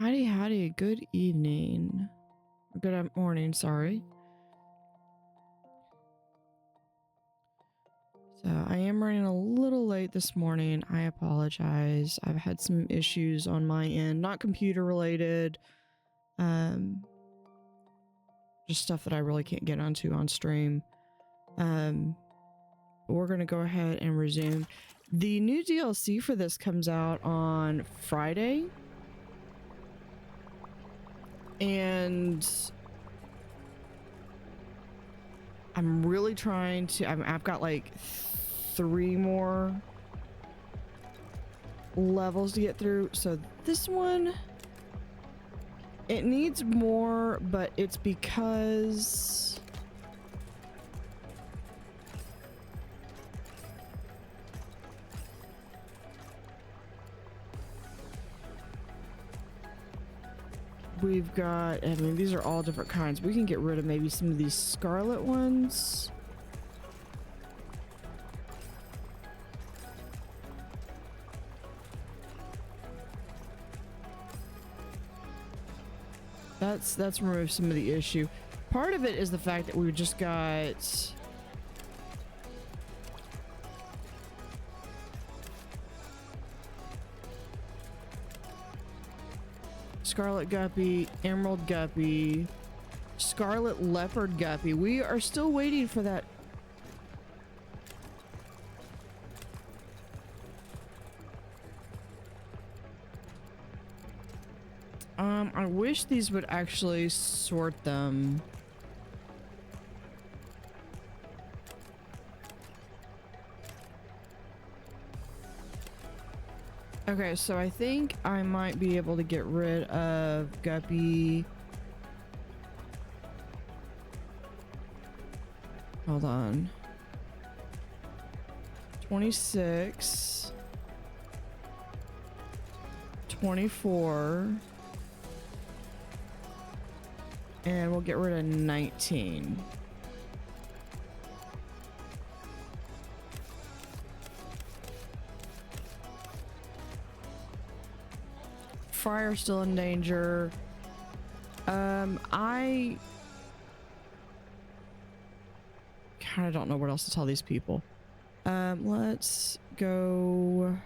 Howdy, howdy, good evening. Good morning, sorry. So I am running a little late this morning. I apologize. I've had some issues on my end, not computer related. Just stuff that I really can't get onto on stream. We're going to go ahead and resume. The new DLC for this comes out on Friday. And I'm really trying to, I've got like 3 more levels to get through. So this one, it needs more, but it's because we've got, I mean, these are all different kinds. We can get rid of maybe some of these scarlet ones. That's remove some of the issue. Part of it is the fact that we just got Scarlet Guppy, Emerald Guppy, Scarlet Leopard Guppy. We are still waiting for that. I wish these would actually sort them. Okay, so I think I might be able to get rid of Guppy. Hold on. 26. 24. And we'll get rid of 19. Friar's still in danger. I kind of don't know what else to tell these people. Let's go.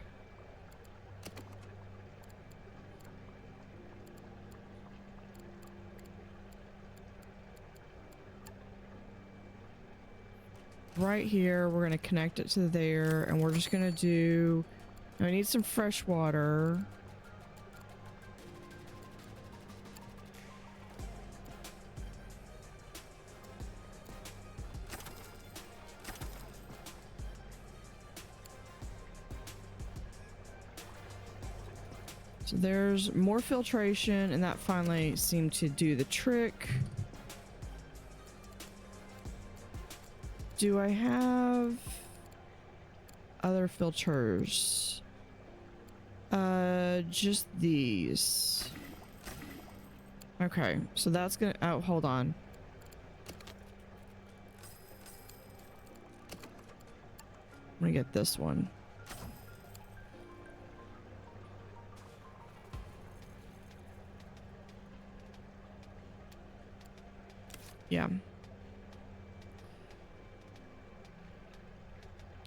Right here, we're going to connect it to there, and we're just going to do, I need some fresh water. So there's more filtration, and that finally seemed to do the trick. Do I have other filters? Just these. Okay, so that's gonna, oh, hold on. I'm gonna get this one. Yeah.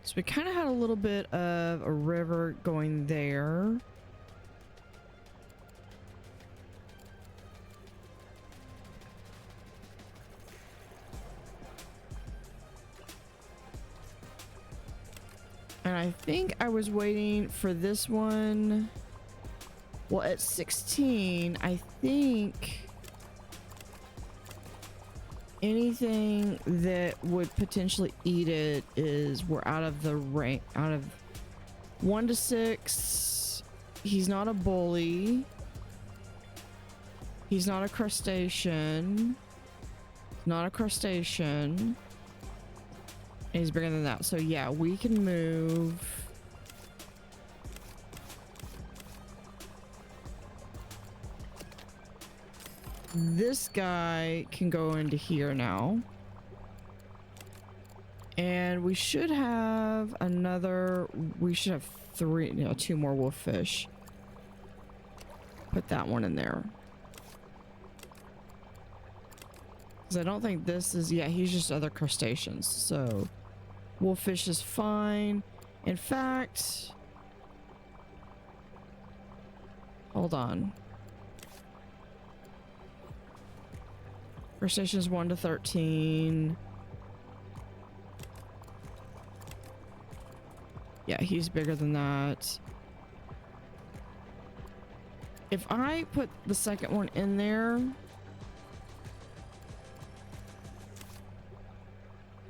So we kind of had a little bit of a river going there. And I think I was waiting for this one. Well, at 16, I think anything that would potentially eat it is, we're out of the rank, out of 1 to 6. He's not a bully. He's not a crustacean. Not a crustacean. And he's bigger than that. So yeah, we can move. This guy can go into here now. And we should have another, we should have 2 more wolf fish. put that one in there. Because I don't think this is, yeah, he's just other crustaceans. So wolffish is fine. In fact, hold on. Crustaceans 1 to 13. Yeah, he's bigger than that. If I put the second one in there,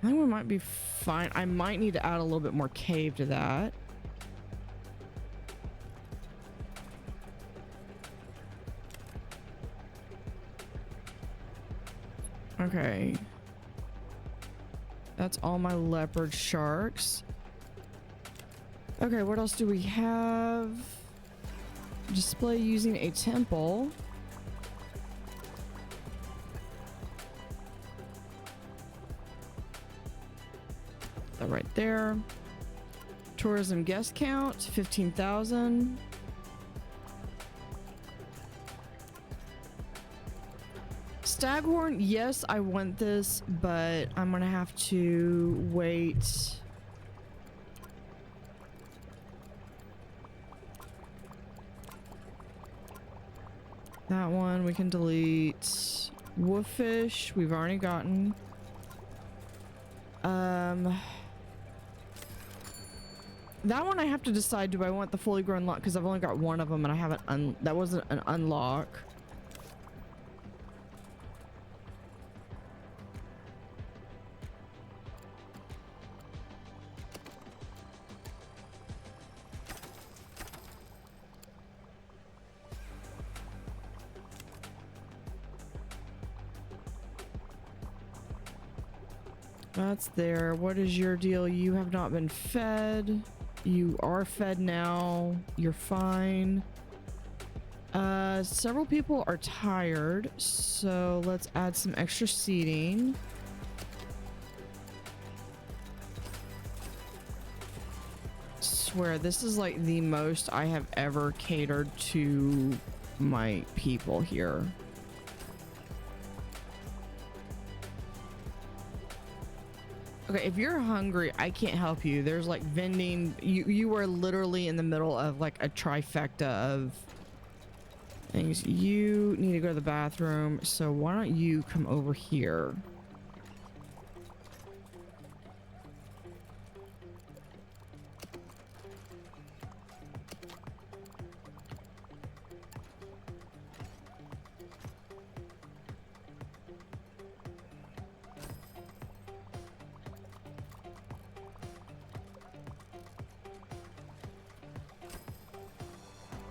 I think we might be fine. I might need to add a little bit more cave to that. Okay. That's all my leopard sharks. Okay, what else do we have? Display using a temple. That right there. Tourism guest count, 15,000. Staghorn, yes, I want this, but I'm gonna have to wait. That one we can delete. Wolffish, we've already gotten. That one I have to decide, do I want the fully grown lot? Because I've only got one of them and I haven't, that wasn't an unlock. That's there. What is your deal? You have not been fed. You are fed now. You're fine. Several people are tired, so let's add some extra seating. Swear, this is like the most I have ever catered to my people here. Okay, if you're hungry, I can't help you. There's like vending. You are literally in the middle of like a trifecta of things. You need to go to the bathroom, so why don't you come over here?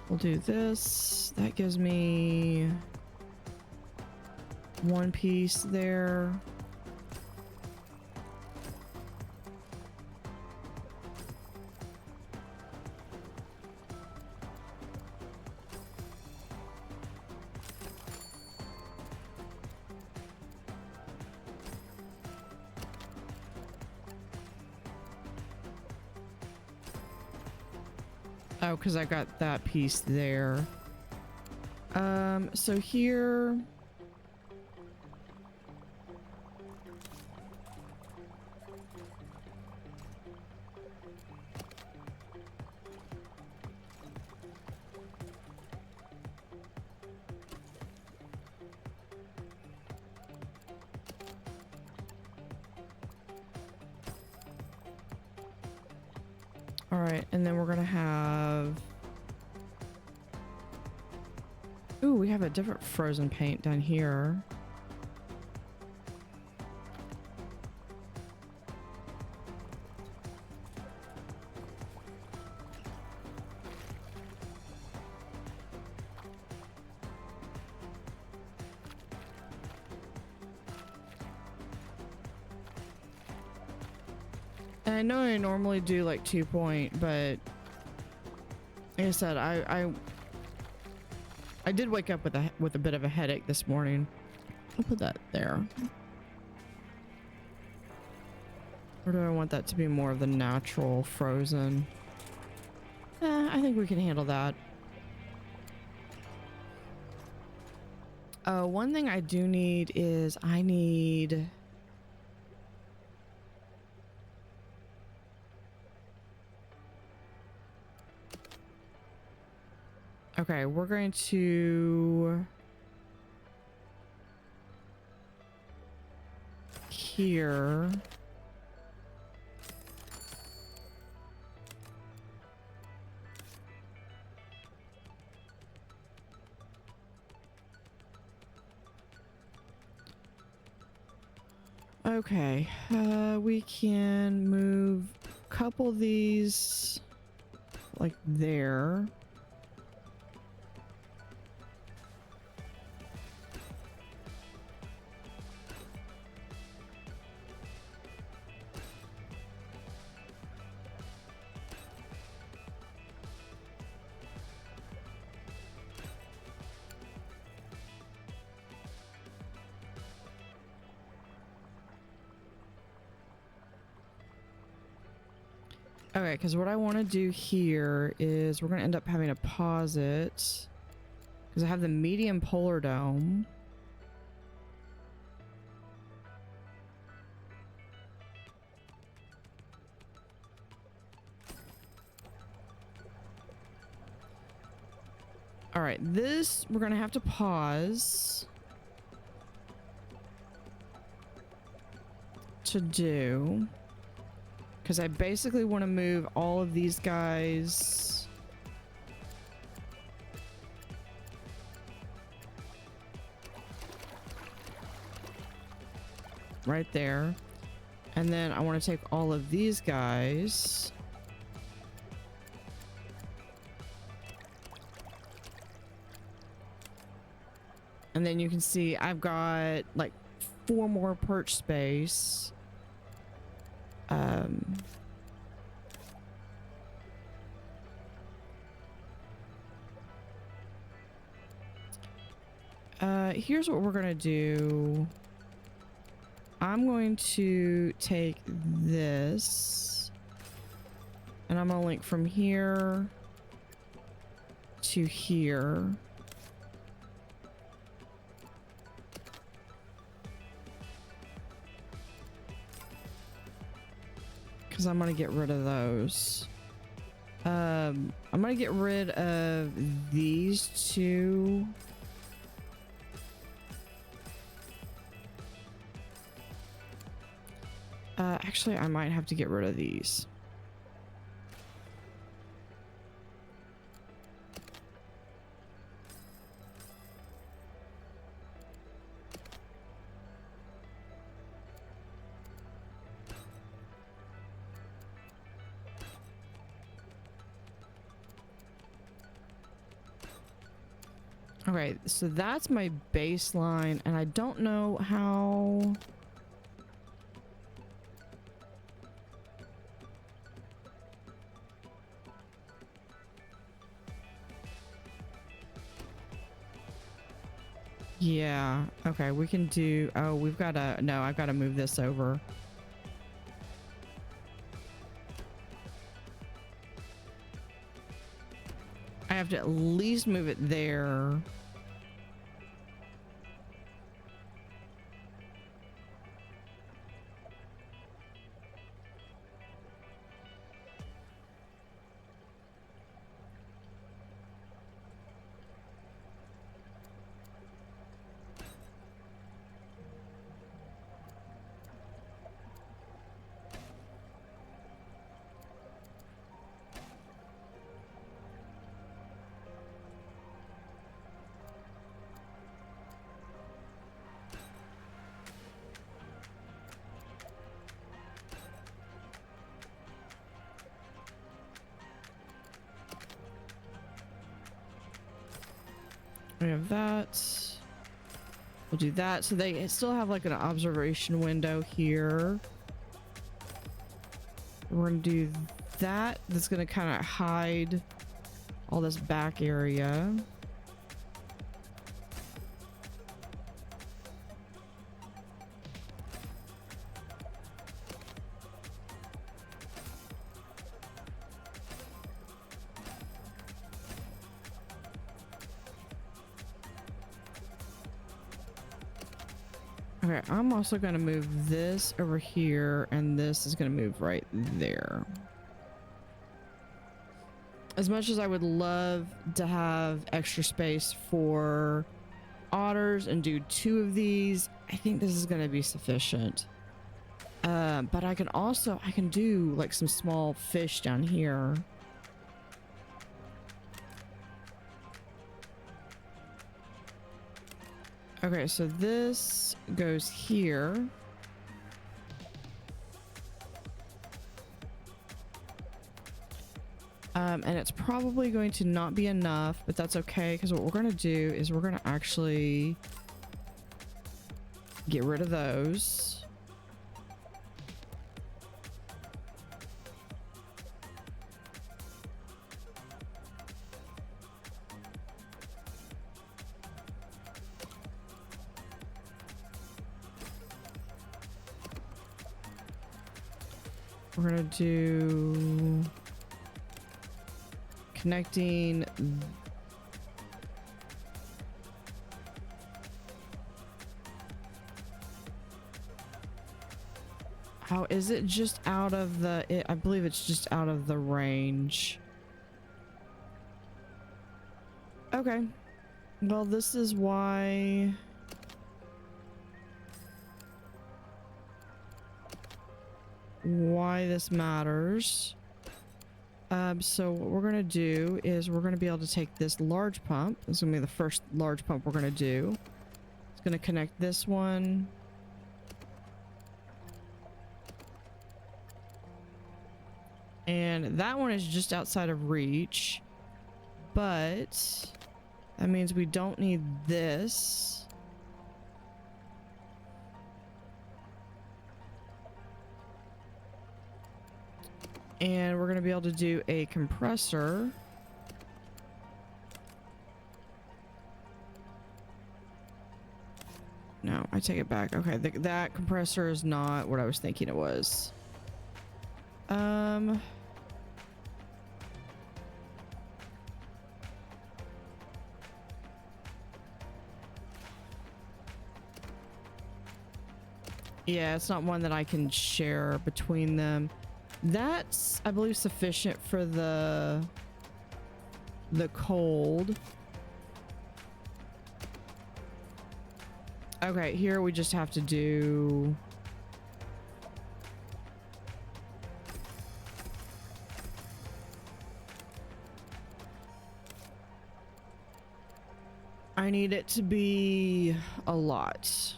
We'll do this. That gives me one piece there. Oh, because I got that piece there. So here... All right, and then we're gonna have... Ooh, we have a different frozen paint down here. And I know I normally do like 2-point, but like I said, I did wake up with a bit of a headache this morning. I'll put that there. Or do I want that to be more of the natural frozen? I think we can handle that. One thing I do need is I need... Okay, we're going to... Here. Okay, we can move a couple of these like there. Okay, because what I want to do here is we're going to end up having to pause it because I have the medium polar dome. All right, this we're going to have to pause to do. Because I basically want to move all of these guys right there. And then I want to take all of these guys and then you can see I've got like 4 more perch space. Here's what we're gonna do. I'm going to take this and I'm gonna link from here to here. Because I'm gonna get rid of those. I'm gonna get rid of these 2. Actually, I might have to get rid of these. Okay, so that's my baseline, and I don't know how... Yeah, okay, we can do... Oh, we've got to... No, I've got to move this over. I have to at least move it there. We have that. We'll do that. So they still have like an observation window here. We're gonna do that. That's gonna kind of hide all this back area. Okay, I'm also going to move this over here, and this is going to move right there. As much as I would love to have extra space for otters and do 2 of these, I think this is going to be sufficient. But I can do like some small fish down here. Okay, so this goes here. And it's probably going to not be enough, but that's okay, because what we're going to do is we're going to actually get rid of those. We're going to do connecting how is it just out of the I believe it's just out of the range. Okay, well, this is why this matters. So what we're going to do is we're going to be able to take this large pump. This is going to be the first large pump we're going to do. It's going to connect this one. And that one is just outside of reach. But that means we don't need this. And we're going to be able to do a compressor. No, I take it back. Okay, that compressor is not what I was thinking it was. Yeah, it's not one that I can share between them. That's, I believe, sufficient for the cold. Okay, here we just have to do I need it to be a lot.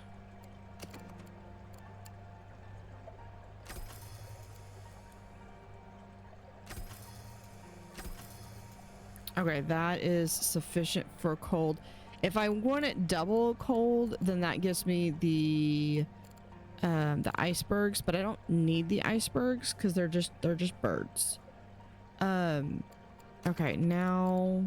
Okay, that is sufficient for cold. If I want it double cold, then that gives me the icebergs, but I don't need the icebergs because they're just birds. Okay, now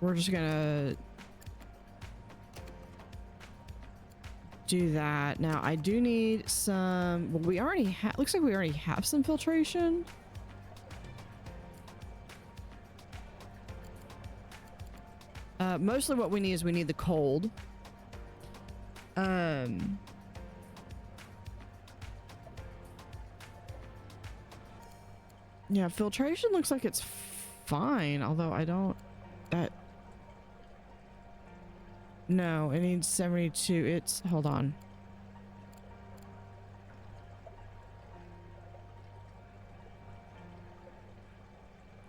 we're just gonna do that. Now I do need some, well, we already have, looks like we already have some filtration. Mostly what we need is we need the cold. Yeah, filtration looks like it's fine, although I don't, no, it needs 72. It's, hold on.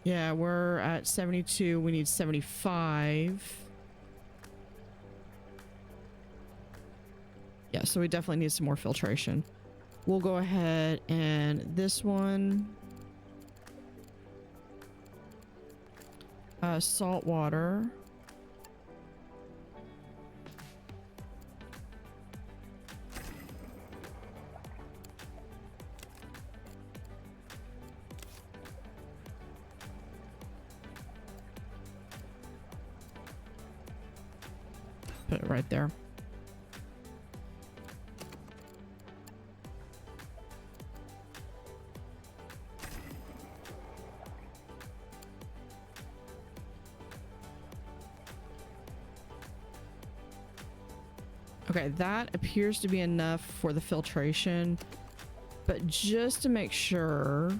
Yeah, we're at 72. We need 75. Yeah, so we definitely need some more filtration. We'll go ahead and this one. Salt water. Put it right there. Okay, that appears to be enough for the filtration, but just to make sure,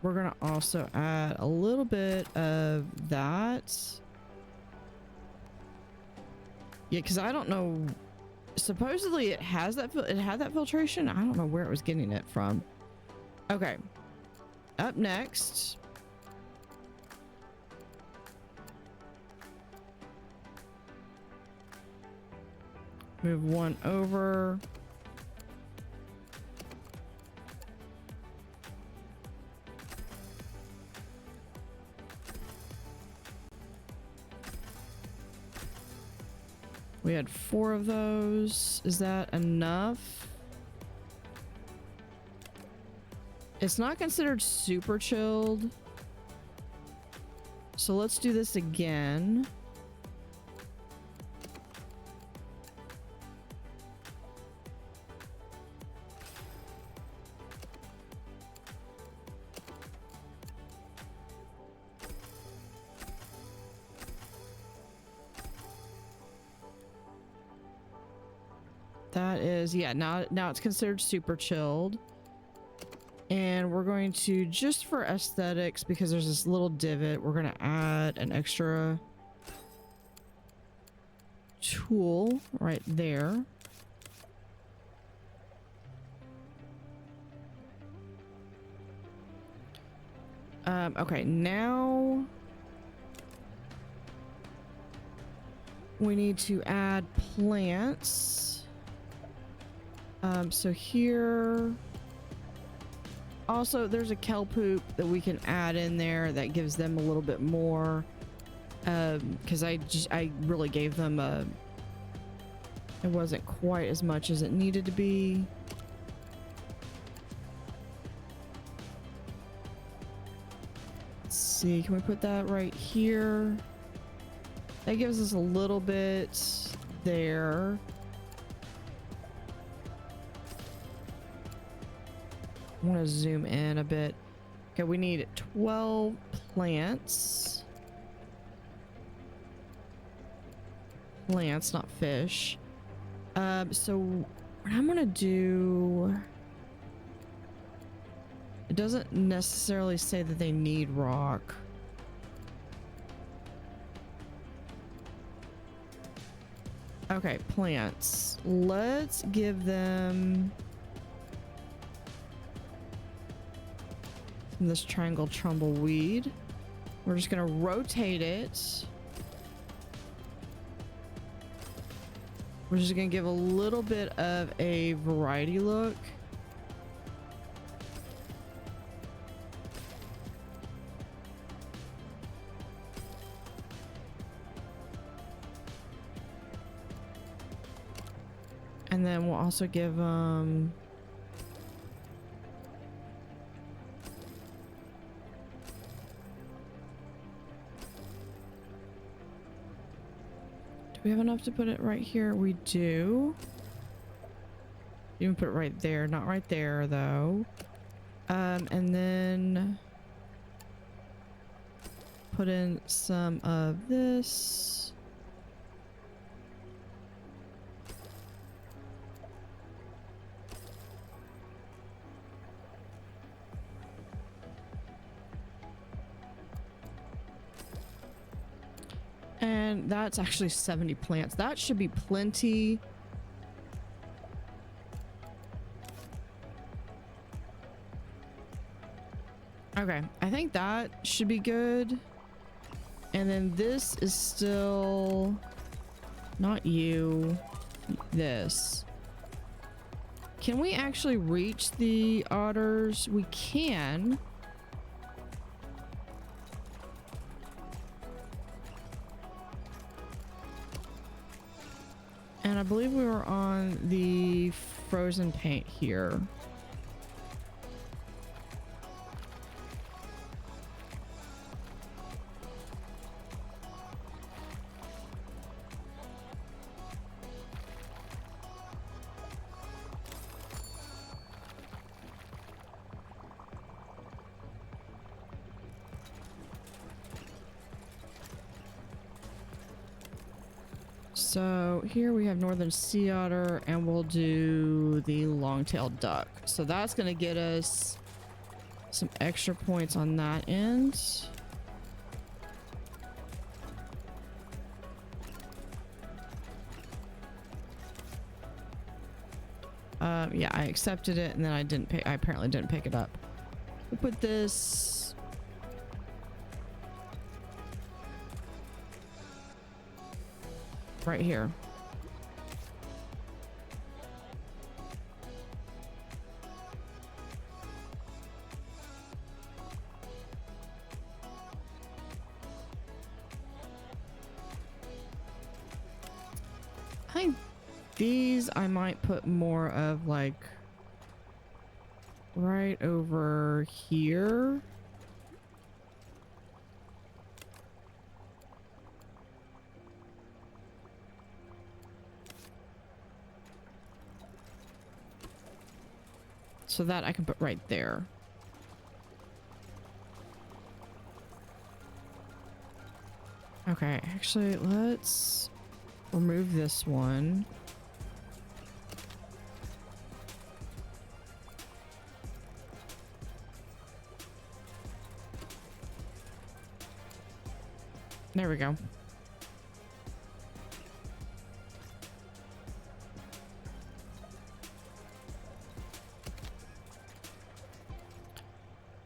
we're gonna also add a little bit of that. Yeah, because I don't know. Supposedly it has that. It had that filtration. I don't know where it was getting it from. Okay. Up next. Move one over. We had 4 of those. Is that enough? It's not considered super chilled. So let's do this again. That is, yeah, now it's considered super chilled. And we're going to, just for aesthetics, because there's this little divot, we're going to add an extra tool right there. Okay, now we need to add plants. So here, also there's a kelp poop that we can add in there that gives them a little bit more, because I really gave them it wasn't quite as much as it needed to be. Let's see, can we put that right here? That gives us a little bit there. I want to zoom in a bit. Okay, we need 12 plants. Plants, not fish. So what I'm gonna do, it doesn't necessarily say that they need rock. Okay, plants. Let's give them this triangle tumbleweed. We're just gonna rotate it. We're just gonna give a little bit of a variety look. And then we'll also give them do we have enough to put it right here? We do. You can put it right there, not right there though. And then put in some of this. And that's actually 70 plants. That should be plenty. Okay, I think that should be good. And then this is still not you. This. Can we actually reach the otters? We can. And I believe we were on the frozen paint here. So here we have northern sea otter, and we'll do the long-tailed duck. So that's going to get us some extra points on that end. Yeah, I accepted it, and then I apparently didn't pick it up. We'll put this right here. I think these I might put more of like right over here. So that I can put right there. Okay, actually, let's remove this one. There we go.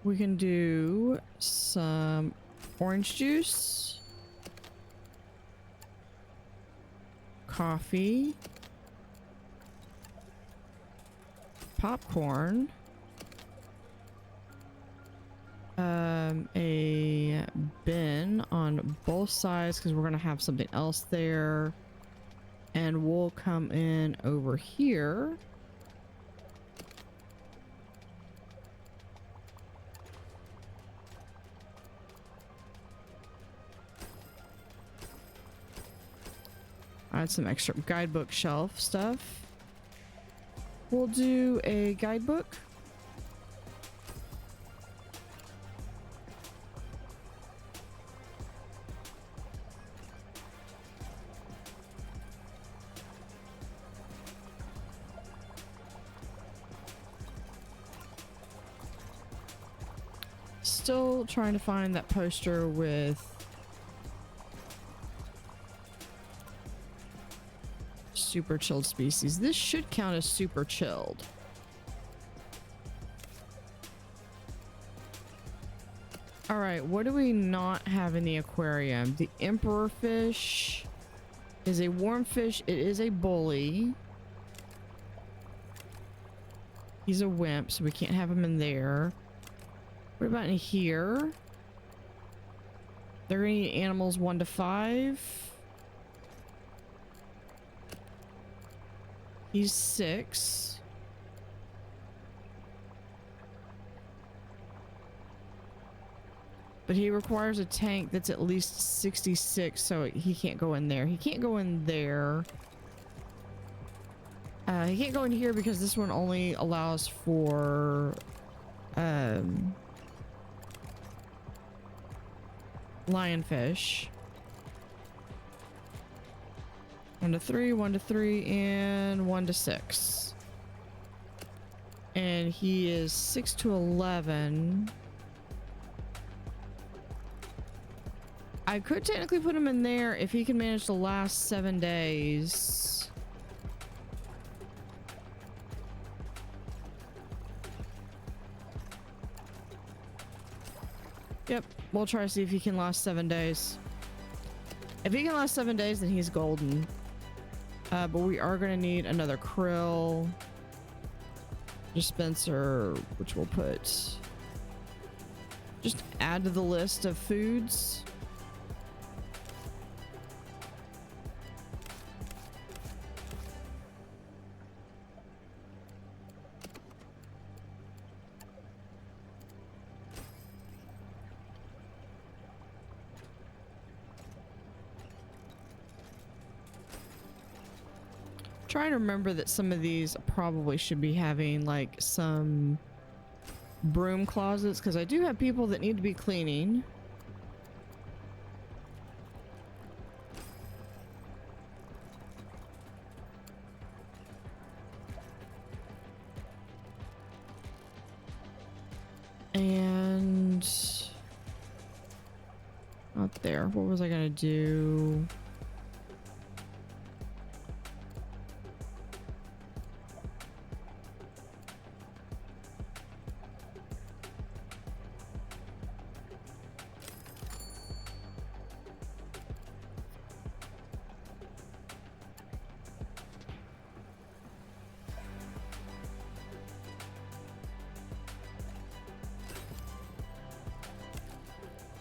We can do some orange juice, coffee, popcorn, a bin on both sides because we're going to have something else there, and we'll come in over here. Add some extra guidebook shelf stuff. We'll do a guidebook. Still trying to find that poster with super chilled species. This should count as super chilled. All right, what do we not have in the aquarium? The emperor fish is a warm fish. It is a bully. He's a wimp, so we can't have him in there. What about in here? They're gonna eat animals 1 to 5. He's 6. But he requires a tank that's at least 66, so he can't go in there. He can't go in there. He can't go in here because this one only allows for lionfish. 1 to 3, 1 to 3, and 1 to 6. And he is 6 to 11. I could technically put him in there if he can manage the last 7 days. Yep, we'll try to see if he can last 7 days. If he can last 7 days, then he's golden. But we are going to need another krill dispenser, which we'll put just add to the list of foods. Trying to remember that some of these probably should be having like some broom closets, because I do have people that need to be cleaning. And not there. What was I gonna do?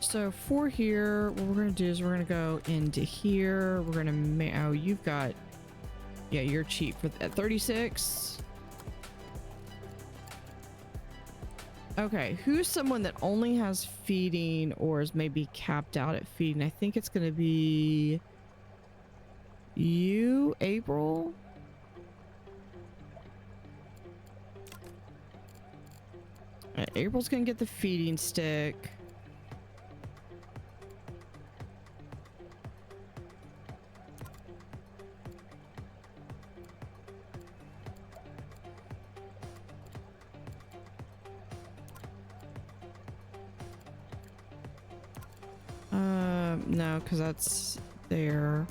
So for here, what we're gonna do is we're gonna go into here. We're gonna oh, you've got, yeah, you're cheap for at 36. Okay, who's someone that only has feeding or is maybe capped out at feeding? I think it's gonna be you, April. April's gonna get the feeding stick. No, because that's there.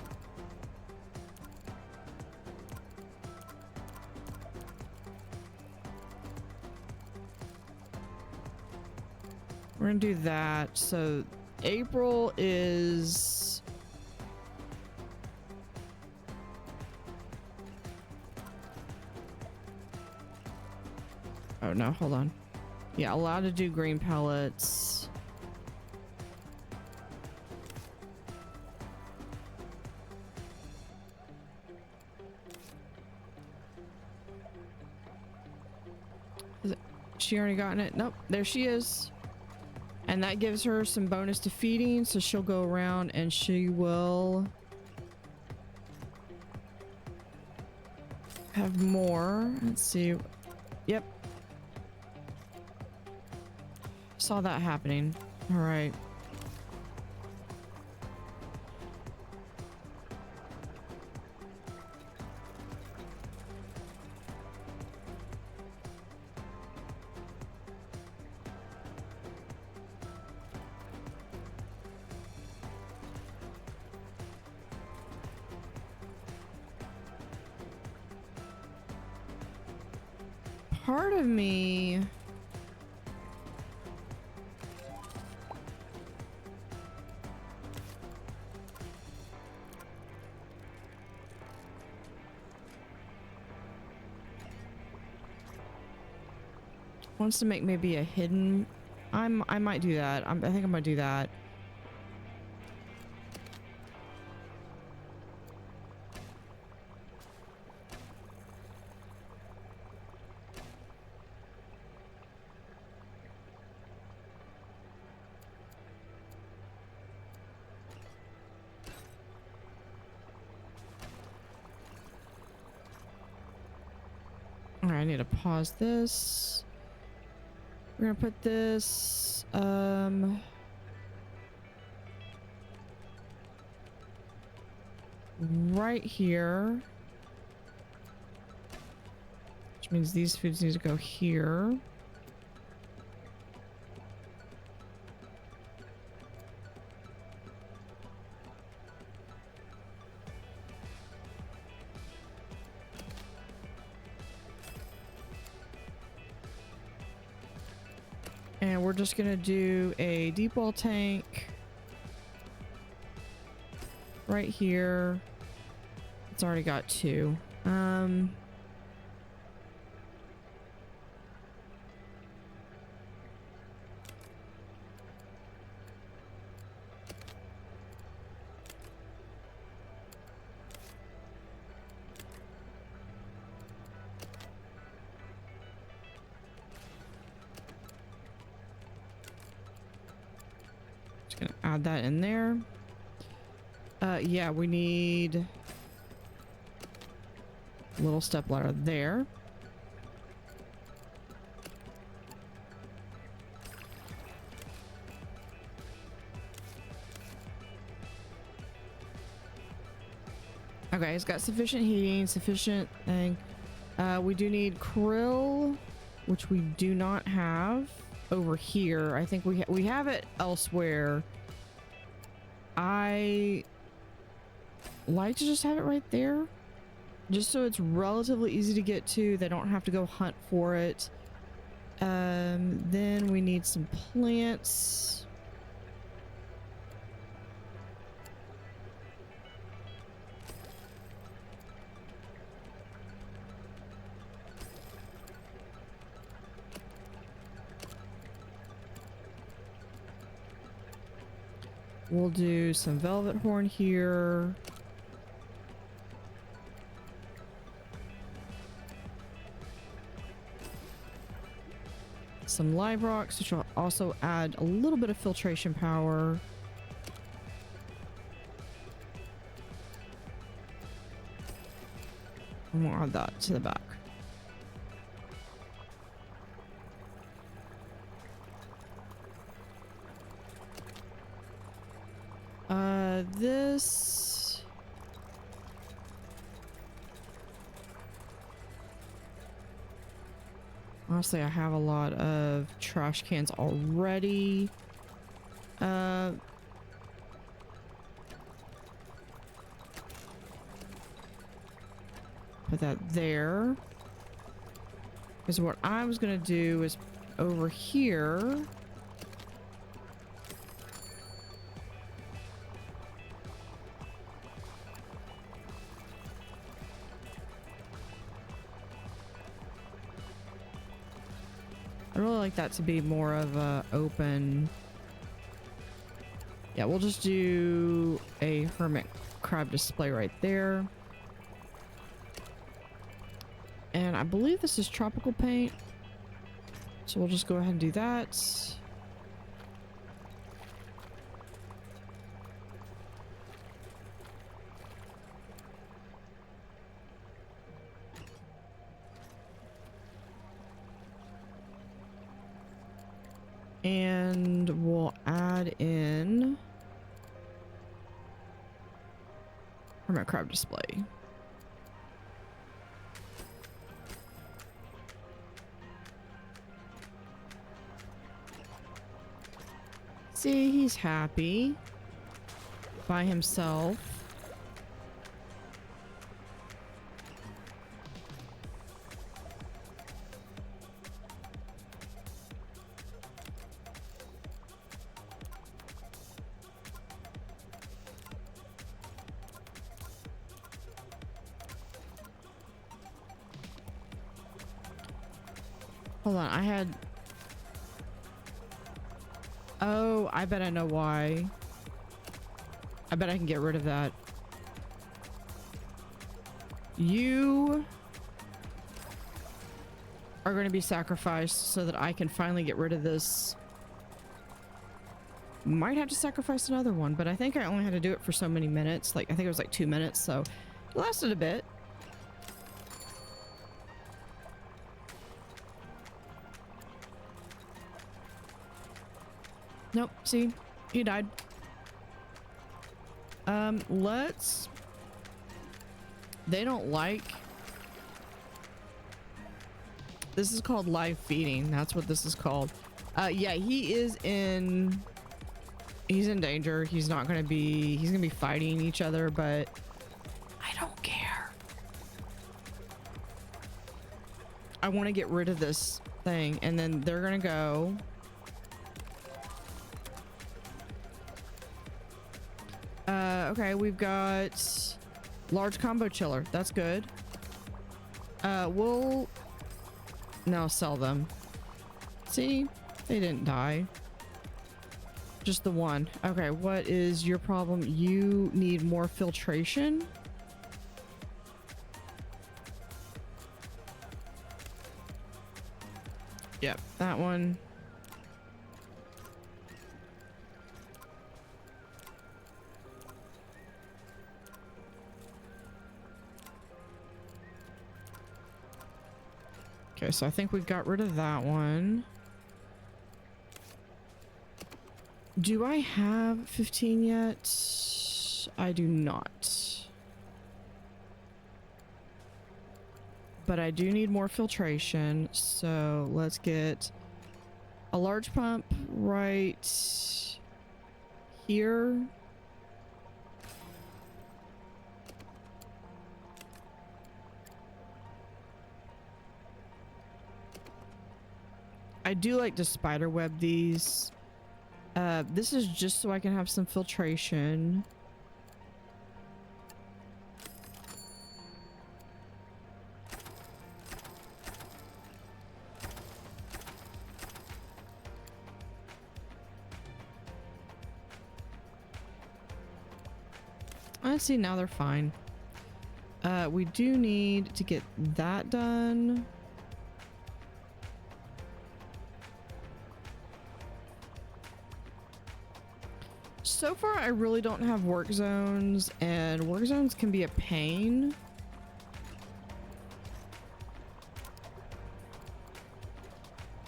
We're gonna do that. So April is oh no, hold on. Yeah, allowed to do green pellets. She already gotten it? Nope, there she is. And that gives her some bonus to feeding, so she'll go around and she will have more. Let's see. Yep. Saw that happening. All right. Part of me wants to make maybe a hidden. I might do that. I think I'm gonna do that. All right, I need to pause this. We're gonna put this right here, which means these foods need to go here. And we're just gonna do a deep well tank right here. It's already got two. Just gonna add that in there. Yeah, we need a little step ladder there. Okay, it's got sufficient heating, sufficient thing. We do need krill, which we do not have. over here. I think we have it elsewhere. I like to just have it right there, just so it's relatively easy to get to. They don't have to go hunt for it. Then we need some plants. We'll do some velvet horn here. Some live rocks, which will also add a little bit of filtration power. And we'll add that to the back. This... Honestly, I have a lot of trash cans already. Put that there. Because what I was gonna do is over here. I really like that to be more of a open. Yeah, we'll just do a hermit crab display right there. And I believe this is tropical paint. So we'll just go ahead and do that. And we'll add in hermit crab display. See, he's happy by himself. Hold on, I had... Oh, I bet I know why. I bet I can get rid of that. You are going to be sacrificed so that I can finally get rid of this. Might have to sacrifice another one, but I think I only had to do it for so many minutes. Like, I think it was like 2 minutes, so it lasted a bit. Nope, see? He died. Let's... They don't like... This is called live feeding. That's what this is called. Yeah, he is in... He's in danger. He's not gonna be... He's gonna be fighting each other, but... I don't care. I want to get rid of this thing, and then they're gonna go... Okay, we've got large combo chiller. That's good. We'll now sell them. See, they didn't die. Just the one. Okay, what is your problem? You need more filtration. Yep, that one. Okay, so I think we got rid of that one. Do I have 15 yet? I do not. But I do need more filtration, so let's get a large pump right here. I do like to spider web these. This is just so I can have some filtration. Let's see, now they're fine. We do need to get that done. So far, I really don't have work zones, and work zones can be a pain.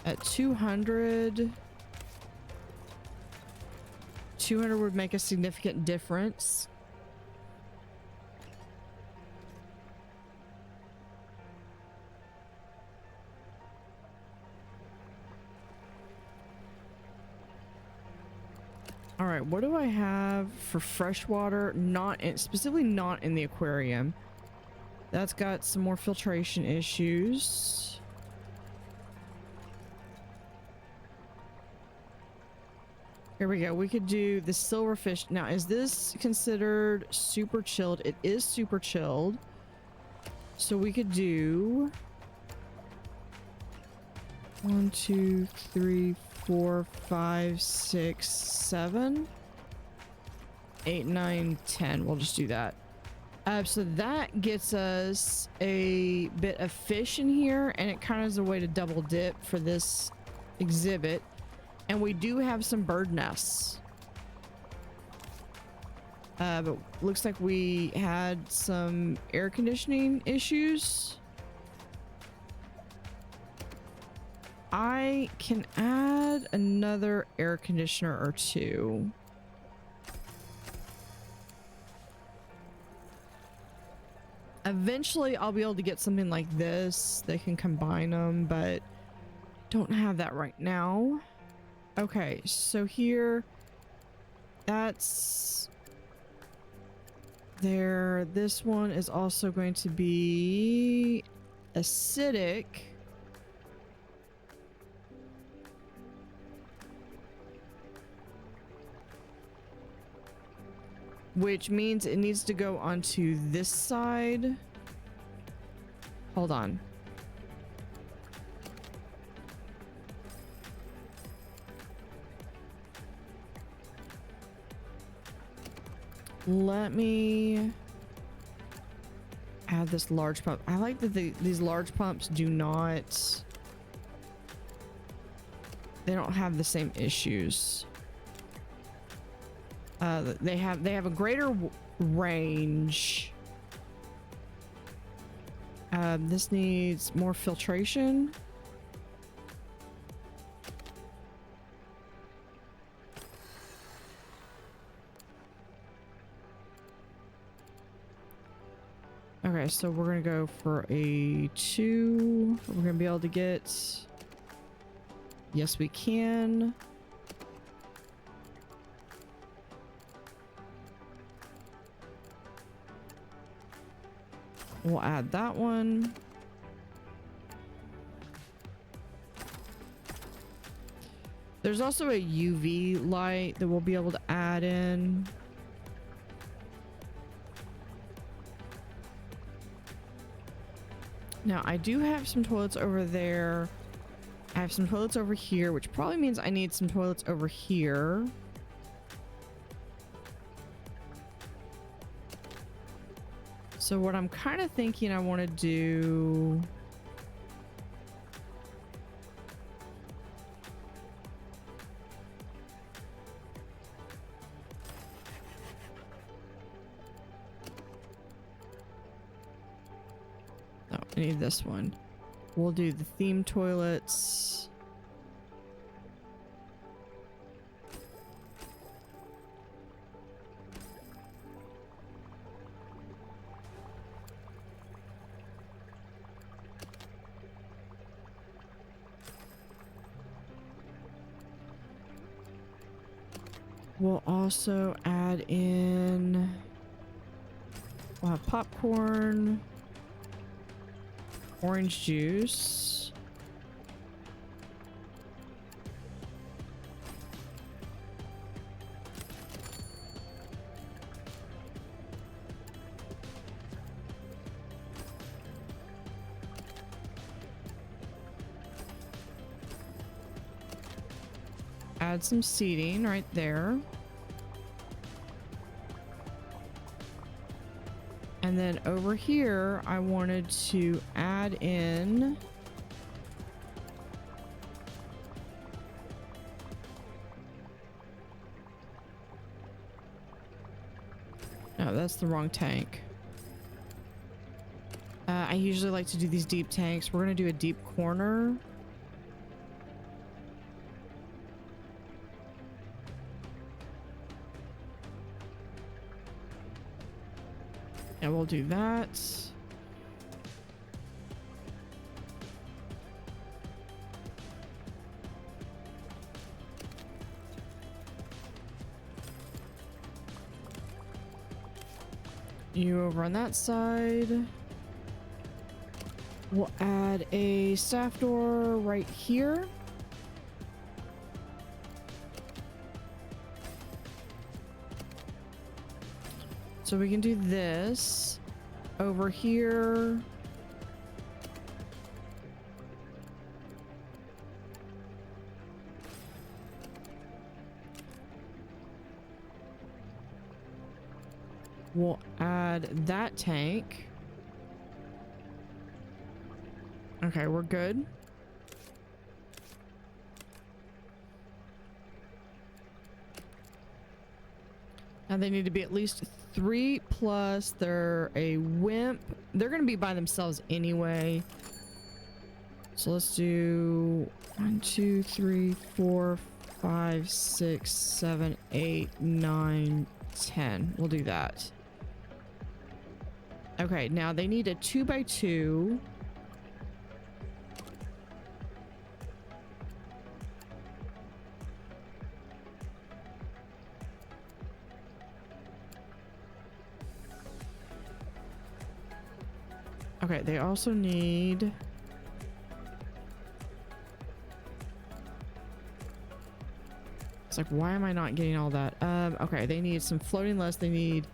At 200 would make a significant difference. All right, what do I have for freshwater? Specifically not in the aquarium. That's got some more filtration issues. Here we go. We could do the silverfish. Now, is this considered super chilled? It is super chilled. So we could do 1, 2, 3, 4, 5, 6, 7, 8, 9, 10. We'll just do that. So that gets us a bit of fish in here, and it kind of is a way to double dip for this exhibit. And we do have some bird nests. But looks like we had some air conditioning issues. I can add another air conditioner or two. Eventually, I'll be able to get something like this. They can combine them, but don't have that right now. Okay, so here, that's there. This one is also going to be acidic. Which means it needs to go onto this side. Hold on. Let me add this large pump. I like that these large pumps do not... They don't have the same issues. They have a greater range. This needs more filtration. Okay, so we're gonna go for a 2. We're gonna be able to get... Yes, we can. We'll add that one. There's also a UV light that we'll be able to add in. Now, I do have some toilets over there. I have some toilets over here, which probably means I need some toilets over here. So what I'm kind of thinking I want to do... No, I need this one. We'll do the theme toilets. We'll also add in, we'll have popcorn, orange juice. Add some seating right there. And then over here, I wanted to add in no, that's the wrong tank. I usually like to do these deep tanks. We're gonna do a deep corner. And we'll do that. You over on that side. We'll add a staff door right here. So we can do this over here. We'll add that tank. Okay, we're good. Now they need to be at least 3 plus. They're a wimp. They're going to be by themselves anyway. So let's do 1, 2, 3, 4, 5, 6, 7, 8, 9, 10. We'll do that. Okay, now they need a 2x2. Okay, they also need it's like, why am I not getting all that? Okay, they need some floating less. They need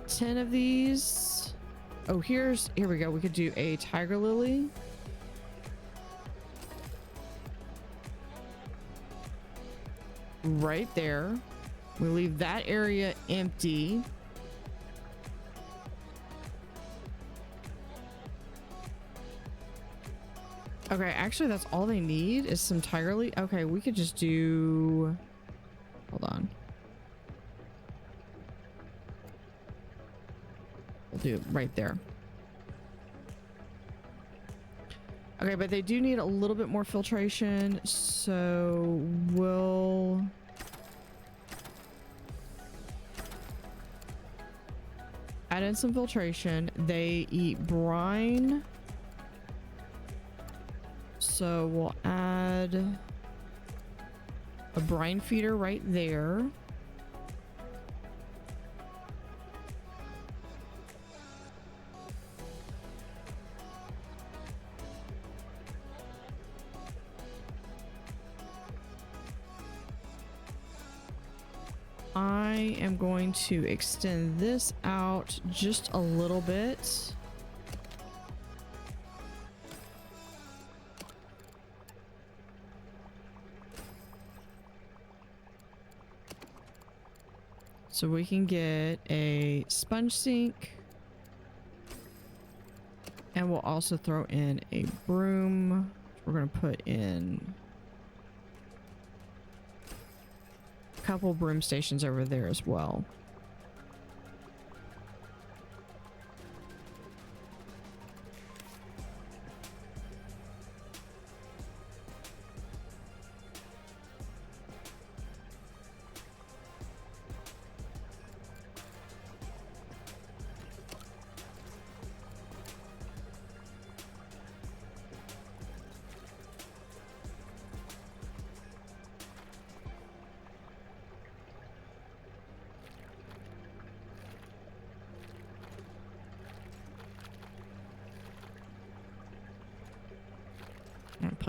10 of these. Oh, here we go. We could do a tiger lily. Right there. We leave that area empty. Okay, actually that's all they need is some tiger lily. Okay, we could just do, hold on. We'll do it right there. Okay, but they do need a little bit more filtration, so we'll add in some filtration. They eat brine, so we'll add a brine feeder right there. I am going to extend this out just a little bit. So we can get a sponge sink. And we'll also throw in a broom. We're going to put in couple broom stations over there as well.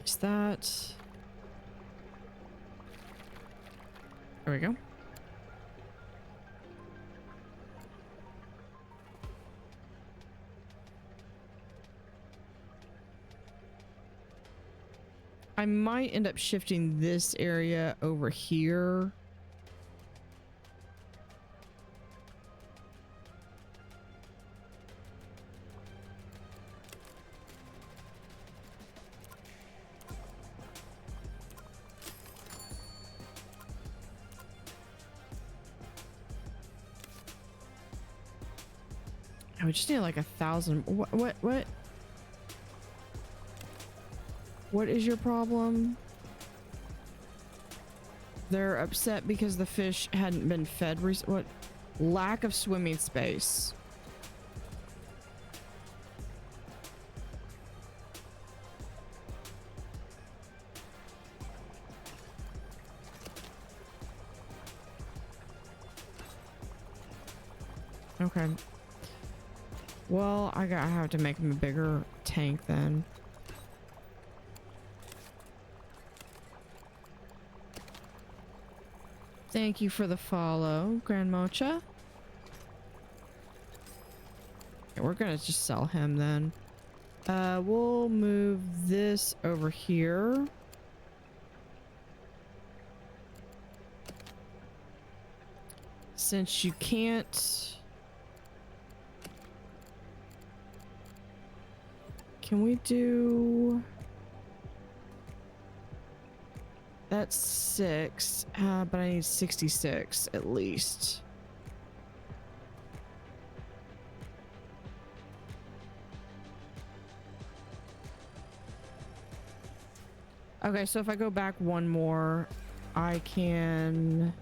Fix that. There we go. I might end up shifting this area over here. We just need like 1,000. What is your problem? They're upset because the fish hadn't been fed. What? Lack of swimming space. Okay. Well, I have to make him a bigger tank then. Thank you for the follow, Grand Mocha. Okay, we're gonna just sell him then. We'll move this over here. Since you can't... Can we do... That's 6, but I need 66 at least. Okay, so if I go back one more, I can...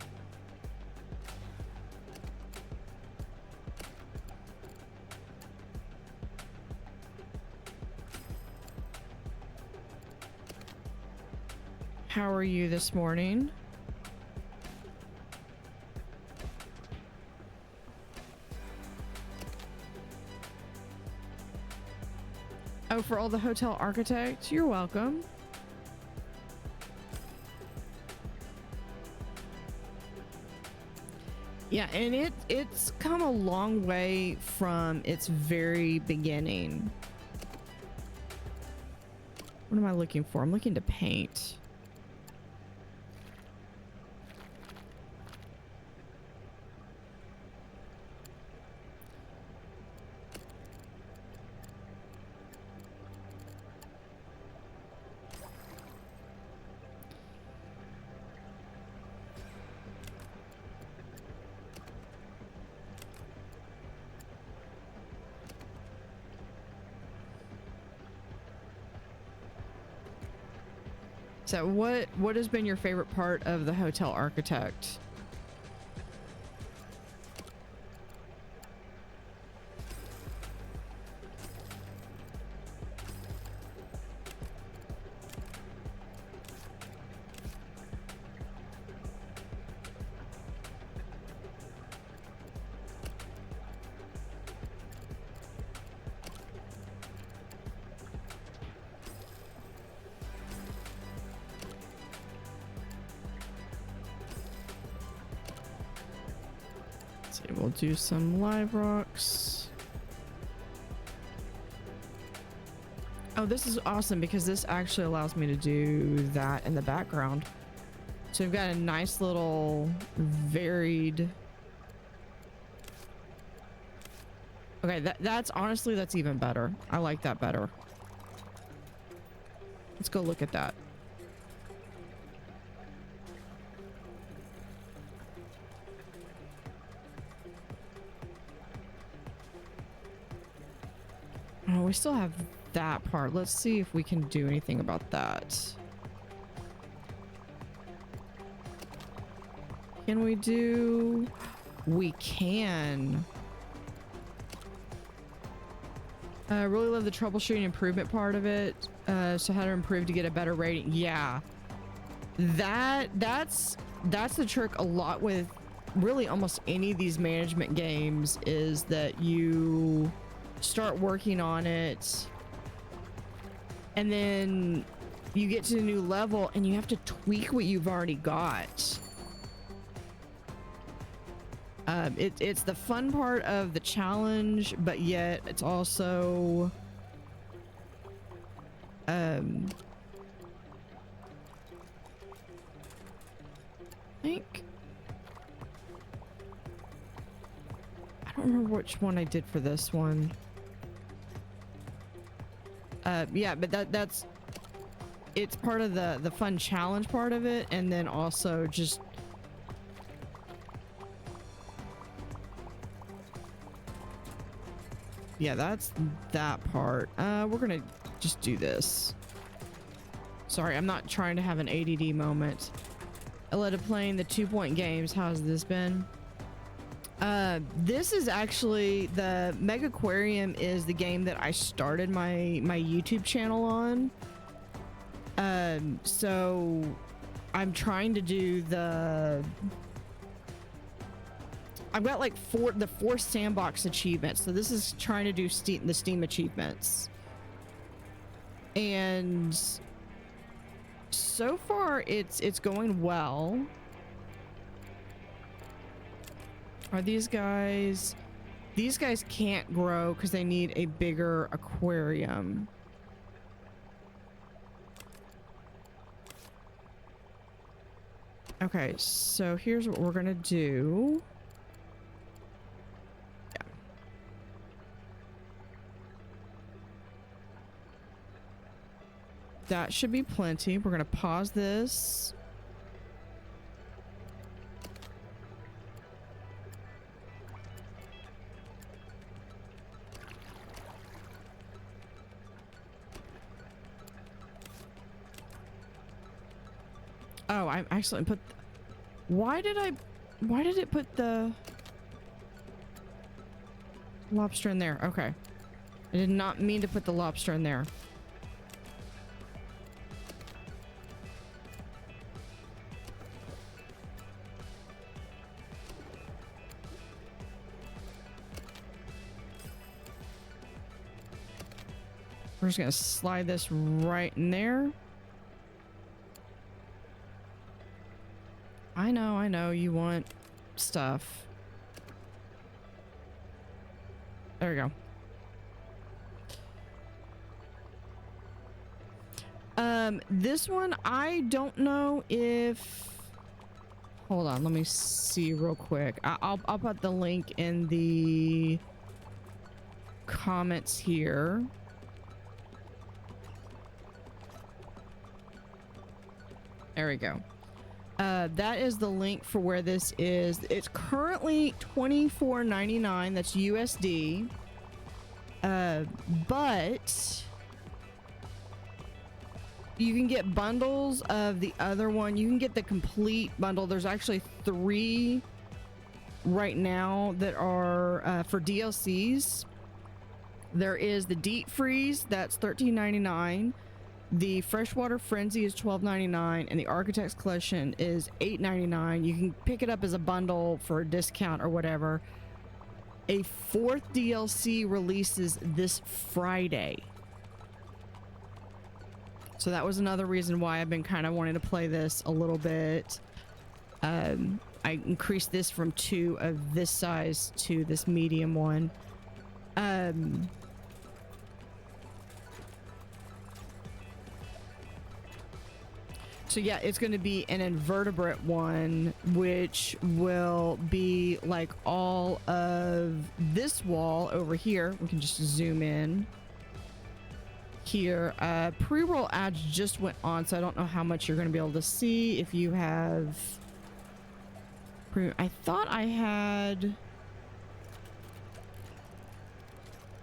How are you this morning? Oh, for all the hotel architects, you're welcome. Yeah, and it's come a long way from its very beginning. What am I looking for? I'm looking to paint. So what has been your favorite part of the hotel architect? We'll do some live rocks. Oh, this is awesome because this actually allows me to do that in the background. So we've got a nice little varied. Okay, that's honestly, that's even better. I like that better. Let's go look at that. Oh, we still have that part. Let's see if we can do anything about that. Can we do... We can. Really love the troubleshooting improvement part of it. So how to improve to get a better rating. Yeah. That's the trick a lot with really almost any of these management games, is that you start working on it and then you get to a new level and you have to tweak what you've already got. It's the fun part of the challenge, but yet it's also I think I don't remember which one I did for this one. Yeah, but that's it's part of the fun challenge part of it, and then also just yeah, that's that part. We're gonna just do this. Sorry, I'm not trying to have an ADD moment. I led to playing the 2-point games. How's this been? This is actually the Mega Aquarium is the game that I started my YouTube channel on. So I'm trying to do I've got like the four sandbox achievements. So this is trying to do the Steam achievements. And so far it's going well. Are these guys can't grow because they need a bigger aquarium. Okay, so here's what we're gonna do. Yeah. That should be plenty. We're gonna pause this. Oh, I actually put. Why did it put the lobster in there? Okay. I did not mean to put the lobster in there. We're just gonna slide this right in there. I know you want stuff. There we go. This one, I don't know if... Hold on, let me see real quick. I'll put the link in the comments here. There we go. That is the link for where this is. It's currently $24.99. That's USD. But you can get bundles of the other one. You can get the complete bundle. There's actually 3 right now that are for DLCs. There is the Deep Freeze. That's $13.99. The Freshwater Frenzy is $12.99, and the Architect's Collection is $8.99. You can pick it up as a bundle for a discount or whatever. A 4th DLC releases this Friday. So that was another reason why I've been kind of wanting to play this a little bit. I increased this from 2 of this size to this medium one. So yeah, it's going to be an invertebrate one, which will be like all of this wall over here. We can just zoom in here. Pre-roll ads just went on, so I don't know how much you're going to be able to see if you have... I thought I had...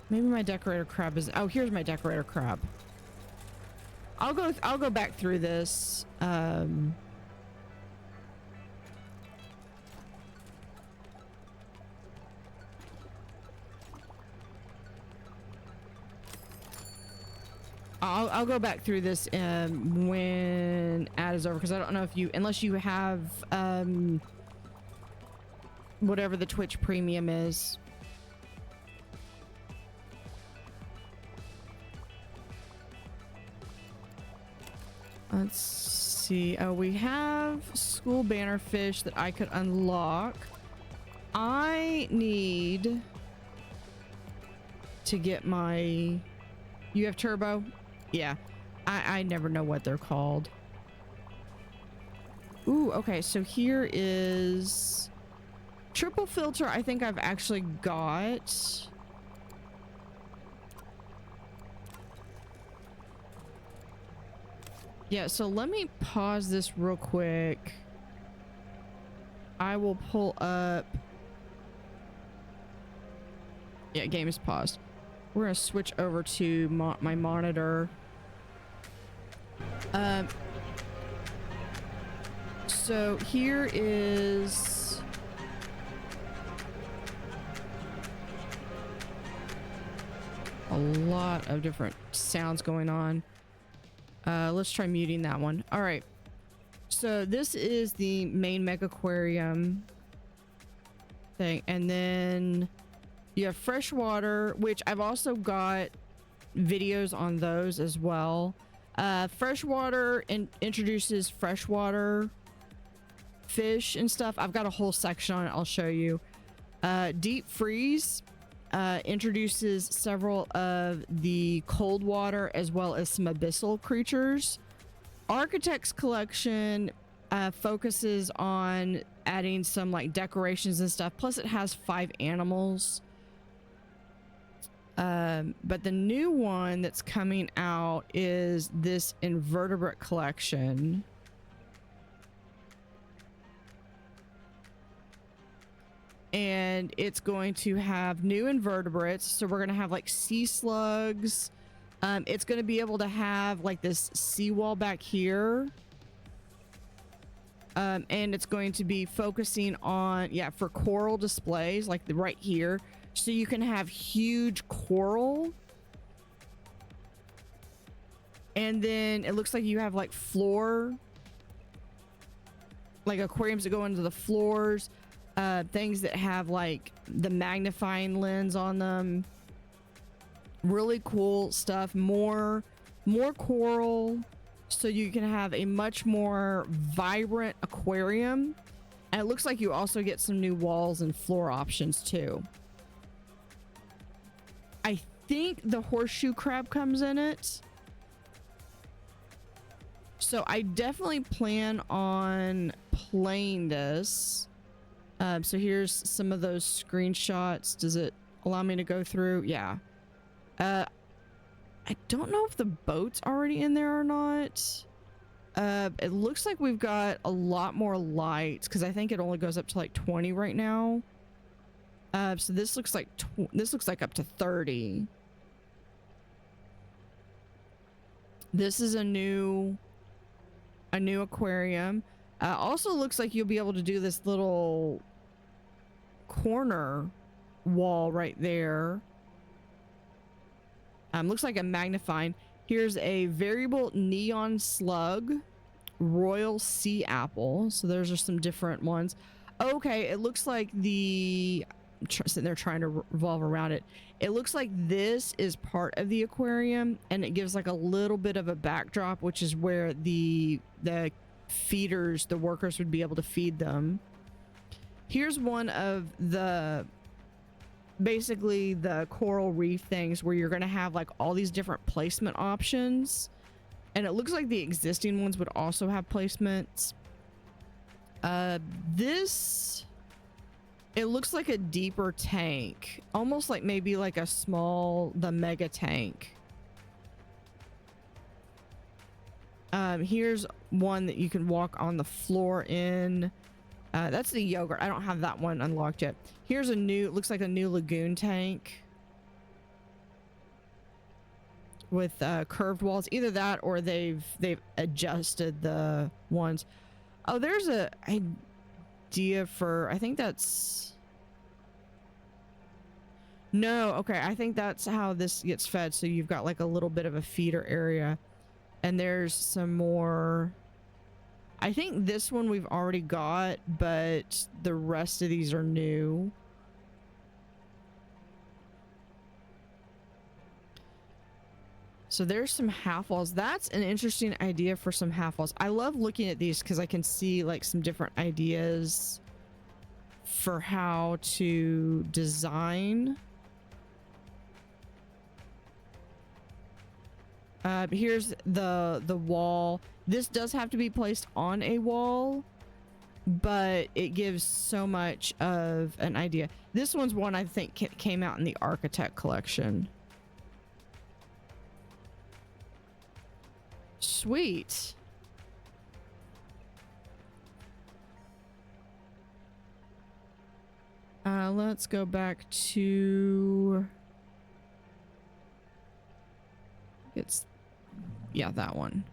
Maybe my decorator crab is... Oh, here's my decorator crab. I'll go back through this. I'll go back through this when ad is over, because I don't know if you, unless you have whatever the Twitch Premium is. Let's see. Oh, we have school bannerfish that I could unlock. I need to get my... You have turbo? Yeah. I never know what they're called. Ooh, okay. So here is... Triple filter, I think I've actually got. Yeah, so let me pause this real quick. I will pull up. Yeah, game is paused. We're gonna switch over to my monitor. So here is a lot of different sounds going on. Let's try muting that one. All right. So this is the main mega aquarium thing. And then you have freshwater, which I've also got videos on those as well. Freshwater introduces freshwater fish and stuff. I've got a whole section on it. I'll show you. Deep freeze introduces several of the cold water as well as some abyssal creatures. Architect's collection focuses on adding some like decorations and stuff. Plus it has 5 animals. But the new one that's coming out is this invertebrate collection. And it's going to have new invertebrates. So we're going to have like sea slugs. It's going to be able to have like this seawall back here. And it's going to be focusing on, yeah, for coral displays like right here. So you can have huge coral. And then it looks like you have like floor, like aquariums that go into the floors. Things that have like the magnifying lens on them. Really cool stuff. More coral, so you can have a much more vibrant aquarium. And it looks like you also get some new walls and floor options too. I think the horseshoe crab comes in it. So I definitely plan on playing this. So here's some of those screenshots. Does it allow me to go through? Yeah. I don't know if the boat's already in there or not. It looks like we've got a lot more lights because I think it only goes up to like 20 right now. So this looks like up to 30. This is a new aquarium. Also looks like you'll be able to do this little corner wall right there. Looks like a magnifying. Here's a variable neon slug, royal sea apple. So those are some different ones. Okay, it looks like sitting there trying to revolve around it. It looks like this is part of the aquarium, and it gives like a little bit of a backdrop, which is where the feeders, the workers would be able to feed them. Here's one of the basically the coral reef things where you're going to have like all these different placement options, and it looks like the existing ones would also have placements. This, it looks like a deeper tank, almost like maybe like the mega tank. Here's one that you can walk on the floor in. That's the yogurt. I don't have that one unlocked yet. Here's it looks like a new lagoon tank with curved walls. Either that or they've adjusted the ones. Oh, there's a idea for, I think that's, no, okay, I think that's how this gets fed. So you've got like a little bit of a feeder area. And there's some more. I think this one we've already got, but the rest of these are new. So there's some half walls. That's an interesting idea for some half walls. I love looking at these because I can see like some different ideas for how to design. Here's the wall. This does have to be placed on a wall, but it gives so much of an idea. This one's one I think came out in the Architect collection. Sweet. Let's go back to... It's... Yeah, that one.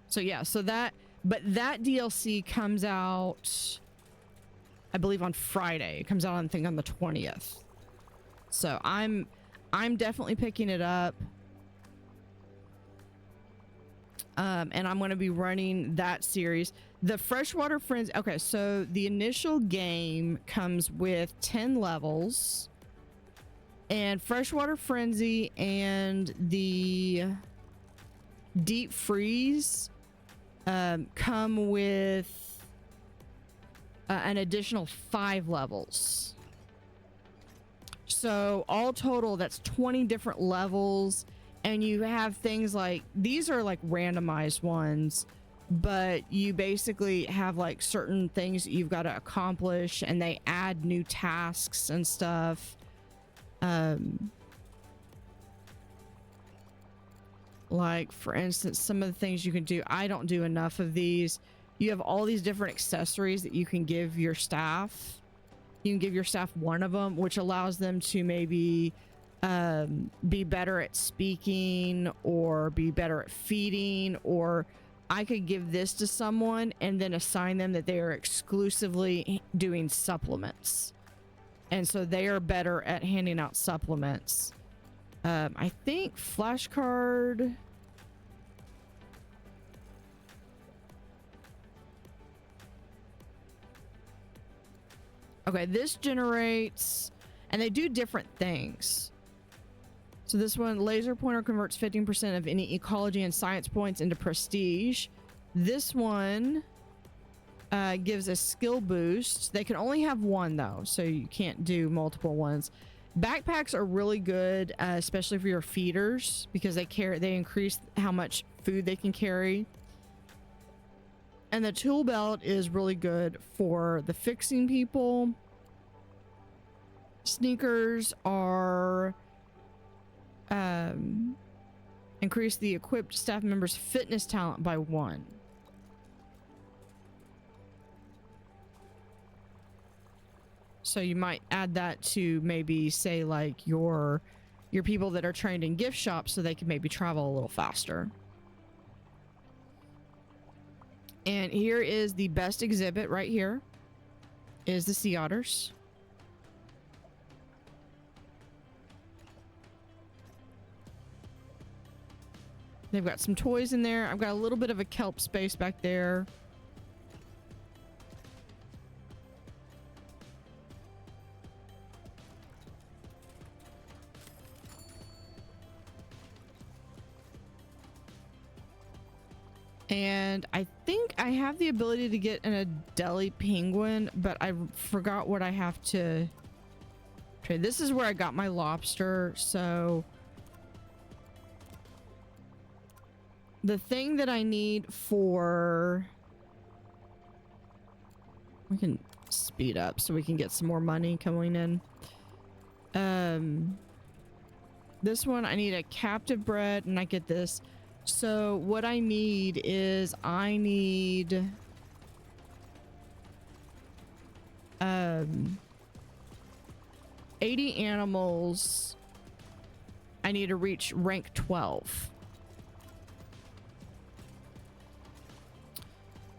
So yeah, so that... But that DLC comes out... I believe on Friday. It comes out, I think, on the 20th. So I'm definitely picking it up. And I'm going to be running that series. The Freshwater Frenzy. Okay, so the initial game comes with 10 levels. And Freshwater Frenzy and the Deep Freeze come with an additional 5 levels. So all total, that's 20 different levels. And you have things like, these are like randomized ones, but you basically have like certain things that you've got to accomplish, and they add new tasks and stuff. Like for instance, some of the things you can do, I don't do enough of these. You have all these different accessories that you can give your staff. You can give your staff one of them, which allows them to maybe be better at speaking or be better at feeding. Or I could give this to someone and then assign them that they are exclusively doing supplements. And so they are better at handing out supplements. I think flashcard... Okay, this generates, and they do different things. So this one, laser pointer converts 15% of any ecology and science points into prestige. This one gives a skill boost. They can only have one though, so you can't do multiple ones. Backpacks are really good, especially for your feeders, because they increase how much food they can carry. And the tool belt is really good for the fixing people. Sneakers are increase the equipped staff members' fitness talent by 1. So you might add that to maybe say like your people that are trained in gift shops, so they can maybe travel a little faster. And here is the best exhibit right here, is the sea otters. They've got some toys in there. I've got a little bit of a kelp space back there. And I think I have the ability to get an Adelie penguin, but I forgot what I have to trade. This is where I got my lobster. So the thing that I need for... We can speed up so we can get some more money coming in. This one, I need a captive bred, and I get this. So what I need is I need 80 animals. I need to reach rank 12.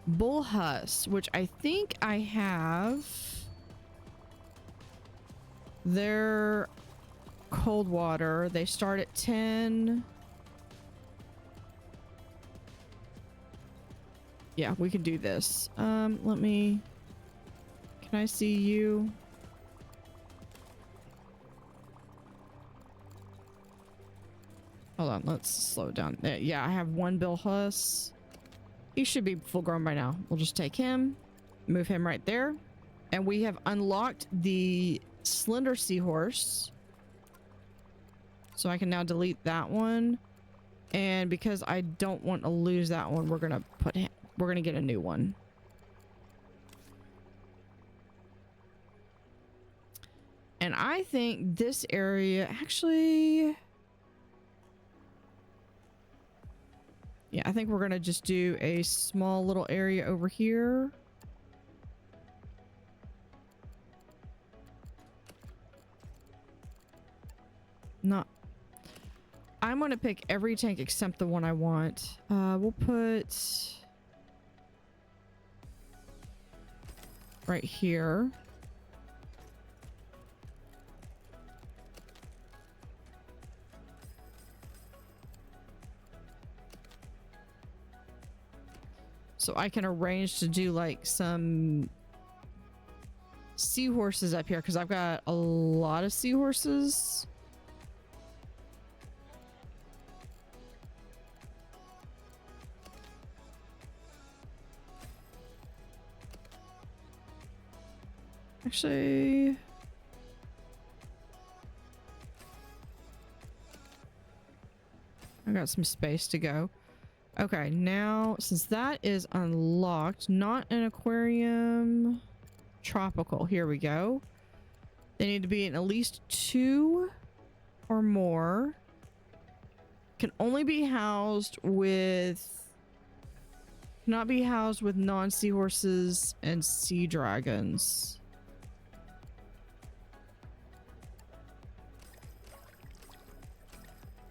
Bull Huss, which I think I have. They're cold water. They start at 10. Yeah, we can do this. Let me... Can Can I see you? Hold on, let's slow down. Yeah, I have one Bill Huss. He should be full grown by now. We'll just take him, move him right there. And we have unlocked the Slender Seahorse. So I can now delete that one. And because I don't want to lose that one, we're gonna get a new one. And I think this area actually, yeah, I think we're gonna just do a small little area over here. Not, I'm gonna pick every tank except the one I want. We'll put right here. So I can arrange to do like some seahorses up here because I've got a lot of seahorses. Actually, I got some space to go. Okay, now since that is unlocked, not an aquarium, tropical. Here we go. They need to be in at least 2 or more. Can only be housed with, cannot be housed with non-seahorses and sea dragons.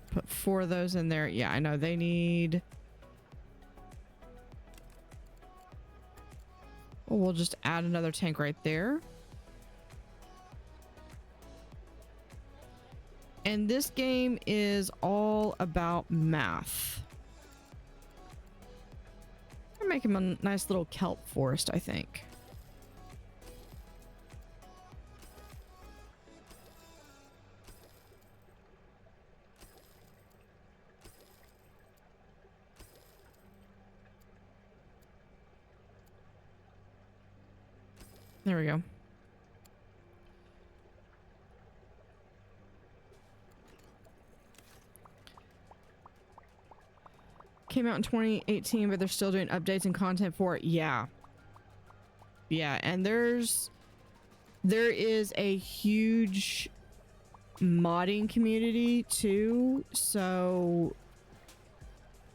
Put 4 of those in there. Yeah, I know they need. Well, we'll just add another tank right there. And this game is all about math. We're making a nice little kelp forest, I think. There we go. Came out in 2018, but they're still doing updates and content for it. Yeah. Yeah, and there is a huge modding community too. So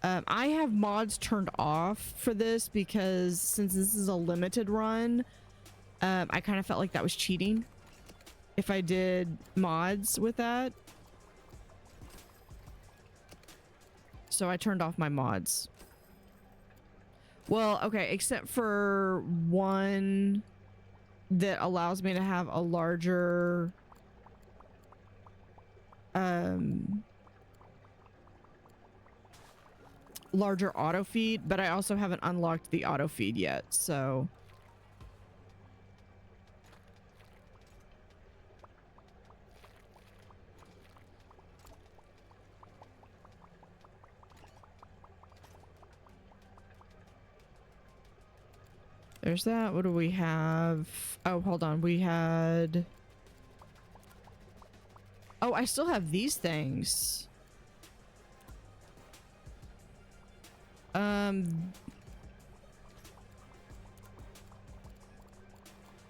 I have mods turned off for this because since this is a limited run, I kind of felt like that was cheating if I did mods with that. So I turned off my mods. Well, okay, except for one that allows me to have a larger larger auto feed, but I also haven't unlocked the auto feed yet, so there's that. What do we have? Oh, hold on. We had... Oh, I still have these things.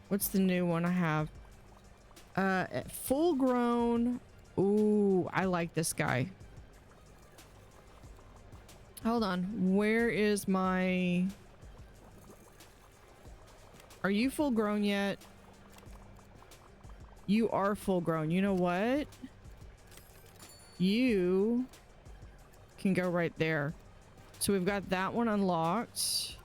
What's the new one I have? Full grown. Ooh, I like this guy. Hold on. Where is my... Are you full grown yet? You are full grown. You know what? You can go right there. So we've got that one unlocked.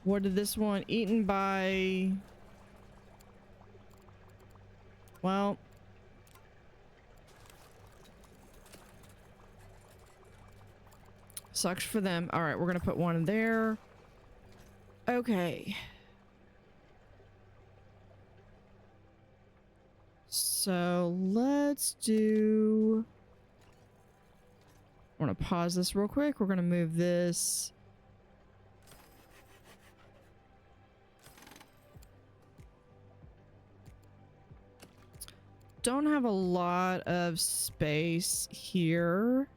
What did this one? Eaten by... Well... Sucks for them. Alright, we're gonna put one in there. Okay. So let's do... I want to pause this real quick. We're going to move this. Don't have a lot of space here.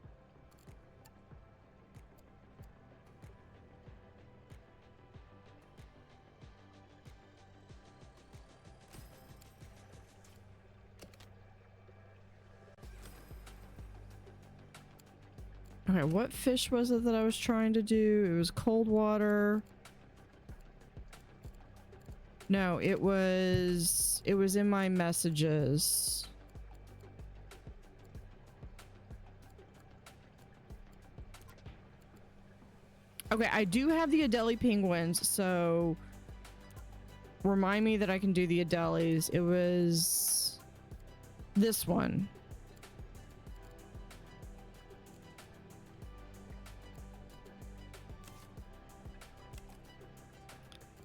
Okay, what fish was it that I was trying to do? It was cold water. No, it was in my messages. Okay, I do have the Adelie penguins, so remind me that I can do the Adelies. It was this one.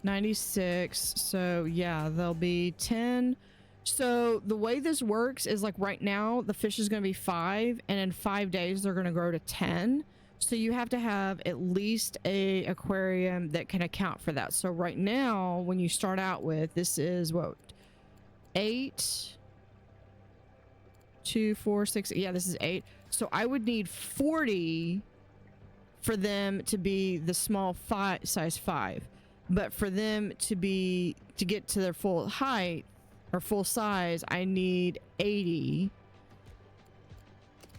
$96. So yeah, there'll be 10. So the way this works is like right now the fish is going to be 5, and in 5 days they're going to grow to 10. So you have to have at least a aquarium that can account for that. So right now, when you start out with, this is what, 8, 2, 4, 6. Yeah, this is 8. So I would need 40 for them to be the small size 5. But for them to get to their full height or full size, I need 80.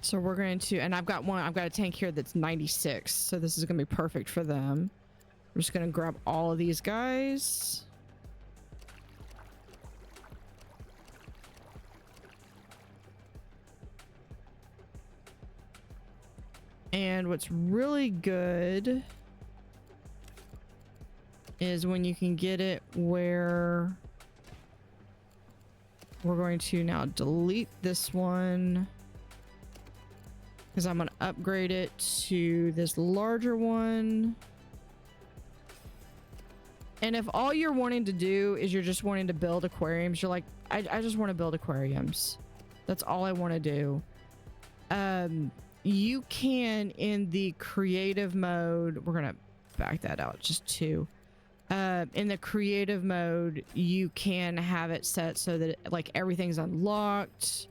So we're going to, and I've got a tank here that's 96. So this is going to be perfect for them. I'm just going to grab all of these guys. And what's really good is when you can get it where we're going to now delete this one, because I'm going to upgrade it to this larger one. And if all you're wanting to do is you're just wanting to build aquariums, you're like, I just want to build aquariums. That's all I want to do. You can, in the creative mode, we're going to back that out just 2. In the creative mode, you can have it set so that like everything's unlocked.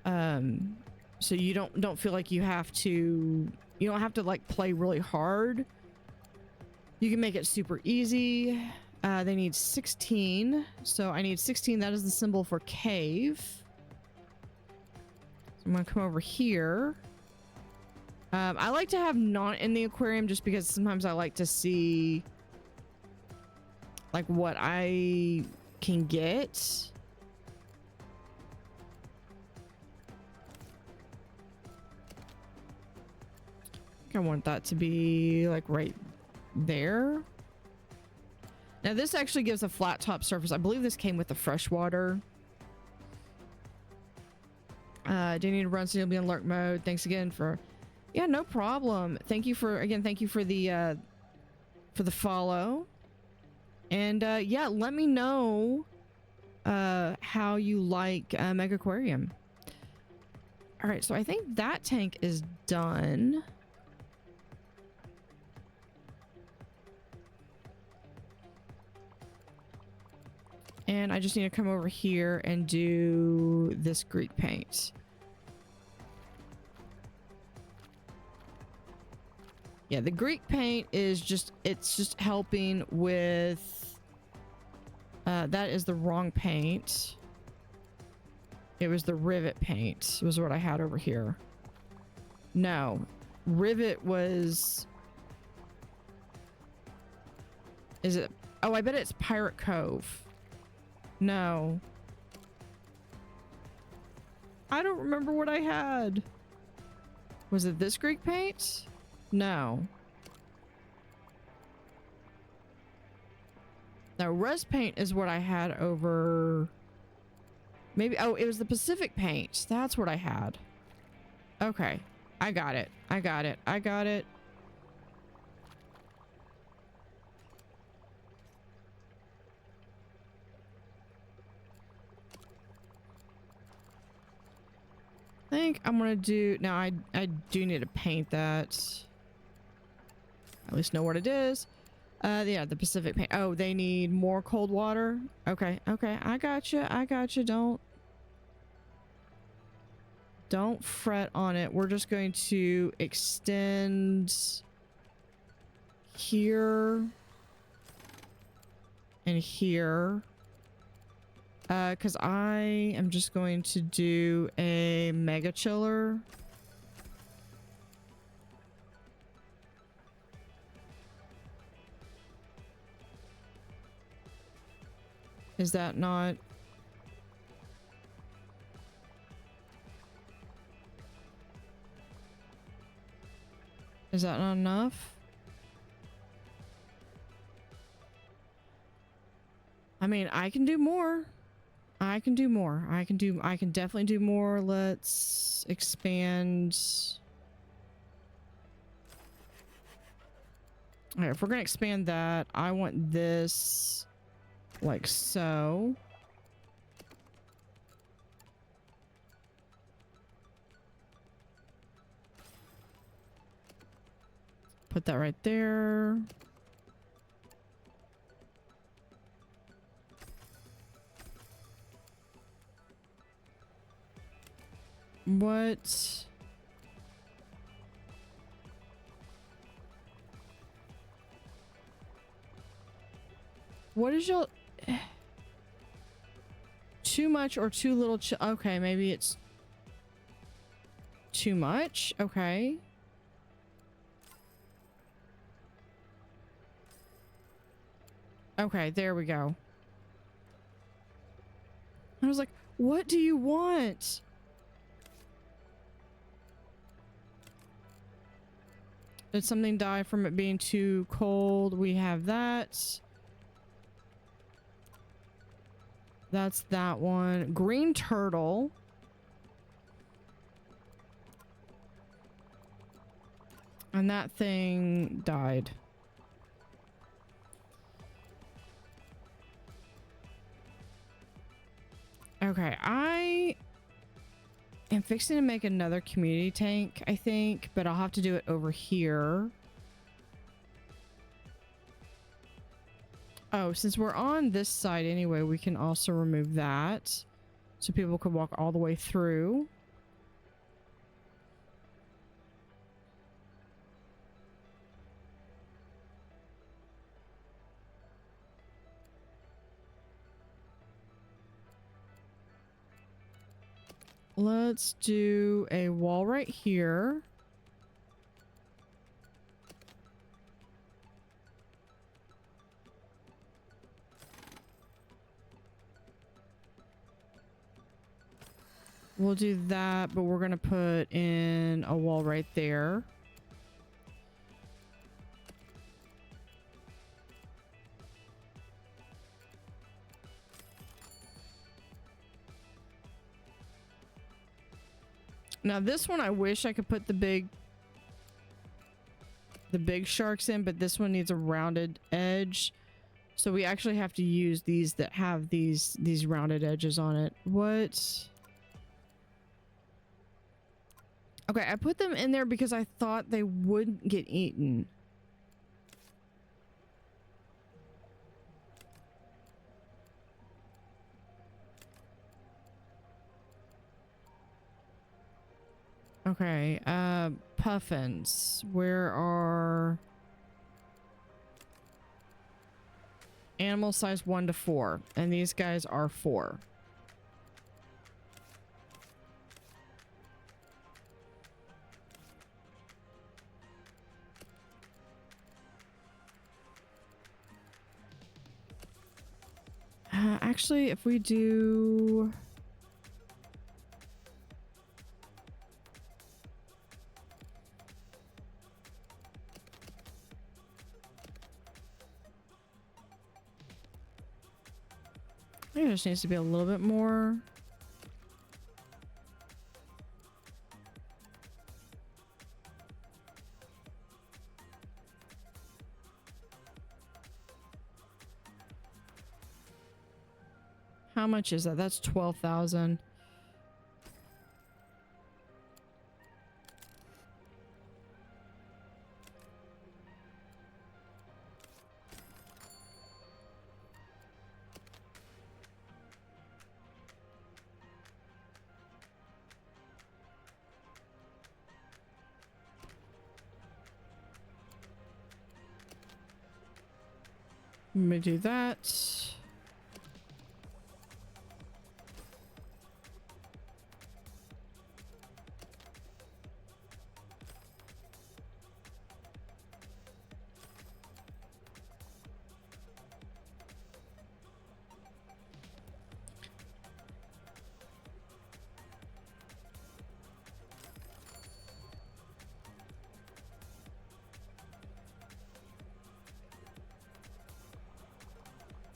So you don't feel like you don't have to like play really hard. You can make it super easy. They need 16, so I need 16. That is the symbol for cave. So I'm gonna come over here. I like to have not in the aquarium just because sometimes I like to see like what I can get. I want that to be like right there. Now this actually gives a flat top surface. I believe this came with the freshwater. Do you need to run so you'll be in alert mode? Thanks again for... Yeah, no problem. Thank you for the follow. And yeah, let me know how you like Mega Aquarium. All right, so I think that tank is done. And I just need to come over here and do this Greek paint. Yeah, the Greek paint is just, it's just helping with, that is the wrong paint. It was the rivet paint was what I had over here. No, rivet was, is it, oh, I bet it's Pirate Cove. No. I don't remember what I had. Was it this Greek paint? No. Now, res paint is what I had over... Maybe... Oh, it was the Pacific paint. That's what I had. Okay. I got it. I got it. I got it. think I'm gonna do now. I do need to paint that. At least know what it is. Yeah, the Pacific paint. Oh, they need more cold water. Okay, okay, I got you. I got you. Don't fret on it. We're just going to extend here and here. Because I am just going to do a mega chiller. Is that not... Is that not enough? I mean, I can do more. I can do more. I can definitely do more. Let's expand. All right, if we're gonna expand that, I want this like so. Put that right there. What? What is your... Too much or too little? Okay, maybe it's too much. Okay. Okay, there we go. I was like, what do you want? Did something die from it being too cold? We have that. That's that one. Green turtle. And that thing died. Okay, I am fixing to make another community tank, I think, but I'll have to do it over here. Oh, since we're on this side anyway, we can also remove that so people could walk all the way through. Let's do a wall right here. We'll do that, but we're going to put in a wall right there. Now this one, I wish I could put the big sharks in, but this one needs a rounded edge. So we actually have to use these that have these rounded edges on it. What? Okay, I put them in there because I thought they wouldn't get eaten. Okay, puffins. Where are... Animal size 1 to 4. And these guys are 4. Actually, if we do... I think it just needs to be a little bit more. How much is that? That's 12,000. Let me do that.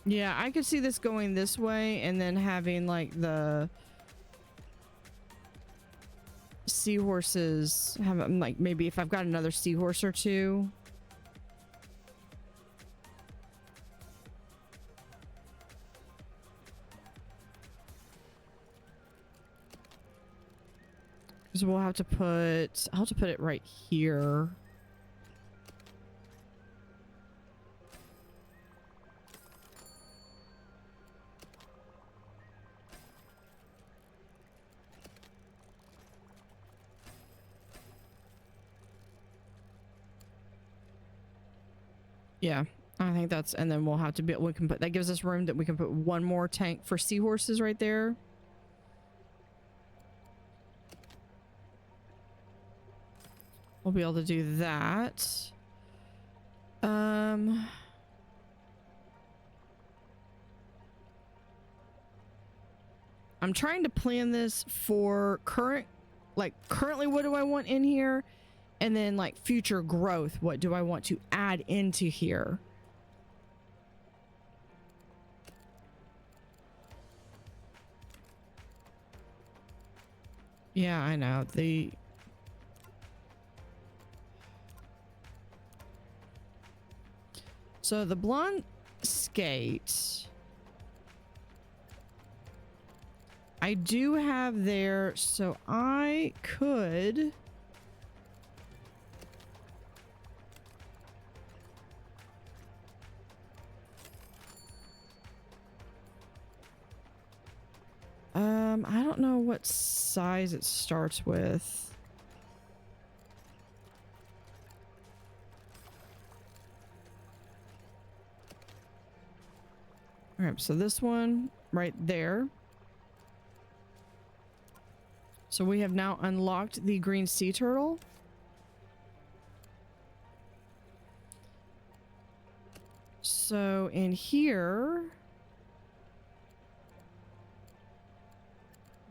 Yeah, I could see this going this way and then having like the seahorses have like maybe if I've got another seahorse or two. So we'll have to put, I'll have to put it right here. Yeah, I think that's, and then we'll have to be, we can put, that gives us room that we can put one more tank for seahorses right there. We'll be able to do that. I'm trying to plan this for current, like currently what do I want in here? And then like future growth, what do I want to add into here? Yeah, I know. So the blonde skate, I do have there, so I could I don't know what size it starts with. All right, so this one right there. So we have now unlocked the green sea turtle. So in here,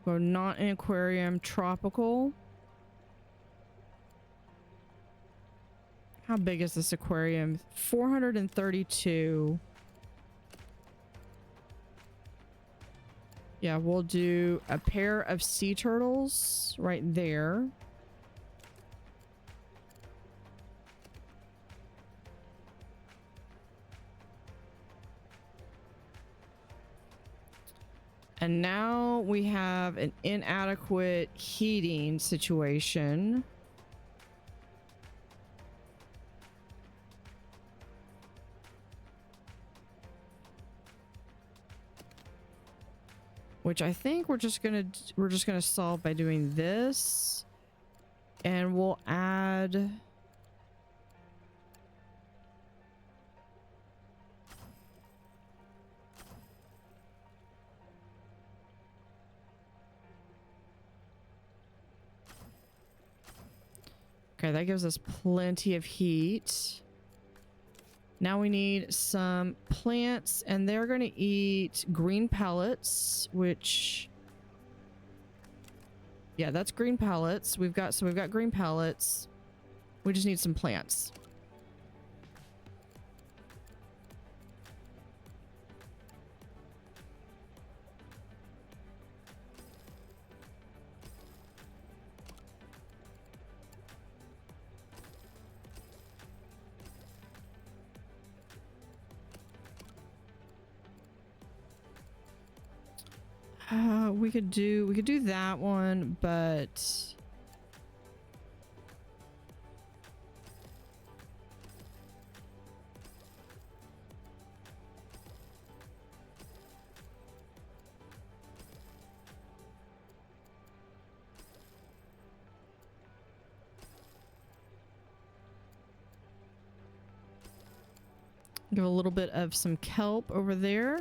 go not an aquarium, tropical. How big is this aquarium? 432. Yeah, we'll do a pair of sea turtles right there. And now we have an inadequate heating situation. Which I think we're just gonna solve by doing this. And we'll add okay, that gives us plenty of heat. Now we need some plants, and they're going to eat green pellets, which... yeah, that's green pellets. We've got green pellets. We just need some plants. We could do that one, but Give a little bit of some kelp over there.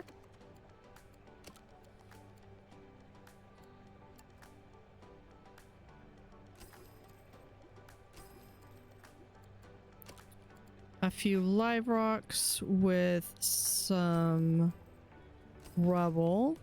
A few live rocks with some rubble.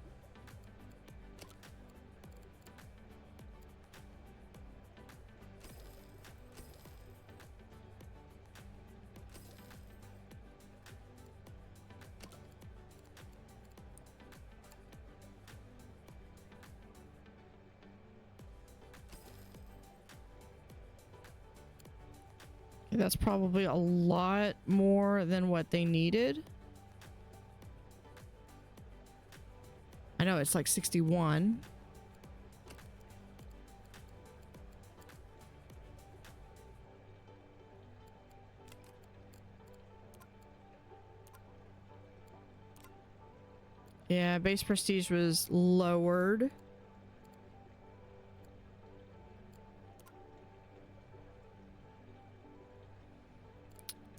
That's probably a lot more than what they needed. I know it's like 61. Yeah, base prestige was lowered.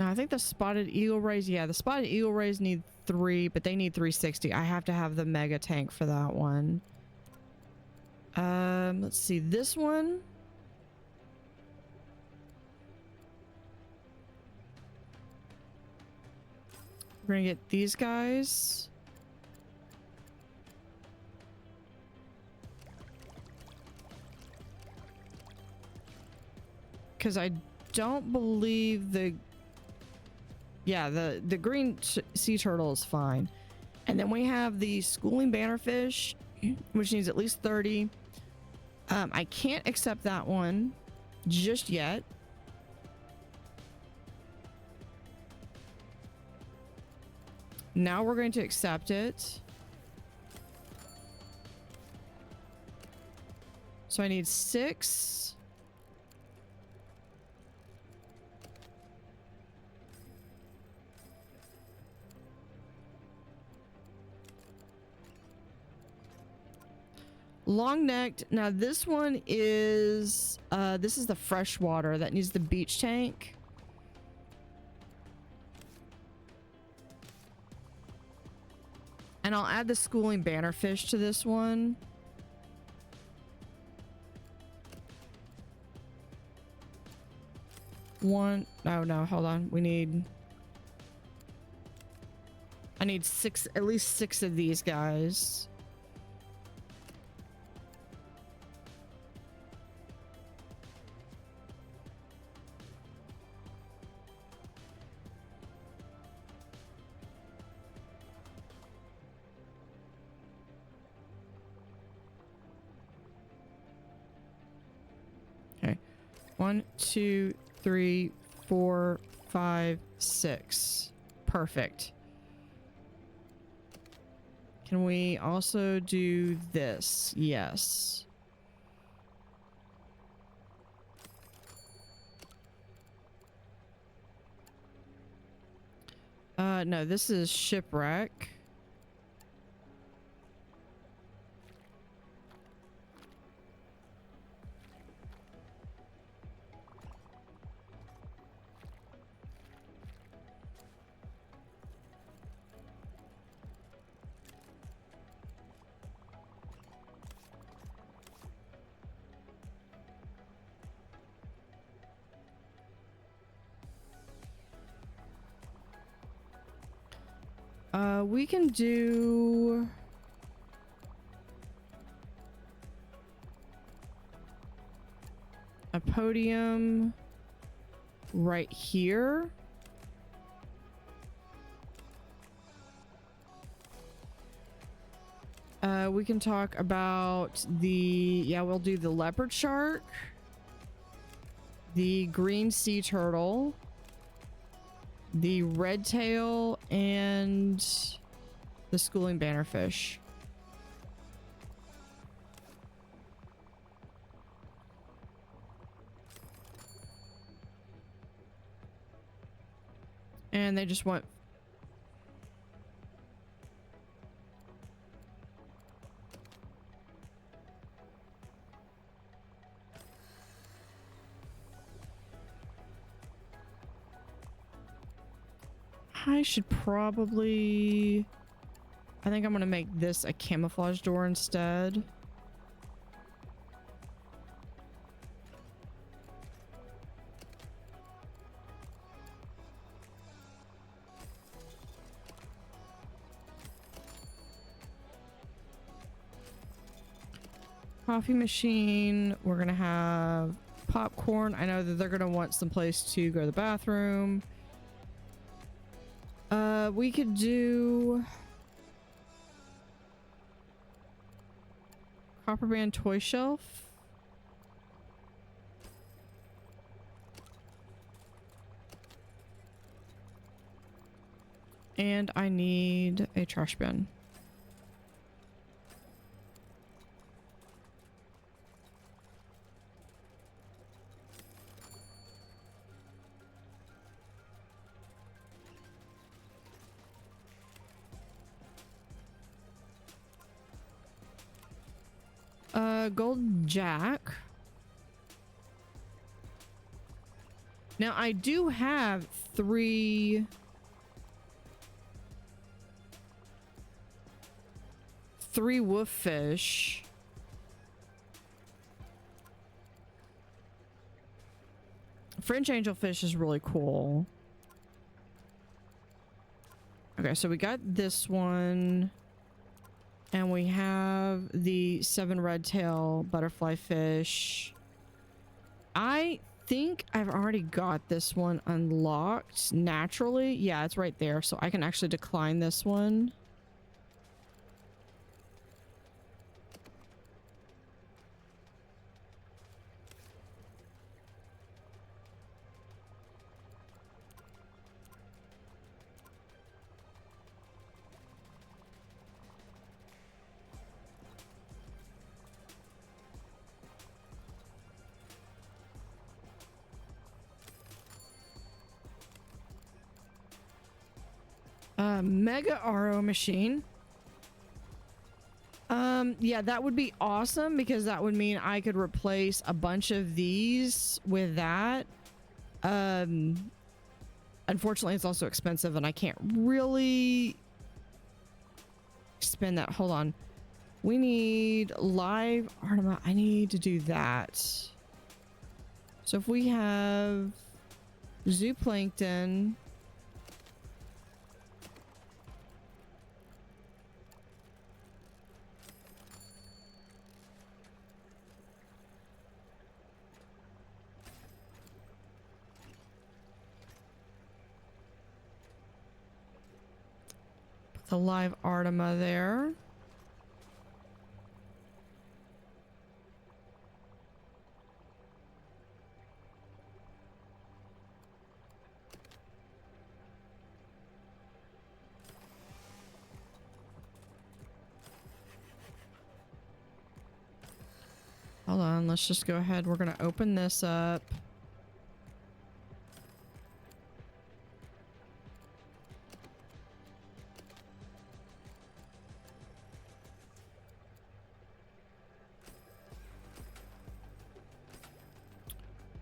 Now, I think the spotted eagle rays, yeah, the spotted eagle rays need 3, but they need 360. I have to have the mega tank for that one. Let's see, this one. We're gonna get these guys. Because I don't believe the... Yeah, the green sea turtle is fine. And then we have the schooling bannerfish, which needs at least 30. I can't accept that one just yet. Now we're going to accept it. So I need 6. Long-necked. Now this one is this is the freshwater that needs the beach tank. And I'll add the schooling bannerfish to this one. One. Oh no, hold on. I need 6, at least 6 of these guys. Okay. 1, 2, 3, 4, 5, 6. Perfect. Can we also do this? Yes. No, this is shipwreck. We can do... a podium right here. We can talk about the... Yeah, we'll do the leopard shark. The green sea turtle. The red tail and the schooling bannerfish. And they just want... I should probably... I think I'm gonna make this a camouflage door instead. Coffee machine. We're gonna have popcorn. I know that they're gonna want some place to go to the bathroom. We could do copper band toy shelf. And I need a trash bin. Gold jack. Now I do have three wolf fish. French angelfish is really cool. Okay, so we got this one. And we have the 7 red tail butterfly fish. I think I've already got this one unlocked naturally. Yeah, it's right there. So I can actually decline this one. Mega RO machine. Yeah, that would be awesome because that would mean I could replace a bunch of these with that. Unfortunately, it's also expensive and I can't really spend that. Hold on. We need live Artema. I need to do that. So if we have zooplankton, the live Artema there. Hold on, let's just go ahead. We're gonna open this up.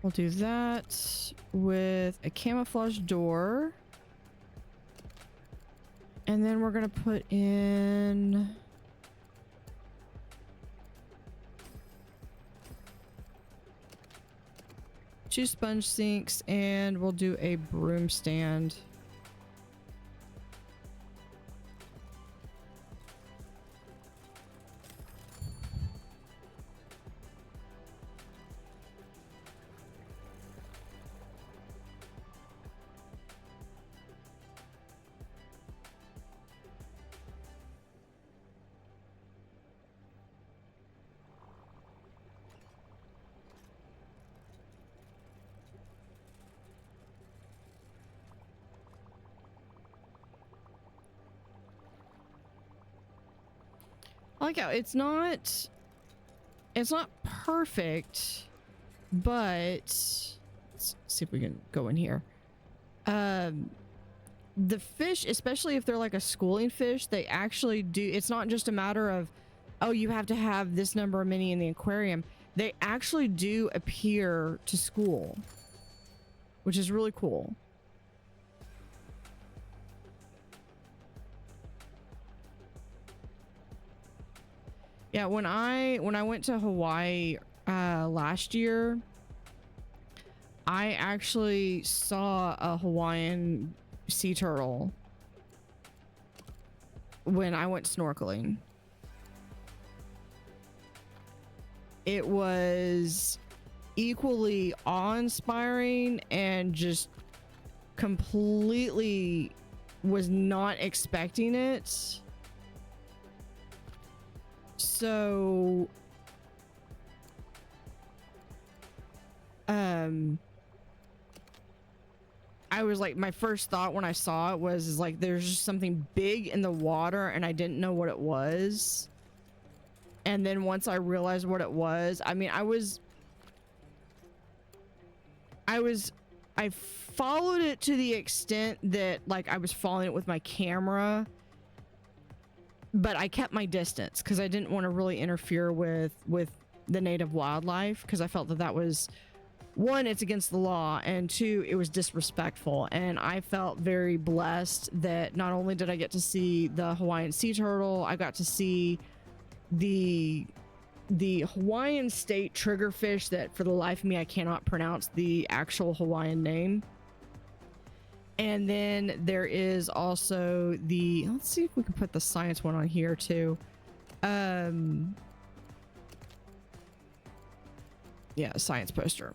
We'll do that with a camouflage door. And then we're gonna put in two sponge sinks and we'll do a broom stand. I like how it's not perfect, but let's see if we can go in here. The fish, especially if they're like a schooling fish, they actually do. It's not just a matter of, oh, you have to have this number of mini in the aquarium. They actually do appear to school, which is really cool. Yeah, when I went to Hawaii last year, I actually saw a Hawaiian sea turtle when I went snorkeling. It was equally awe-inspiring and just completely was not expecting it. So I was like, my first thought when I saw it was like there's just something big in the water and I didn't know what it was. And then once I realized what it was, I mean, I followed it to the extent that like I was following it with my camera, but I kept my distance because I didn't want to really interfere with the native wildlife, because I felt that that was, one, it's against the law, and two, it was disrespectful. And I felt very blessed that not only did I get to see the Hawaiian sea turtle, I got to see the Hawaiian state triggerfish that for the life of me I cannot pronounce the actual Hawaiian name. And then there is also the, let's see if we can put the science one on here too. Yeah, science poster.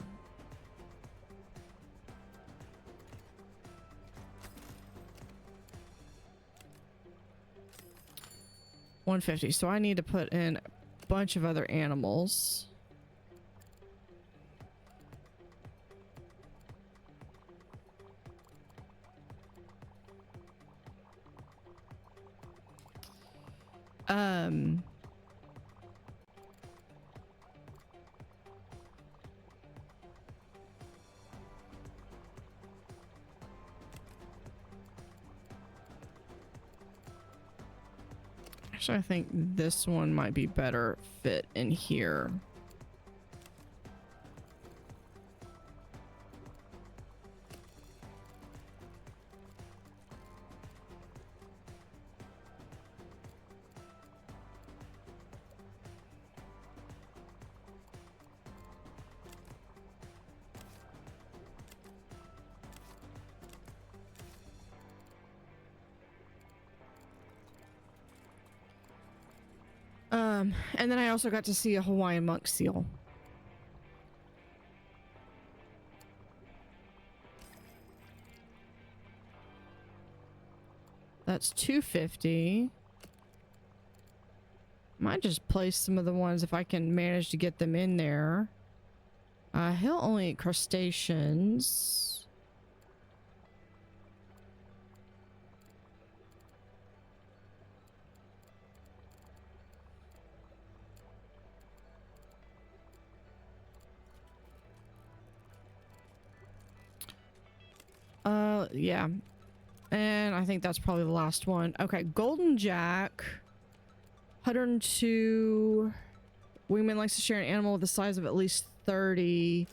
$150. So I need to put in a bunch of other animals. Actually, I think this one might be better fit in here. And then I also got to see a Hawaiian monk seal. That's $250. Might just place some of the ones if I can manage to get them in there. He'll only eat crustaceans. Yeah. And I think that's probably the last one. Okay, Golden Jack. 102. Wingman likes to share an animal with the size of at least 30.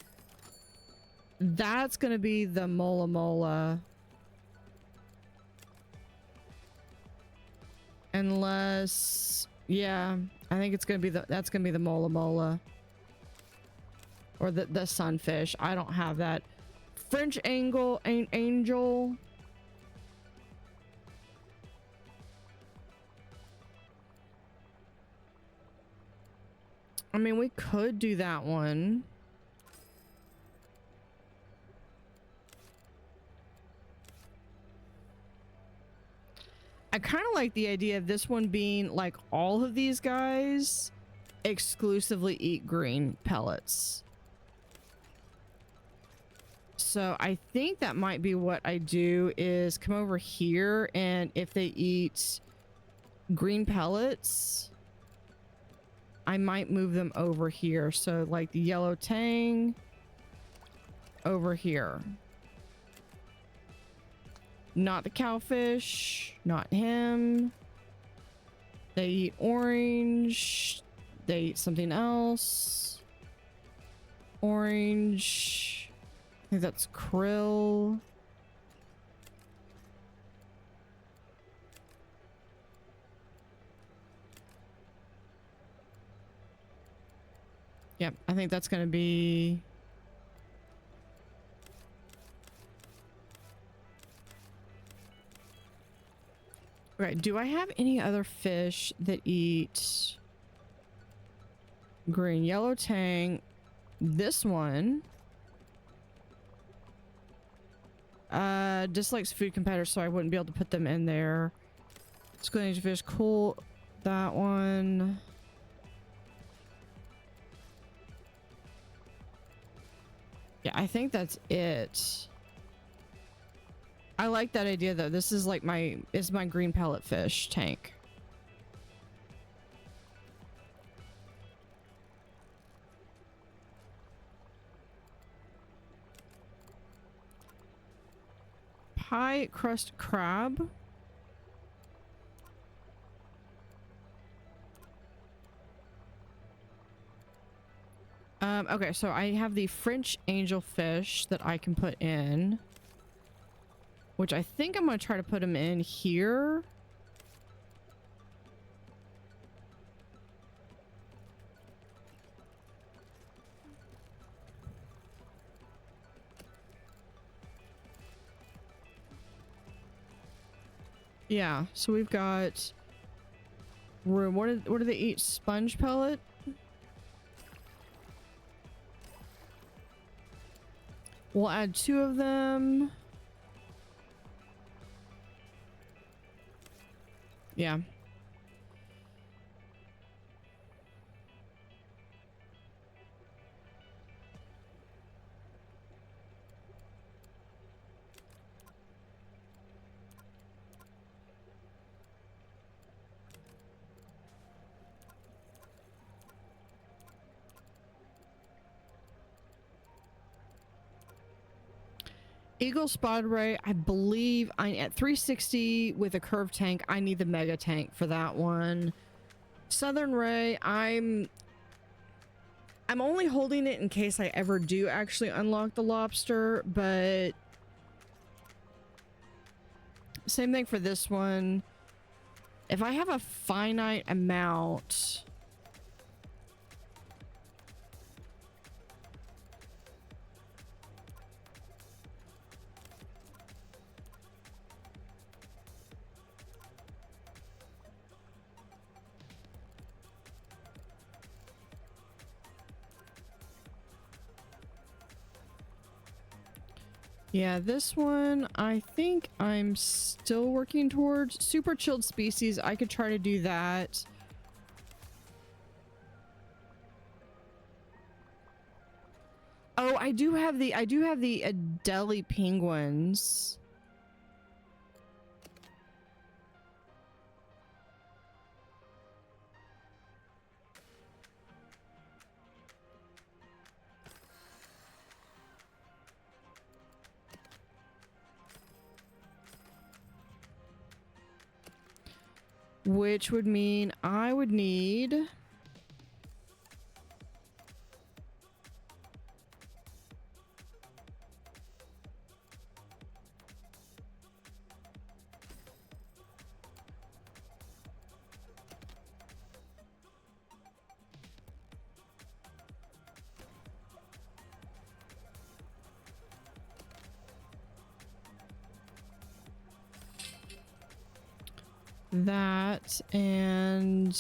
That's gonna be the Mola Mola. Unless, yeah, I think it's gonna be that's gonna be the Mola Mola. Or the sunfish. I don't have that. French angel. I mean, we could do that one. I kind of like the idea of this one being like all of these guys exclusively eat green pellets. So I think that might be what I do is come over here, and if they eat green pellets, I might move them over here. So like the yellow tang over here. Not the cowfish, not him. They eat orange. They eat something else. Orange. I think that's krill. Yep, I think that's going to be... Okay, do I have any other fish that eat green? Yellow tang. This one dislikes food competitors, so I wouldn't be able to put them in there. School age fish, cool. That one. Yeah, I think that's it. I like that idea though. This is like my green pellet fish tank. Pie crust crab. Okay, so I have the French angelfish that I can put in, which I think I'm gonna try to put them in here. Yeah, so we've got room. What do they eat? Sponge pellet? We'll add 2 of them. Yeah. Eagle spotted ray, I believe I at 360 with a curved tank. I need the mega tank for that one. Southern ray, I'm only holding it in case I ever do actually unlock the lobster, but same thing for this one. If I have a finite amount, yeah, this one, I think I'm still working towards super chilled species. I could try to do that. Oh, I do have the Adelie penguins. Which would mean I would need... that, and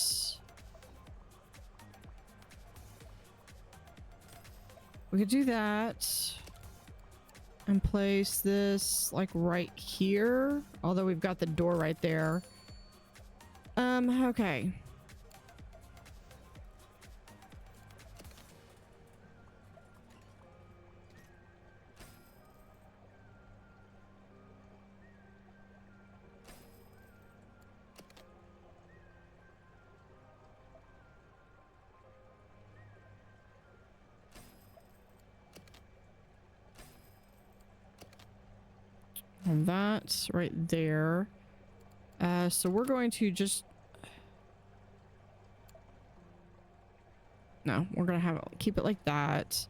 we could do that and place this like right here, although we've got the door right there. Okay. And that's right there. So we're going to just... No, we're gonna have it, keep it like that.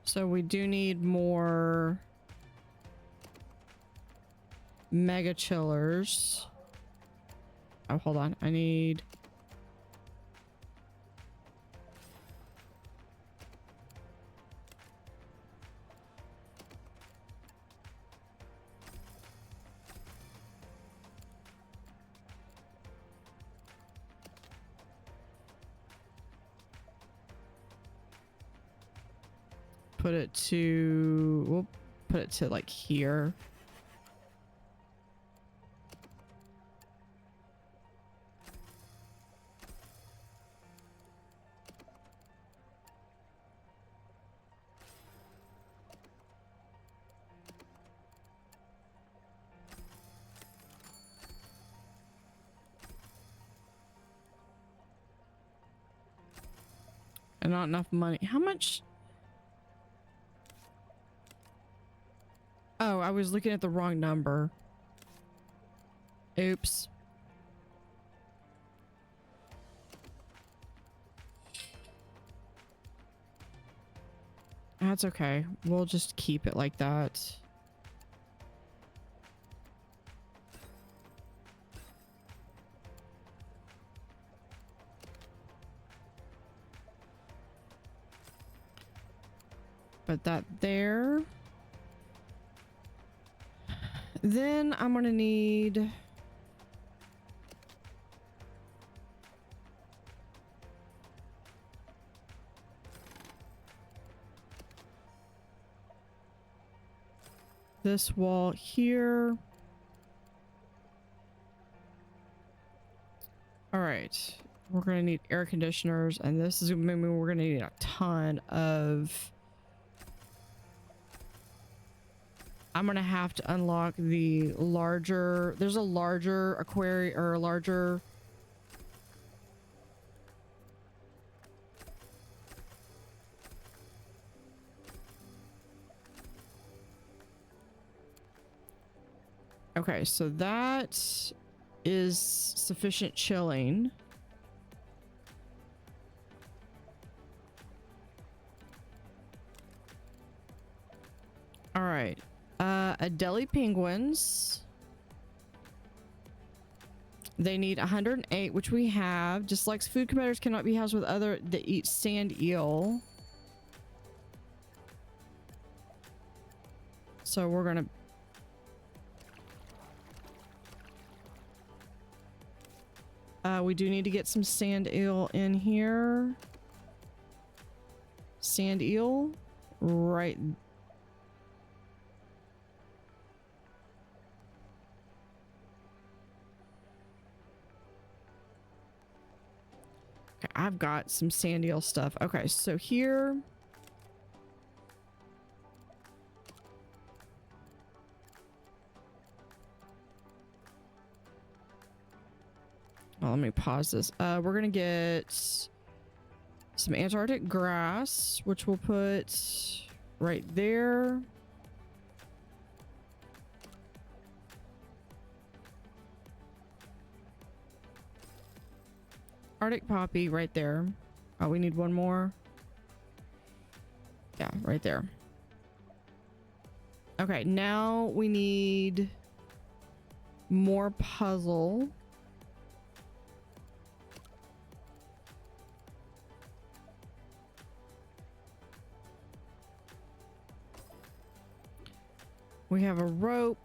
So we do need more mega chillers. Oh, hold on. I need... Put it to... We'll put it to like here. And not enough money. How much? Oh, I was looking at the wrong number. Oops. That's okay. We'll just keep it like that. Put that there. Then I'm gonna need... this wall here. All right. We're gonna need air conditioners, and this is gonna mean we're gonna need a ton of... I'm gonna have to unlock the larger... There's a larger aquarium, or a larger... Okay, so that is sufficient chilling. All right. Adelie penguins. They need 108, which we have. Just like food competitors cannot be housed with other that eat sand eel. So we're gonna... we do need to get some sand eel in here. Sand eel, right. Okay, I've got some sand eel stuff. Okay, so here. Oh, let me pause this. We're gonna get some Antarctic grass, which we'll put right there. Arctic poppy right there. Oh, we need one more. Yeah, right there. Okay, now we need more puzzle. We have a rope.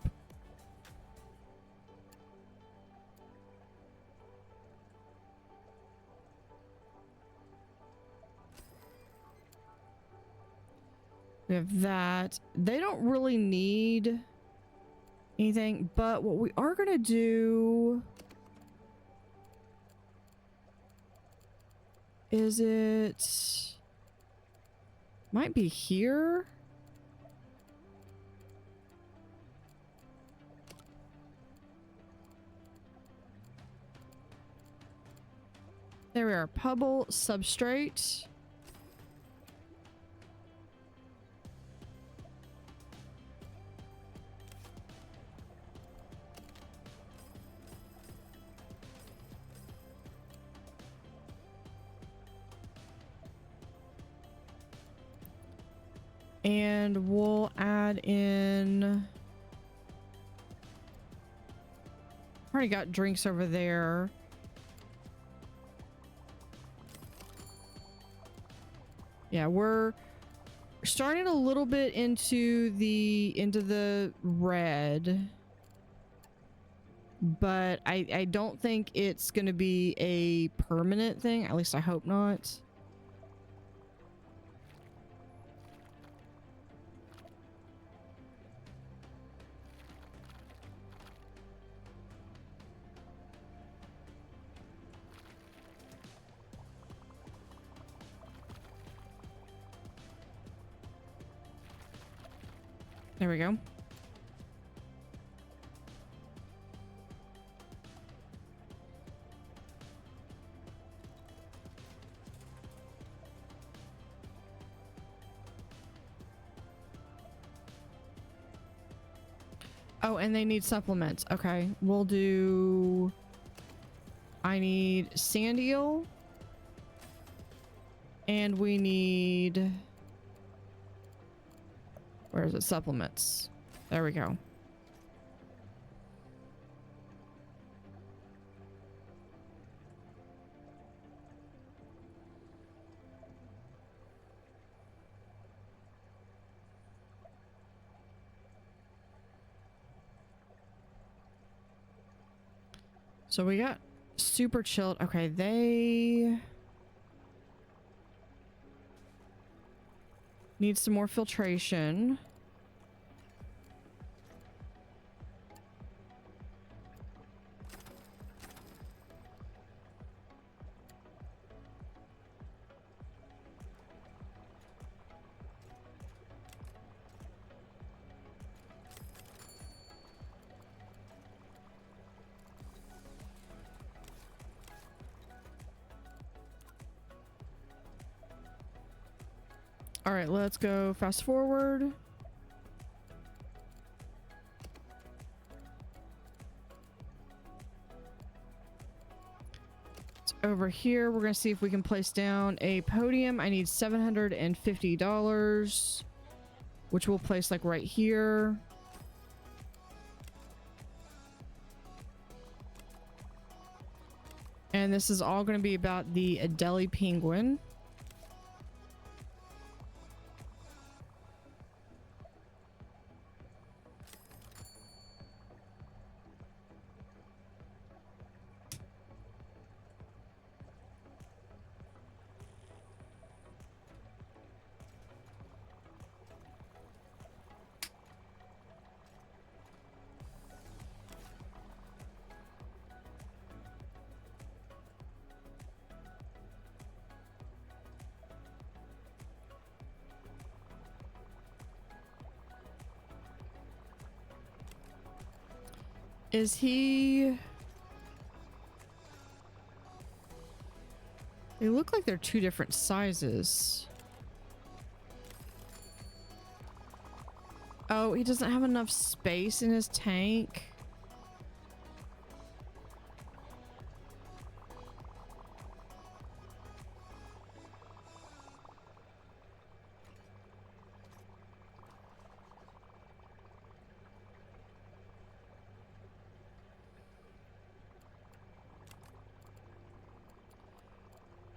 We have that. They don't really need anything, but what we are gonna do is it might be here. There we are. Pebble substrate. And we'll add in... Already got drinks over there. Yeah, we're starting a little bit into the red, but I don't think it's going to be a permanent thing. At least I hope not. There we go. Oh, and they need supplements. Okay, we'll do... I need sand eel. And we need... Where is it? Supplements. There we go. So we got super chilled. Okay, they need some more filtration. All right, let's go fast forward. It's over here. We're going to see if we can place down a podium. I need $750, which we'll place like right here. And this is all going to be about the Adelie penguin. Is he... They look like they're two different sizes. Oh, he doesn't have enough space in his tank.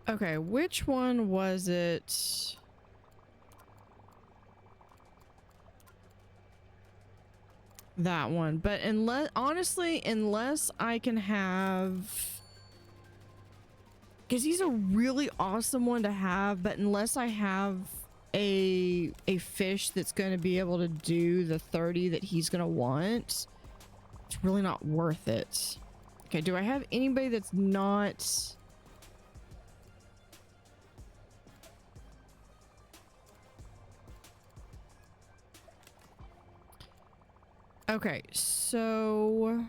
Okay, which one was it? That one. But unless, honestly, unless I can have... Because he's a really awesome one to have, but unless I have a fish that's going to be able to do the 30 that he's going to want, it's really not worth it. Okay, do I have anybody that's not... Okay, so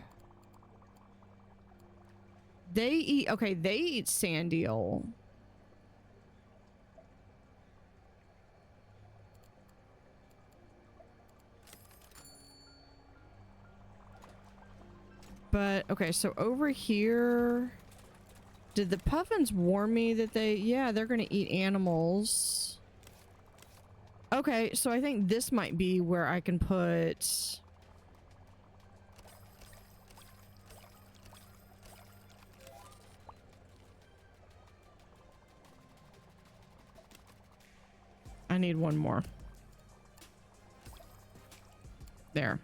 they eat, okay, they eat sand eel. But, okay, so over here, did the puffins warn me that they, yeah, they're gonna eat animals. Okay, so I think this might be where I can put... I need one more. There.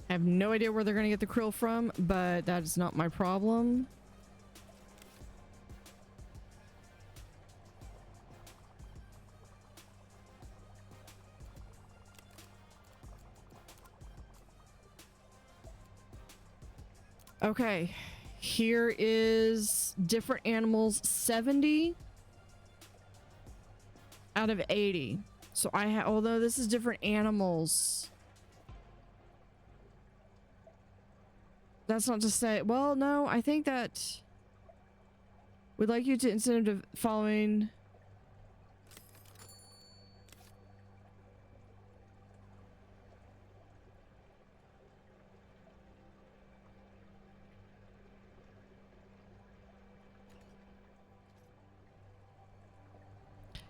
I have no idea where they're going to get the krill from, but that is not my problem. Okay, here is different animals, 70 out of 80. So I have, although this is different animals, that's not to say, well, no, I think that we'd like you to instead of following.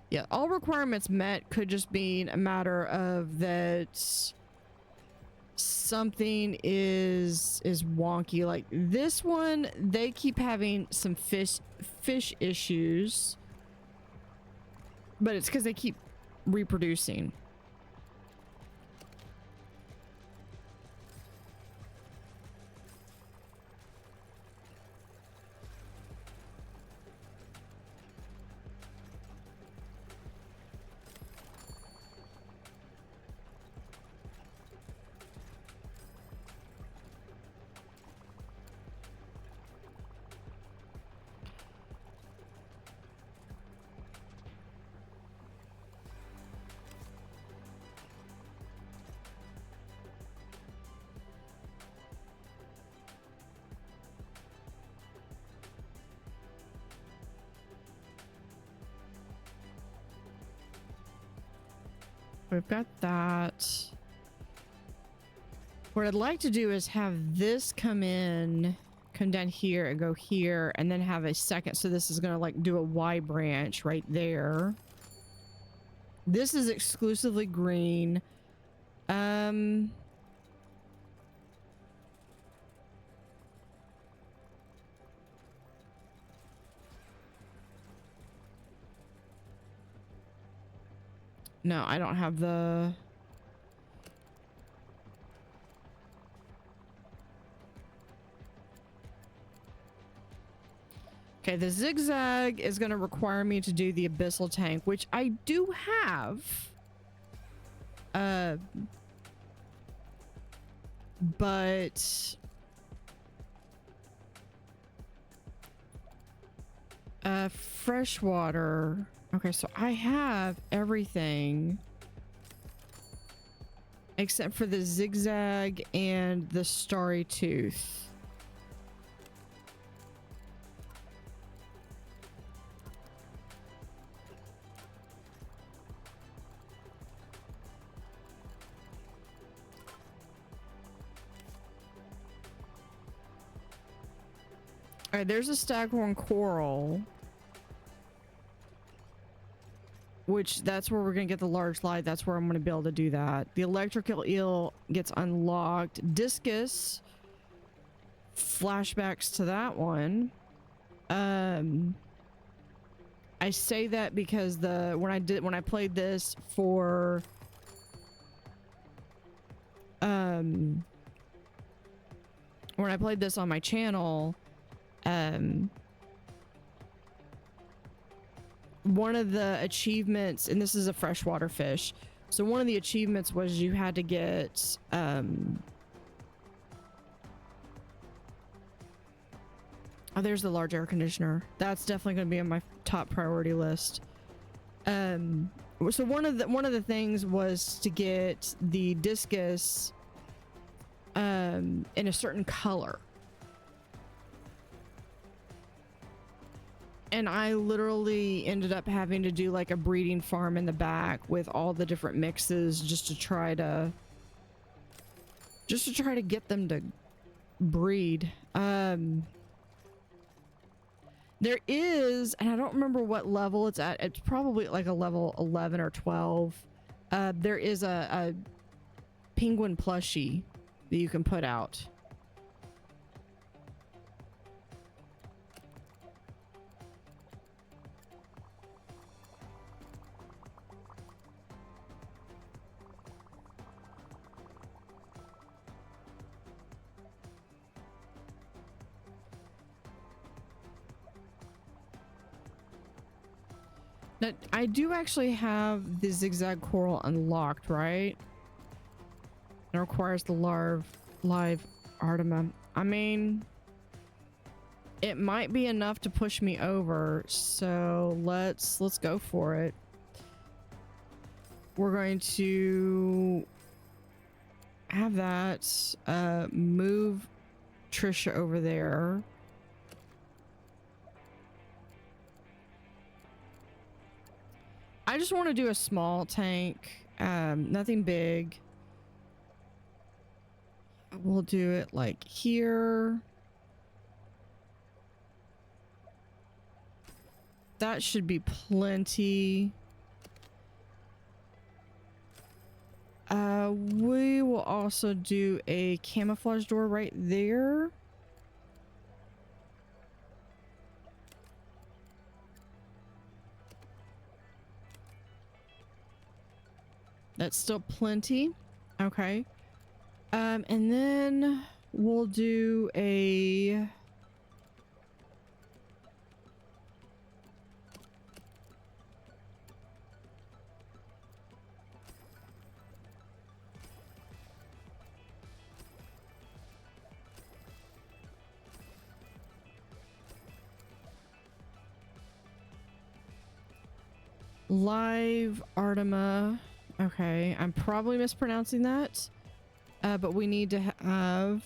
Yeah, all requirements met could just be a matter of that something is wonky. Like this one, they keep having some fish issues, but it's because they keep reproducing. We've got that. What I'd like to do is have this come down here and go here, and then have a second. So this is going to like do a Y branch right there. This is exclusively green. No, I don't have the... Okay, the zigzag is going to require me to do the abyssal tank, which I do have. But... freshwater... Okay, so I have everything except for the zigzag and the starry tooth. All right, there's a staghorn coral. Which, that's where we're going to get the large light. That's where I'm going to be able to do that. The electrical eel gets unlocked. Discus. Flashbacks to that one. I say that because when I played this for... when I played this on my channel, one of the achievements, and this is a freshwater fish, so one of the achievements was you had to get oh, there's the large air conditioner. That's definitely going to be on my top priority list. So one of the things was to get the discus in a certain color. And I literally ended up having to do like a breeding farm in the back with all the different mixes just to try to get them to breed. There is, and I don't remember what level it's at. It's probably like a level 11 or 12. There is a penguin plushie that you can put out. Now, I do actually have the zigzag coral unlocked, right? It requires the live Artema. I mean, it might be enough to push me over, so let's go for it. We're going to have that move Trisha over there. I just want to do a small tank, nothing big. We'll do it like here. That should be plenty. We will also do a camouflage door right there. That's still plenty. Okay. And then we'll do a live Artema. Okay, I'm probably mispronouncing that. But we need to have,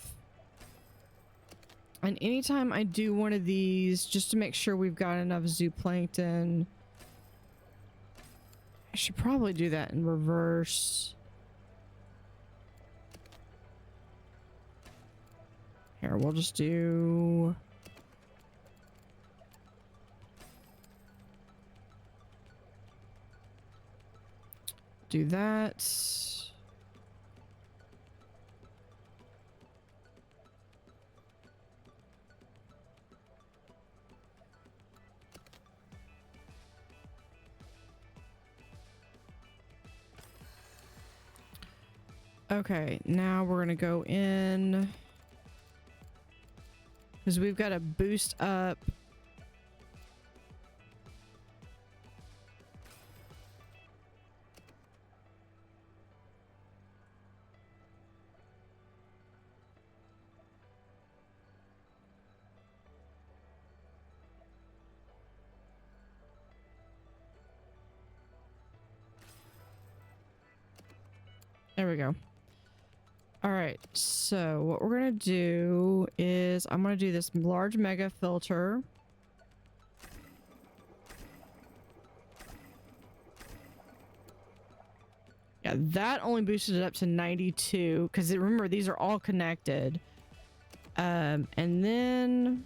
and anytime I do one of these, just to make sure we've got enough zooplankton, I should probably do that in reverse. Here, we'll just do that. Okay, now we're gonna go in because we've got to boost up. There we go. All right, so what we're gonna do is I'm gonna do this large mega filter. Yeah, that only boosted it up to 92 because remember these are all connected. And then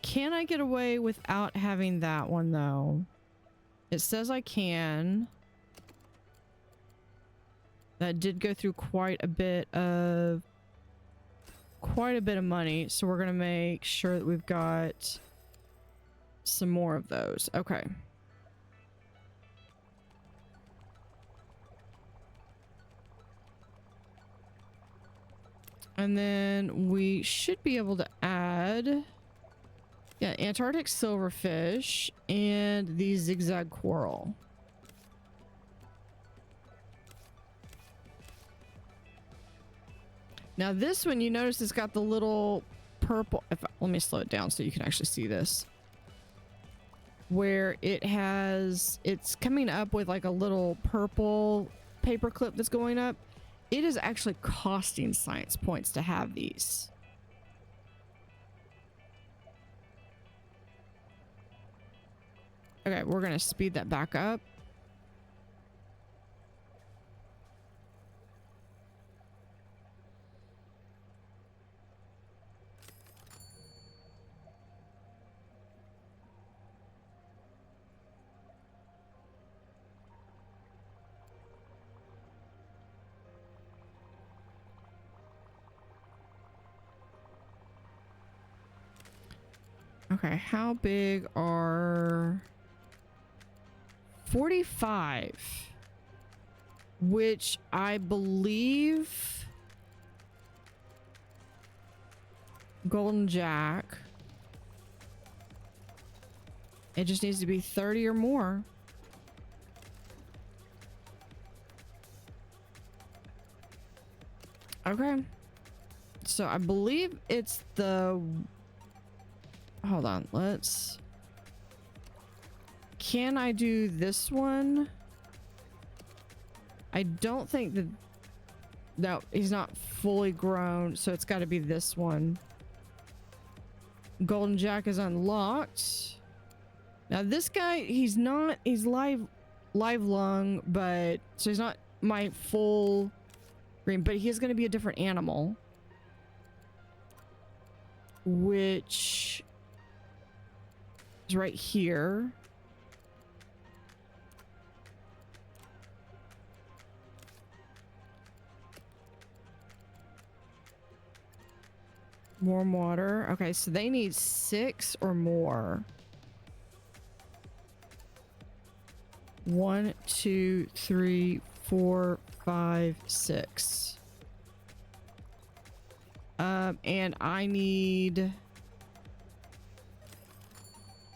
can I get away without having that one though? It says I can. That did go through quite a bit of money, so we're gonna make sure that we've got some more of those. Okay. And then we should be able to add, yeah, Antarctic silverfish and the zigzag coral. Now this one, you notice it's got the little purple, let me slow it down so you can actually see this. Where it's coming up with like a little purple paper clip that's going up. It is actually costing science points to have these. Okay, we're gonna speed that back up. Okay, how big are 45? Which I believe Golden Jack. It just needs to be 30 or more. Okay. So I believe it's the... Hold on, let's... Can I do this one? I don't think that... No, he's not fully grown, so it's got to be this one. Golden Jack is unlocked. Now this guy, he's not... He's live lung, but... So he's not my full green, but he is going to be a different animal. Which... is right here. Warm water. Okay, so they need 6 or more. 1, 2, 3, 4, 5, 6. And I need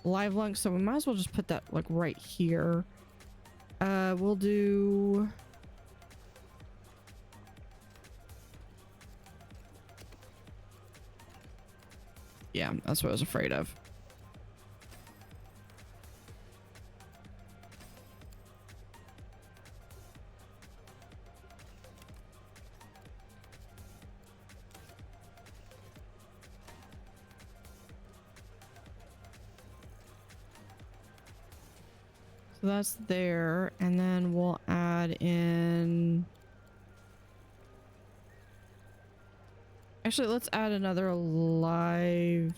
live lung, so we might as well just put that like right here. We'll do... Yeah, that's what I was afraid of. So that's there, and then we'll add in... Actually, let's add another live...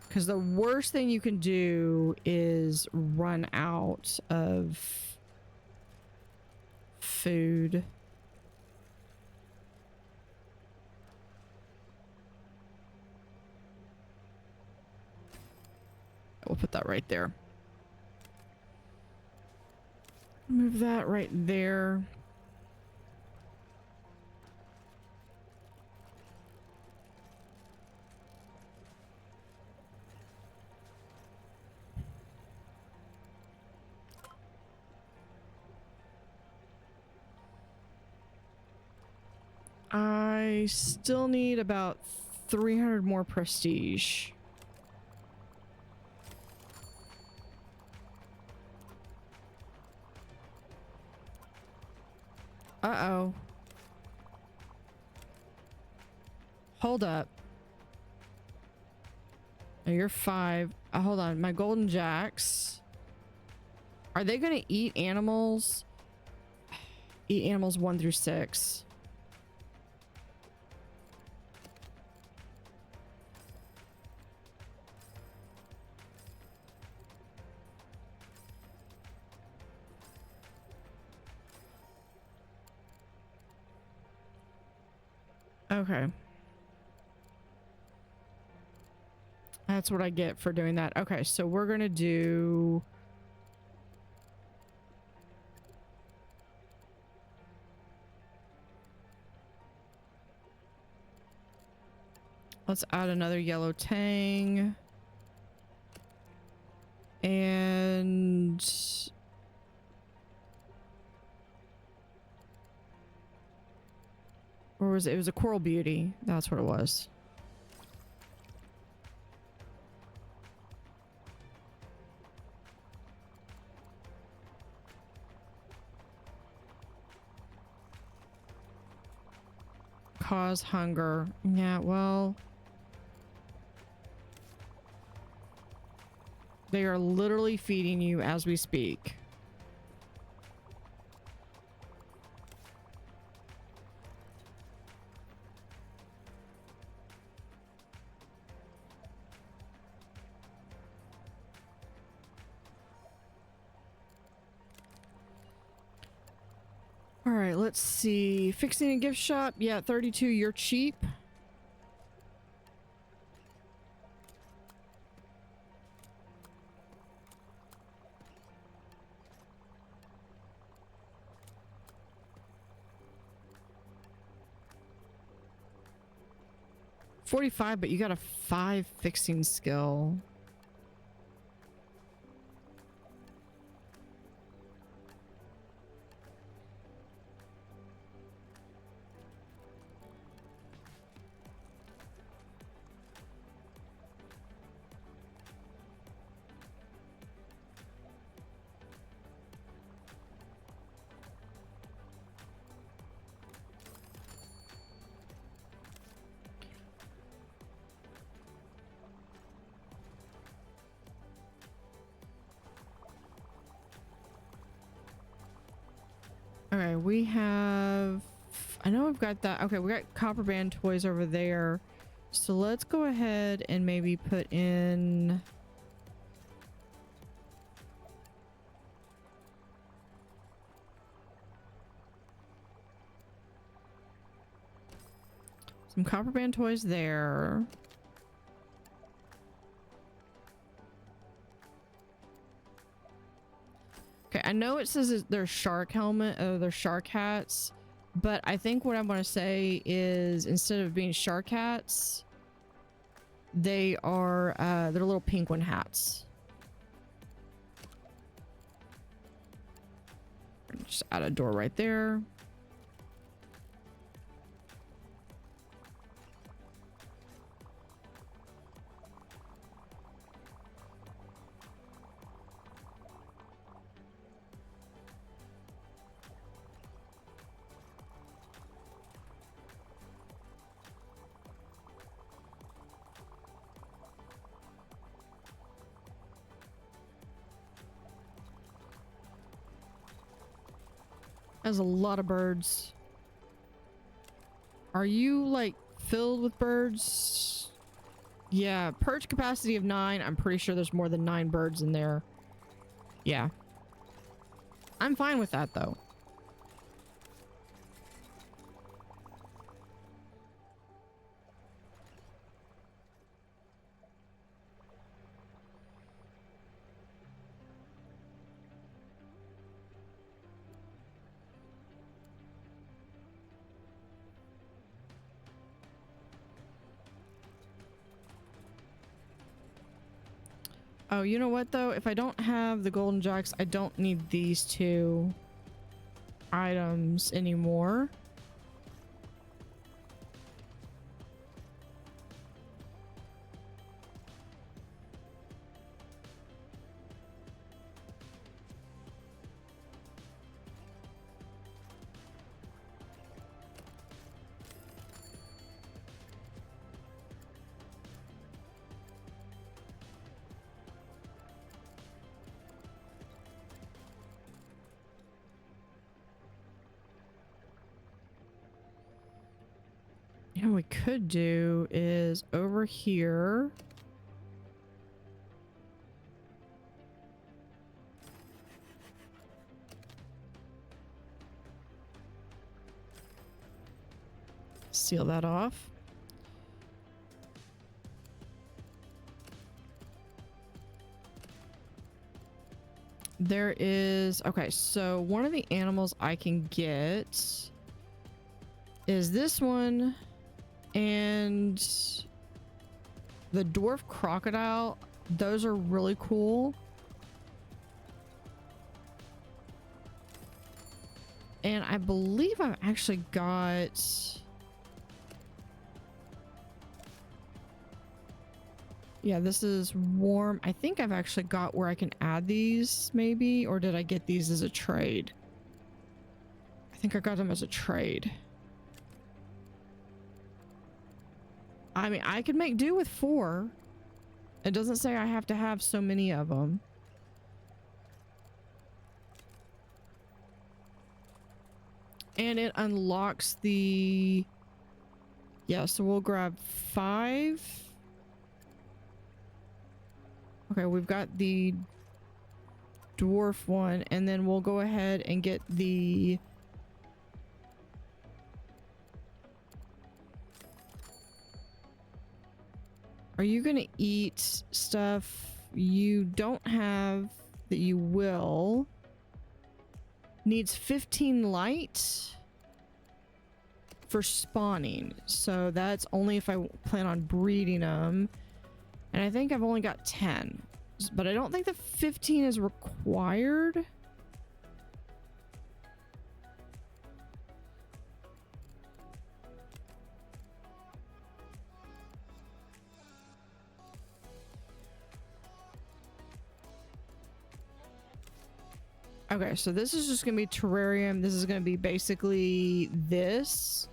Because the worst thing you can do is run out of food. We'll put that right there. Move that right there. I still need about 300 more prestige. Uh-oh. Hold up. Oh, you're 5. Hold on. My golden jacks. Are they going to eat animals? Eat animals 1 through 6. Okay. That's what I get for doing that. Okay, so we're gonna do... Let's add another yellow tang. And... Or was it? It was a coral beauty. That's what it was. Cause hunger. Yeah, well... They are literally feeding you as we speak. All right, let's see. Fixing a gift shop. Yeah, 32. You're cheap. $45, but you got a 5 fixing skill. Okay, we have... I know I've got that. Okay, we got copper band toys over there. So let's go ahead and maybe put in... some copper band toys there. Okay, I know it says they're shark helmet, they're shark hats, but I think what I'm going to say is instead of being shark hats, they are, they're little penguin hats. Just add a door right there. Has a lot of birds. Are you like filled with birds? Yeah, perch capacity of 9. I'm pretty sure there's more than 9 birds in there. Yeah. I'm fine with that though. Oh, you know what though? If I don't have the golden jacks, I don't need these 2 items anymore. You know what we could do is over here. Seal that off. There is... okay, so one of the animals I can get is this one. And the dwarf crocodile, those are really cool. And I believe I've actually got... yeah, this is warm. I think I've actually got where I can add these, maybe. Or did I get these as a trade? I think I got them as a trade. I mean, I could make do with 4. It doesn't say I have to have so many of them. And it unlocks the... Yeah, so we'll grab 5. Okay, we've got the dwarf one, and then we'll go ahead and get the... Are you gonna eat stuff you don't have that you will? Needs 15 light for spawning. So that's only if I plan on breeding them. And I think I've only got 10. But I don't think the 15 is required. Okay, so this is just gonna be terrarium. This is gonna be basically this.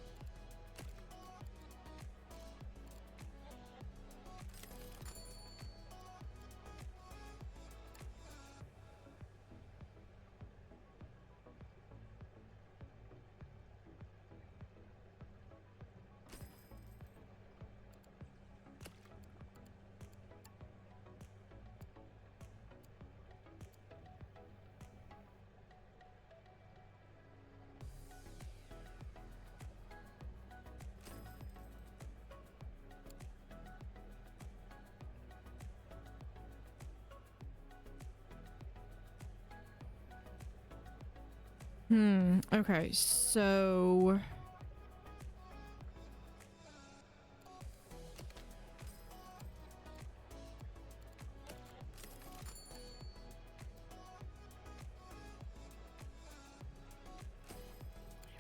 Okay, so...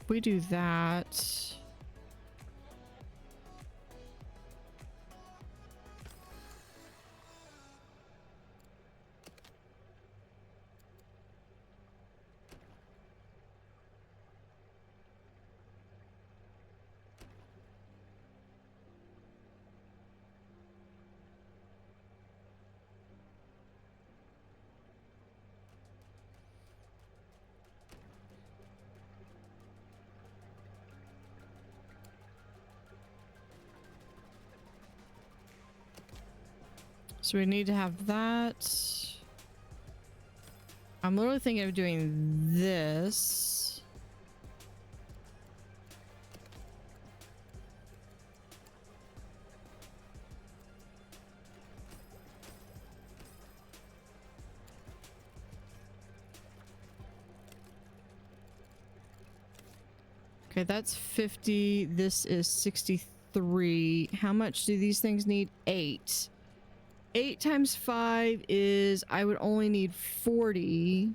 if we do that... So we need to have that. I'm literally thinking of doing this. Okay, that's 50. This is 63. How much do these things need? 8. 8 times 5 is, I would only need 40.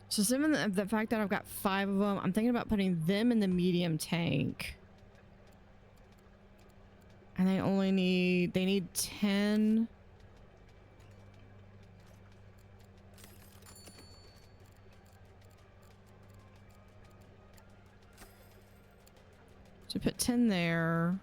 So given the fact that I've got 5 of them, I'm thinking about putting them in the medium tank. And they need 10. So put 10 there.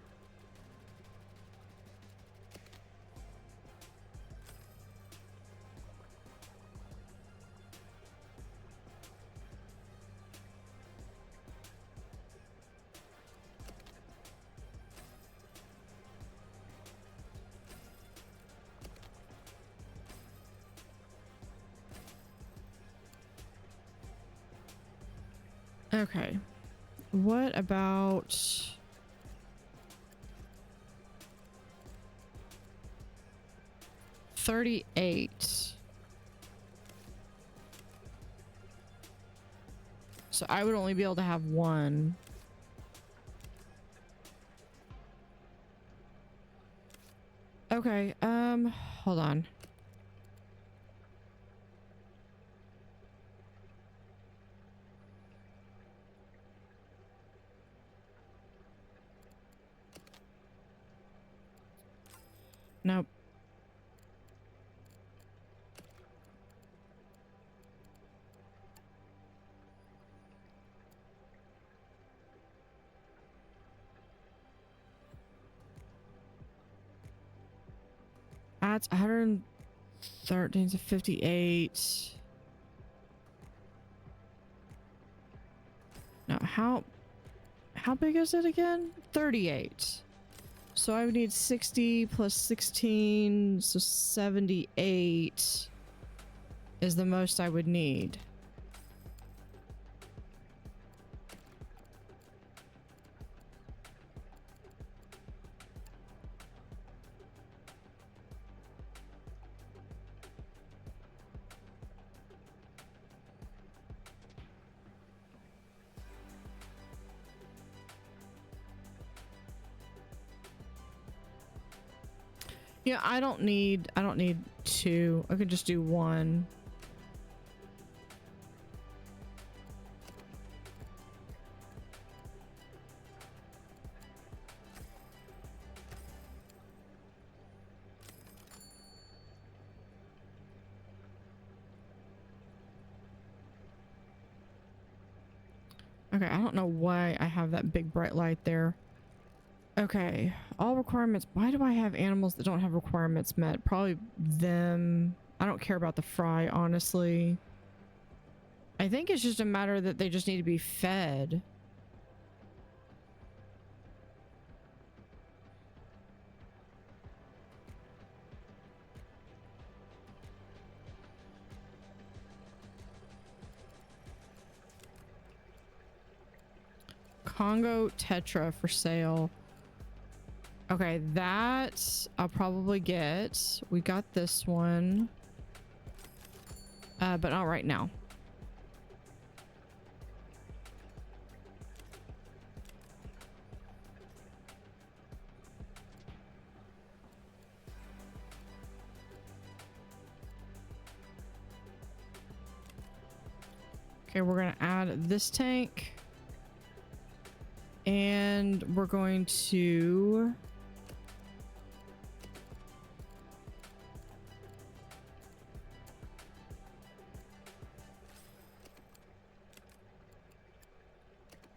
Okay. What about... $38. So I would only be able to have 1. Okay, hold on. Nope. That's 113 to 58. Now, how big is it again? 38. So I would need 60 plus 16, so 78 is the most I would need. Yeah, I don't need 2. I could just do 1. Okay, I don't know why I have that big bright light there. Okay, all requirements. Why do I have animals that don't have requirements met? Probably them. I don't care about the fry, honestly. I think it's just a matter that they just need to be fed. Congo Tetra for sale. Okay, that I'll probably get. We got this one. But not right now. Okay, we're gonna add this tank. And we're going to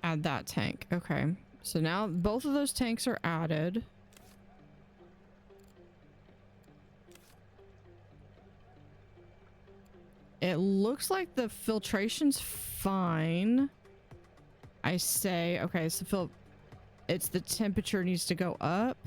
add that tank. Okay, so now both of those tanks are added. It looks like the filtration's fine. I say, okay, so it's the temperature needs to go up.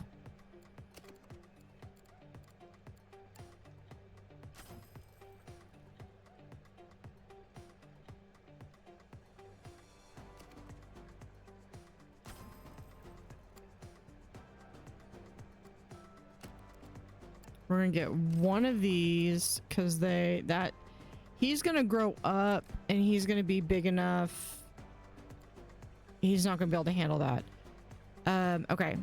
We're gonna get one of these because he's gonna grow up and he's gonna be big enough. He's not gonna be able to handle that. Okay.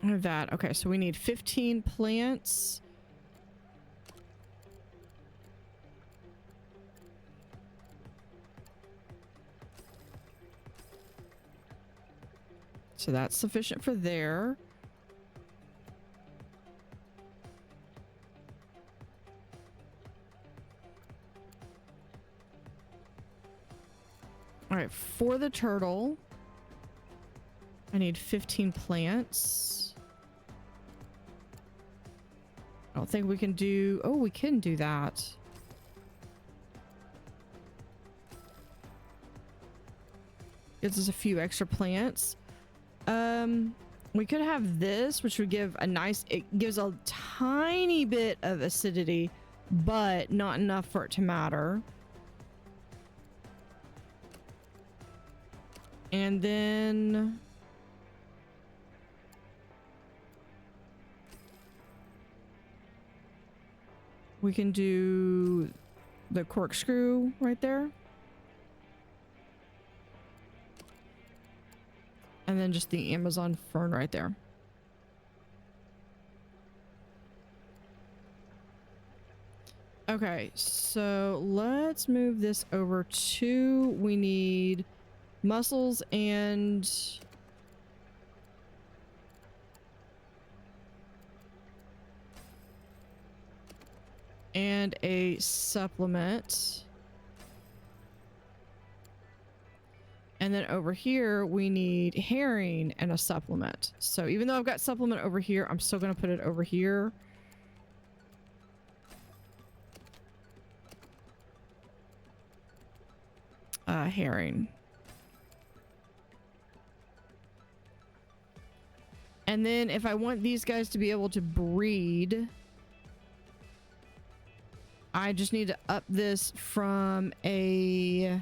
I have that. Okay, so we need 15 plants. So that's sufficient for there. All right, for the turtle, I need 15 plants. I don't think we can do... Oh, we can do that. Gives us a few extra plants. We could have this, which would give a nice... It gives a tiny bit of acidity, but not enough for it to matter. And then... we can do the corkscrew right there. And then just the Amazon fern right there. Okay, so let's move this over to... We need mussels and... and a supplement. And then over here, we need herring and a supplement. So even though I've got supplement over here, I'm still going to put it over here. Herring. And then if I want these guys to be able to breed, I just need to up this from a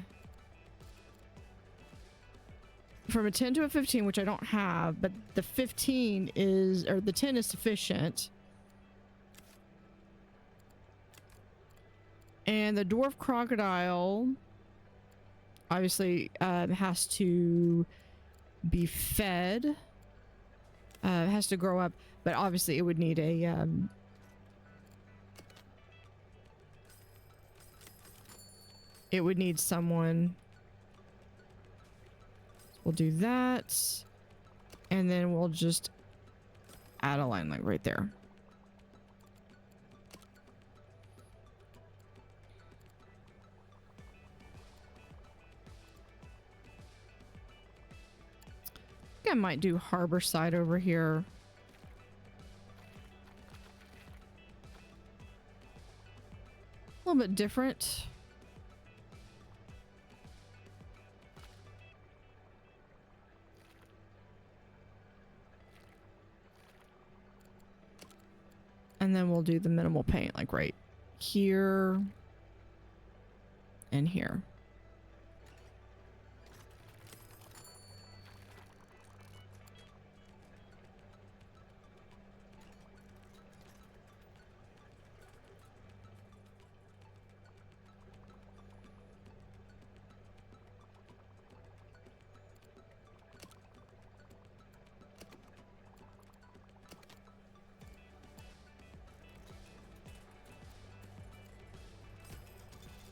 10 to a 15, which I don't have, but the 15 is, or the 10 is sufficient. And the dwarf crocodile obviously has to be fed. It has to grow up, but obviously it would need a it would need someone. We'll do that, and then we'll just add a line like right there. I think I might do harbor side over here. A little bit different. And then we'll do the minimal paint like right here and here.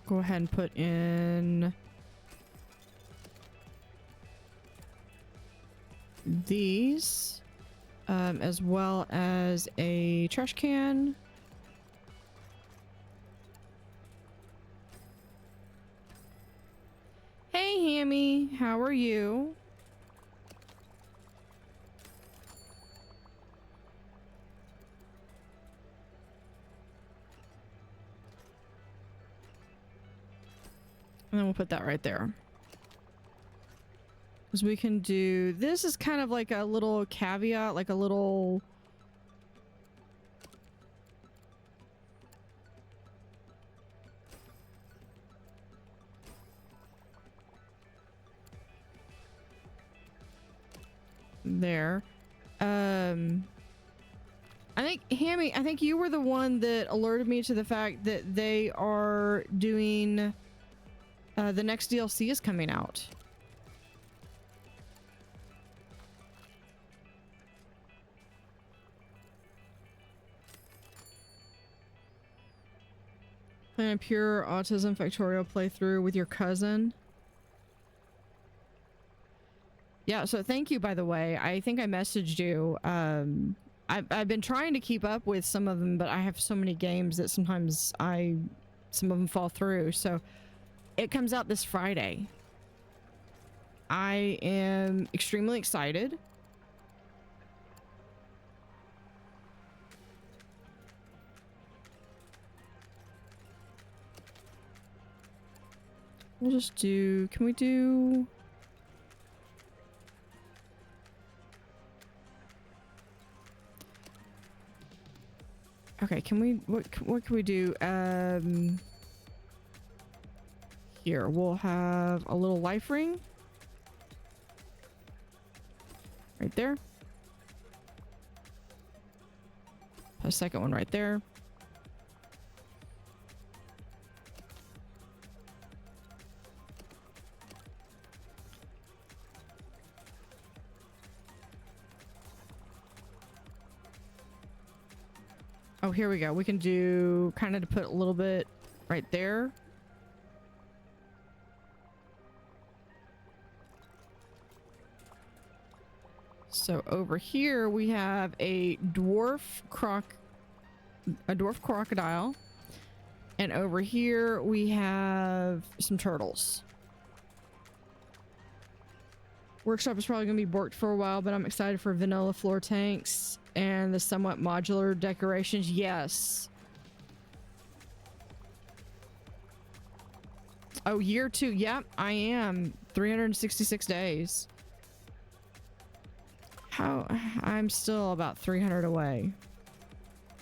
Go ahead and put in these, as well as a trash can. Hey, Hammy, how are you? And then we'll put that right there. Because we can do... This is kind of like a little caveat, like a little... There. I think, Hammy, I think you were the one that alerted me to the fact that they are doing... the next DLC is coming out. Plan a pure autism factorial playthrough with your cousin. Yeah, so thank you, by the way. I think I messaged you. I've been trying to keep up with some of them, but I have so many games that sometimes some of them fall through. So it comes out this Friday. I am extremely excited. We'll just do... Can we do... Okay, can we... What can we do? Here, we'll have a little life ring. Right there. A second one right there. Oh, here we go. We can do kind of to put a little bit right there. So over here we have a dwarf crocodile, And over here we have some turtles. Workshop is probably going to be borked for a while, but I'm excited for vanilla floor tanks and the somewhat modular decorations. Yes. Oh, year 2. Yep, I am. 366 days. How? I'm still about 300 away.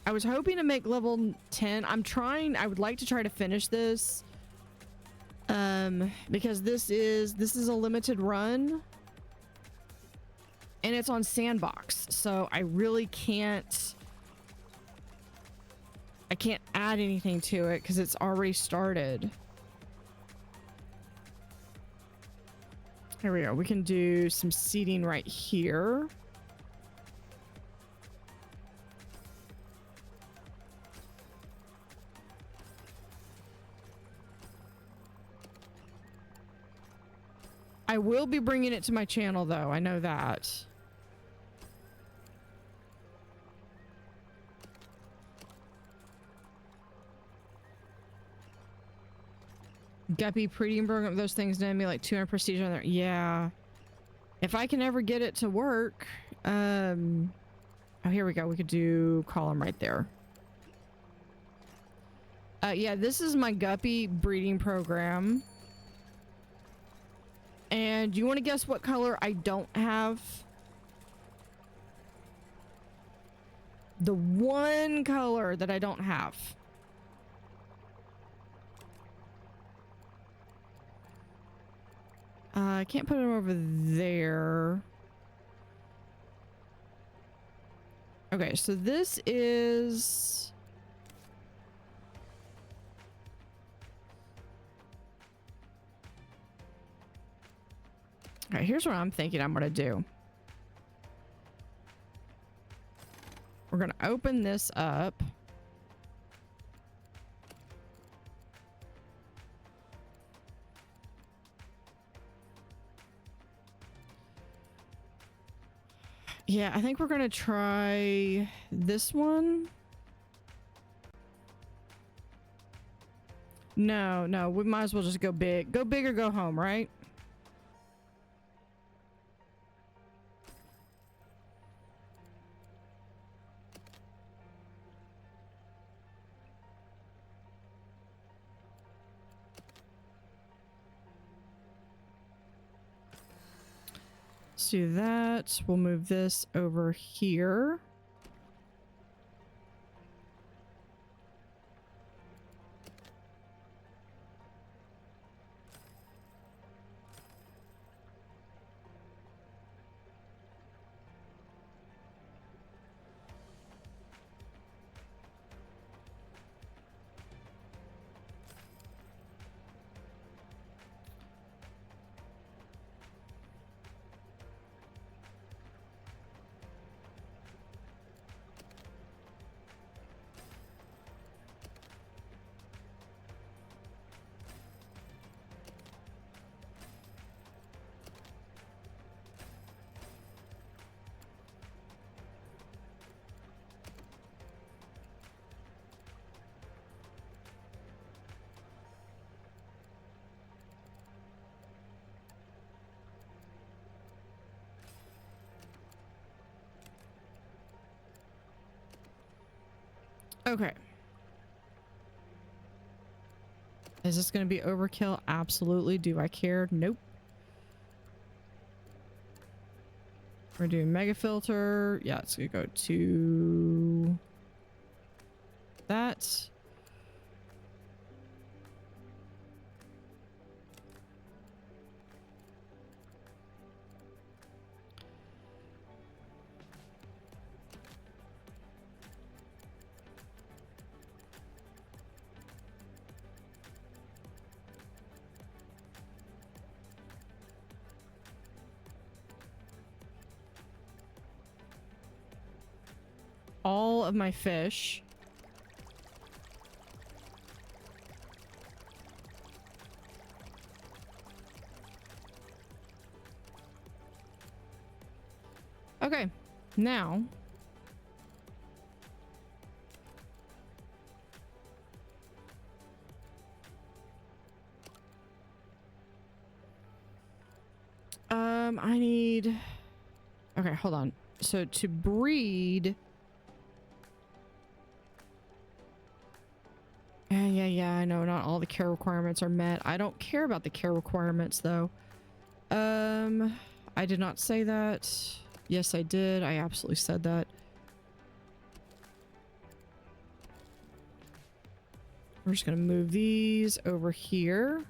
I was hoping to make level 10. I'm trying. I would like to try to finish this. Because this is a limited run. And it's on sandbox. So I really can't. I can't add anything to it because it's already started. Here we go. We can do some seating right here. I will be bringing it to my channel though. I know that. Guppy breeding program, those things name me like 200 prestige on there. Yeah. If I can ever get it to work. Oh, here we go. We could do column right there. Yeah, this is my guppy breeding program. And you want to guess what color I don't have? The one color that I don't have. I can't put them over there. Okay, so this is... All right, here's what I'm thinking I'm gonna do. We're gonna open this up. Yeah, I think we're gonna try this one. No, we might as well just go big. Go big or go home, right? Let's do that. We'll move this over here. Okay. Is this going to be overkill? Absolutely. Do I care? Nope. We're doing mega filter. Yeah, it's going to go to that. All of my fish. Okay, now I need... Okay, hold on. So to breed... Yeah, I know not all the care requirements are met. I don't care about the care requirements though. I did not say that. Yes, I did. I absolutely said that. We're just gonna move these over here.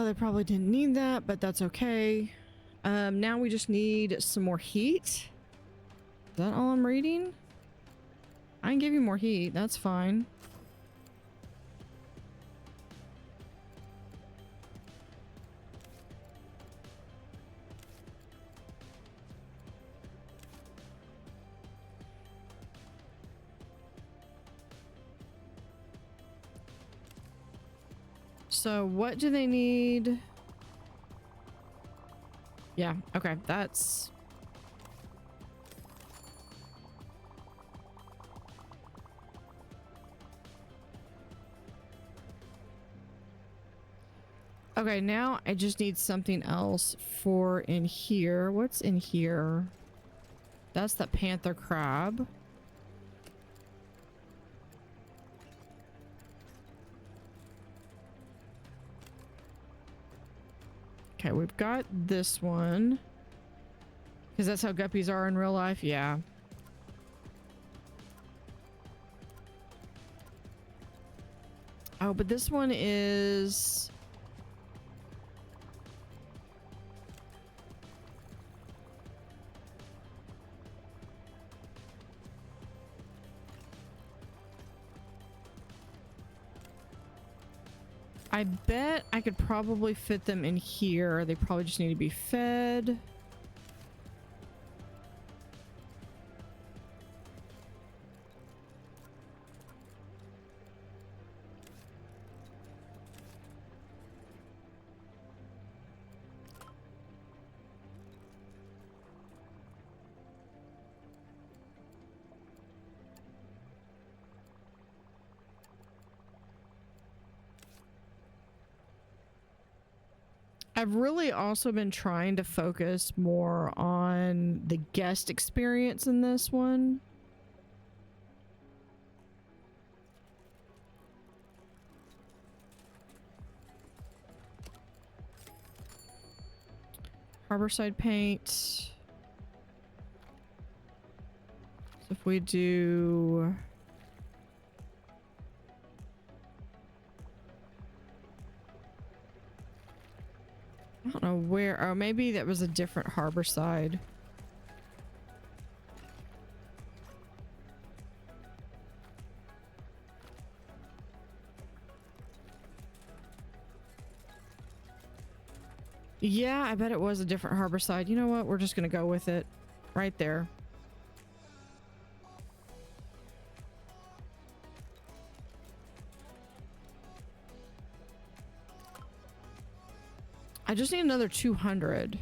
They probably didn't need that, but that's okay. Now we just need some more heat. Is that all I'm reading? I can give you more heat. That's fine. So what do they need? Yeah, okay, that's... Okay, now I just need something else for in here. What's in here? That's the panther crab. Okay, we've got this one. Because that's how guppies are in real life, yeah. Oh, but this one is... I bet I could probably fit them in here. They probably just need to be fed. I've really also been trying to focus more on the guest experience in this one. Harborside paint. So if we do... I don't know where. Oh, maybe that was a different Harborside. Yeah, I bet it was a different Harborside. You know what? We're just gonna go with it. Right there. I just need another 200.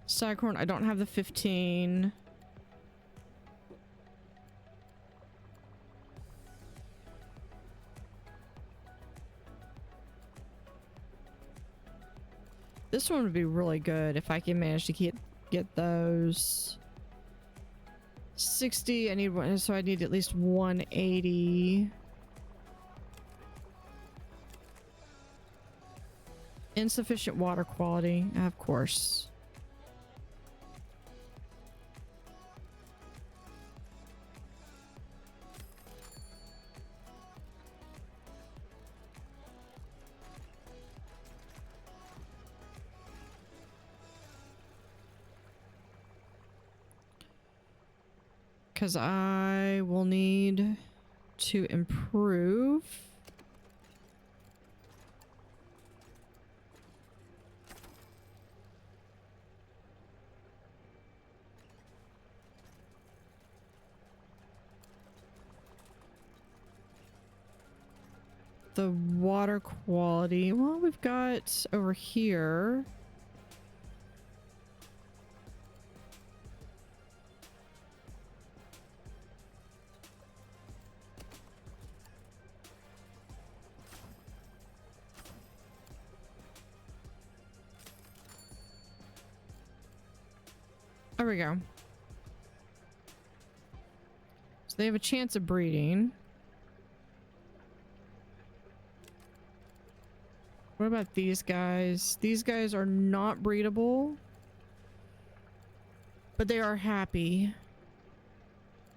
Staghorn, I don't have the 15. This one would be really good if I can manage to get those. 60, I need one, so I need at least 180. Insufficient water quality, of course. Because I will need to improve. The water quality. Well, we've got over here. There we go. So they have a chance of breeding. What about these guys? These guys are not breedable, but they are happy.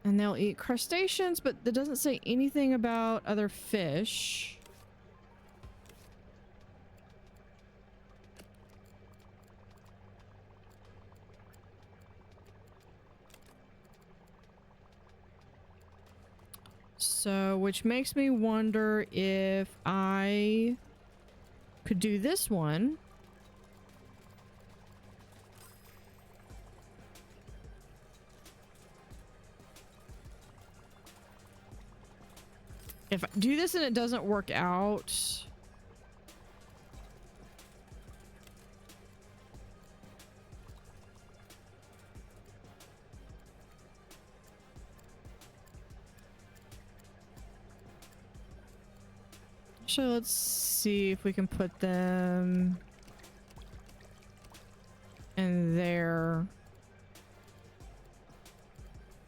And they'll eat crustaceans, but that doesn't say anything about other fish. So, which makes me wonder if I could do this one. If I do this and it doesn't work out, so let's see if we can put them in there.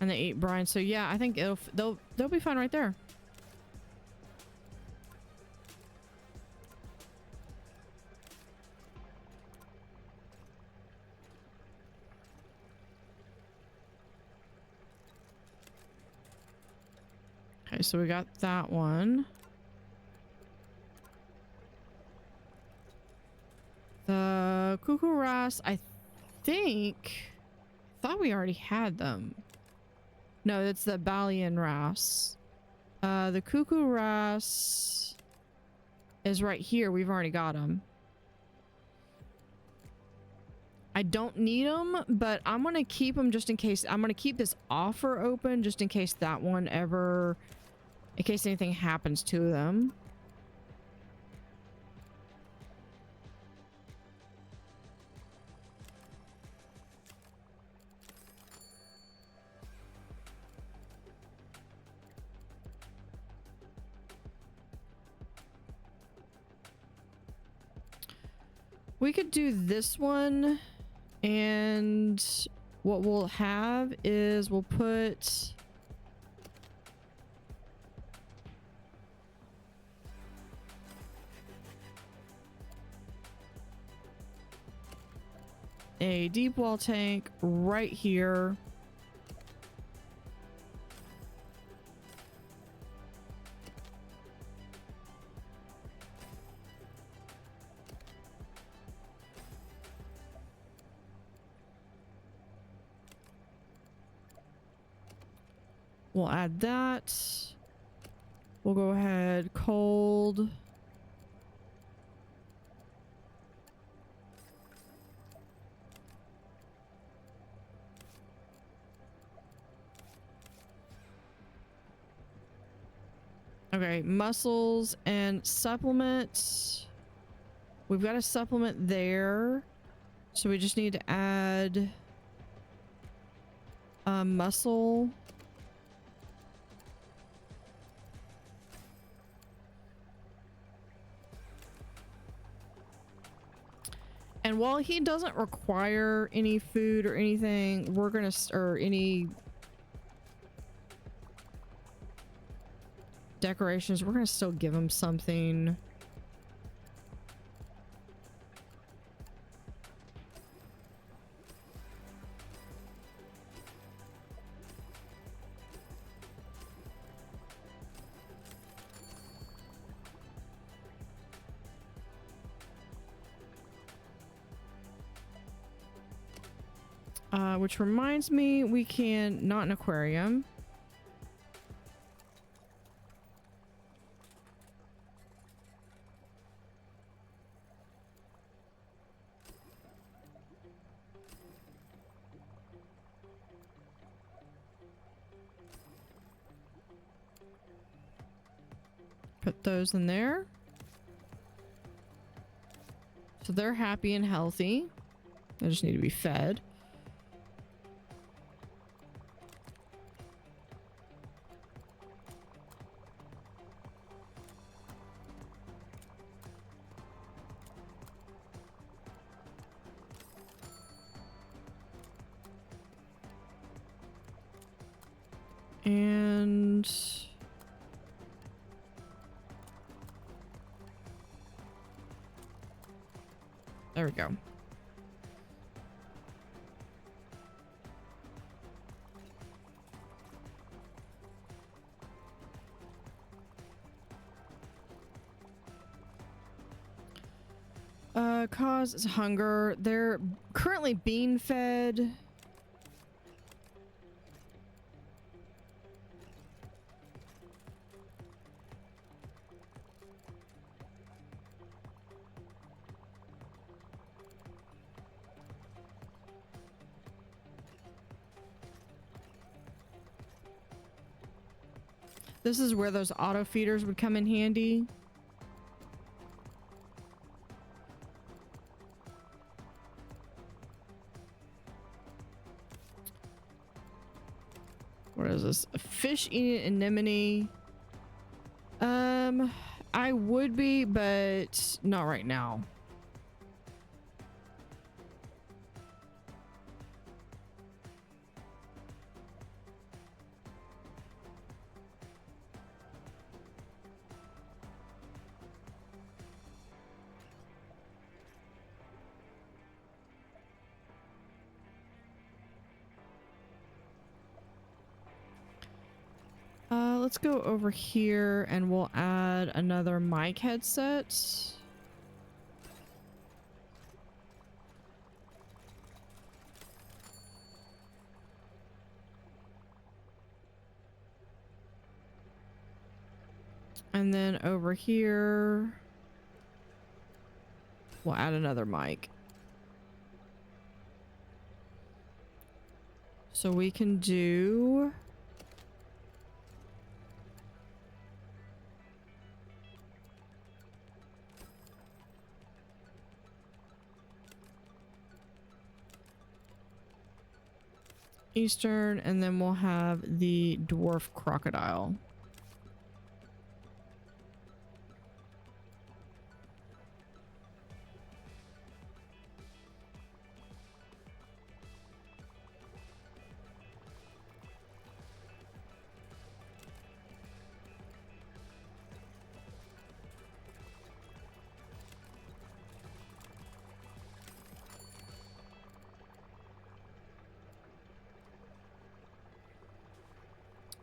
And they eat brine. So yeah, I think they'll be fine right there. Okay, so we got that one. The cuckoo wrasse, I thought we already had them. No, that's the Balian wrasse. The cuckoo wrasse is right here. We've already got them. I don't need them, but I'm gonna keep them just in case. I'm gonna keep this offer open just in case that one ever, in case anything happens to them. We could do this one, and what we'll have is we'll put a deep well tank right here. We'll add that. We'll go ahead, cold. Okay, mussels and supplements. We've got a supplement there. So we just need to add a mussel. And while he doesn't require any food or anything, we're gonna, or any decorations, we're gonna still give him something. Which reminds me, we can, not an aquarium. Put those in there. So they're happy and healthy. They just need to be fed. And there we go. Cause hunger. They're currently being fed. This is where those auto feeders would come in handy. What is this? A fish eating anemone. I would be, but not right now. Let's go over here and we'll add another mic headset. And then over here, we'll add another mic. So we can do Eastern, and then we'll have the dwarf crocodile.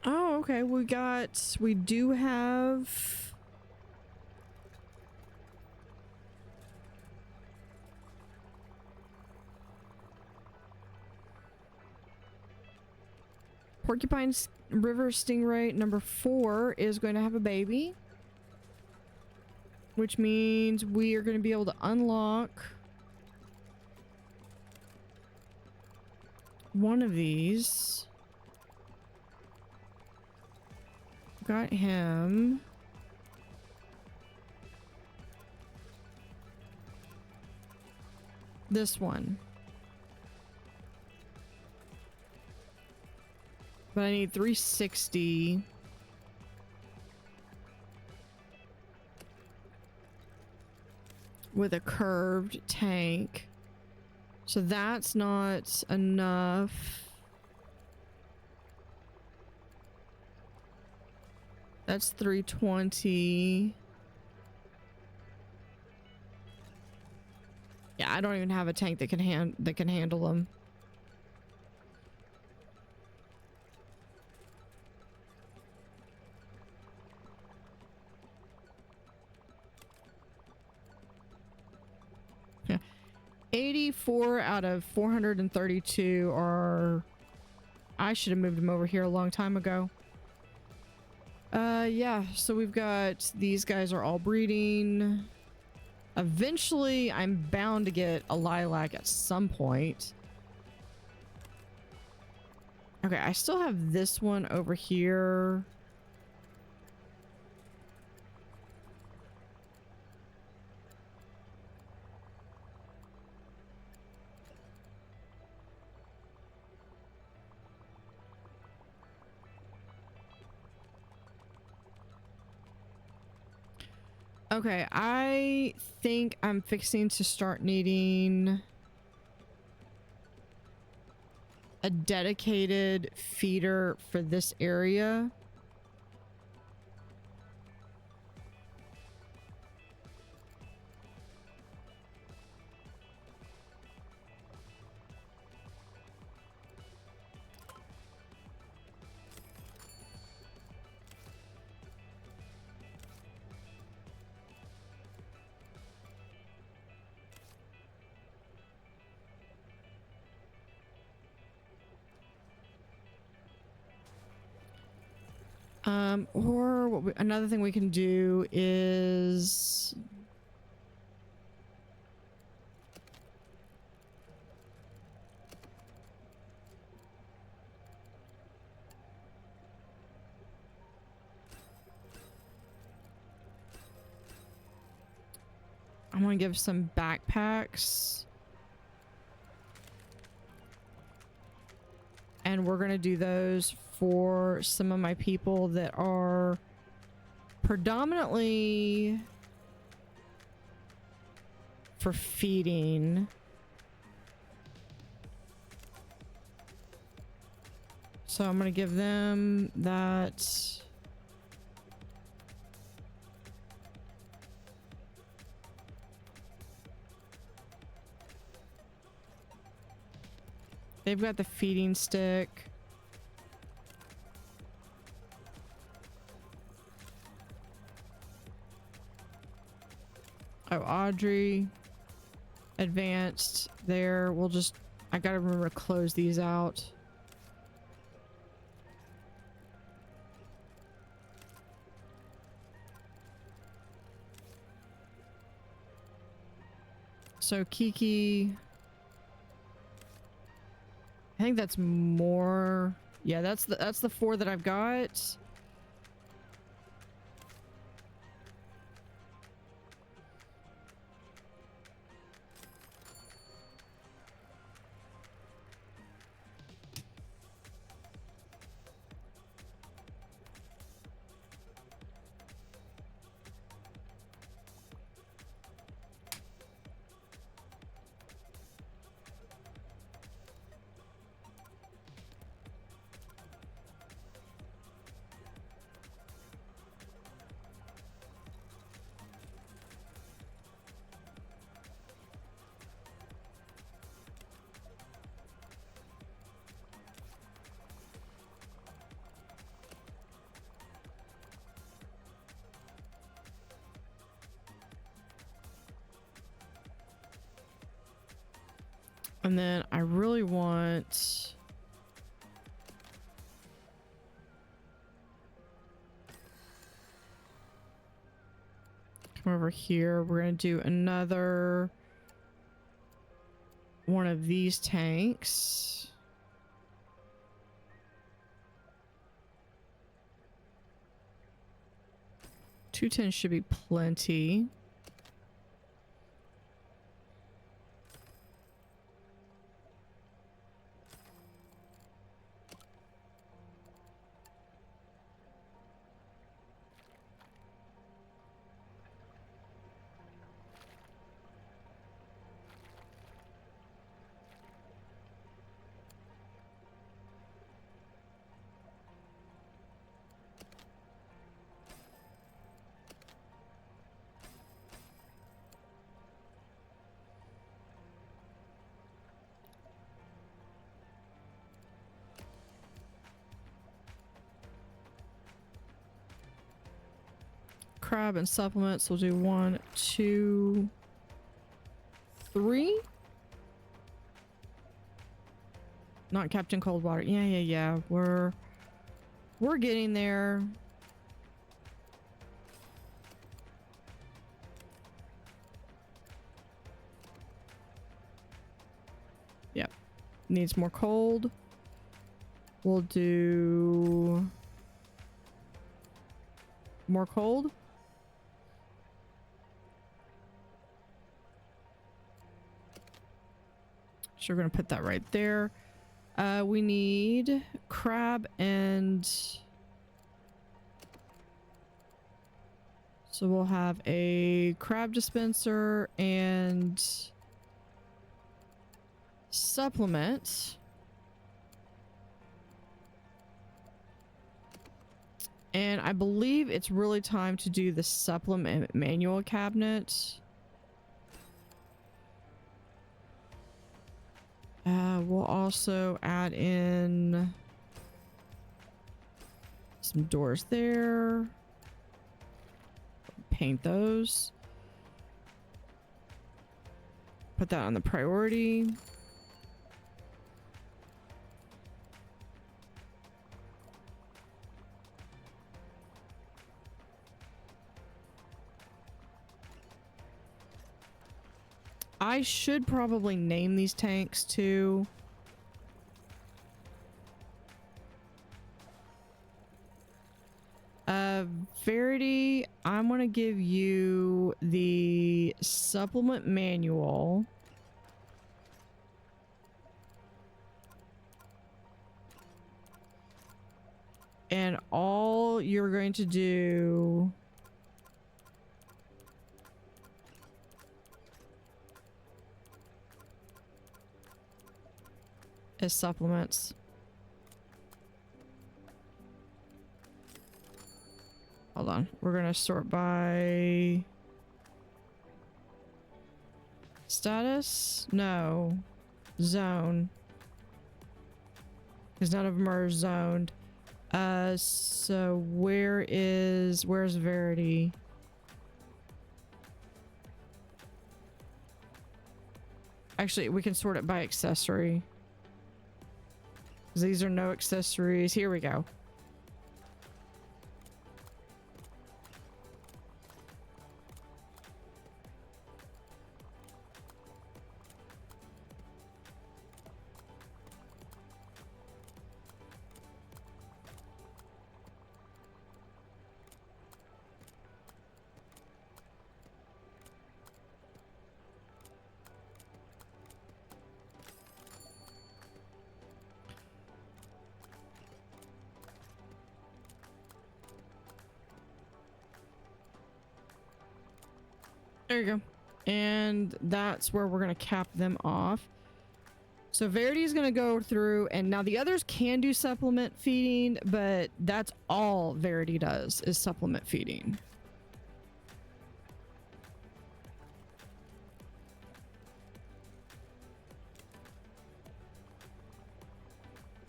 Oh, okay. We do have Porcupine River Stingray number 4 is going to have a baby, which means we are going to be able to unlock one of these. Got him. This one. But I need 360. With a curved tank. So that's not enough. That's 320. Yeah, I don't even have a tank that can handle them. Yeah. 84 out of 432 are... I should have moved them over here a long time ago. Yeah, so we've got... These guys are all breeding. Eventually, I'm bound to get a lilac at some point. Okay, I still have this one over here. Okay, I think I'm fixing to start needing a dedicated feeder for this area. Or another thing we can do is... I'm gonna give some backpacks. And we're gonna do those for some of my people that are predominantly for feeding. So I'm gonna give them that. They've got the feeding stick. Oh, Audrey. Advanced there. We'll just... I gotta remember to close these out. So Kiki... I think that's more... Yeah, that's the 4 that I've got. And then I really want... Come over here. We're going to do another one of these tanks. $210 should be plenty. crab and supplements. We'll do 1, 2, 3. Not Captain Coldwater. Yeah. We're getting there. Yep. Needs more cold. We'll do more cold. So we're gonna put that right there. We need crab and so we'll have a crab dispenser and supplement. And I believe it's really time to do the supplement manual cabinet. We'll also add in some doors there. Paint those. Put that on the priority. I should probably name these tanks too. Verity, I'm gonna give you the supplement manual. And all you're going to do is supplements. Hold on. We're going to sort by status? No. Zone. Because none of them are zoned. So where's Verity? Actually, we can sort it by accessory. These are no accessories. Here we go. There you go. And that's where we're going to cap them off. So Verity is going to go through, and now the others can do supplement feeding, but that's all Verity does is supplement feeding.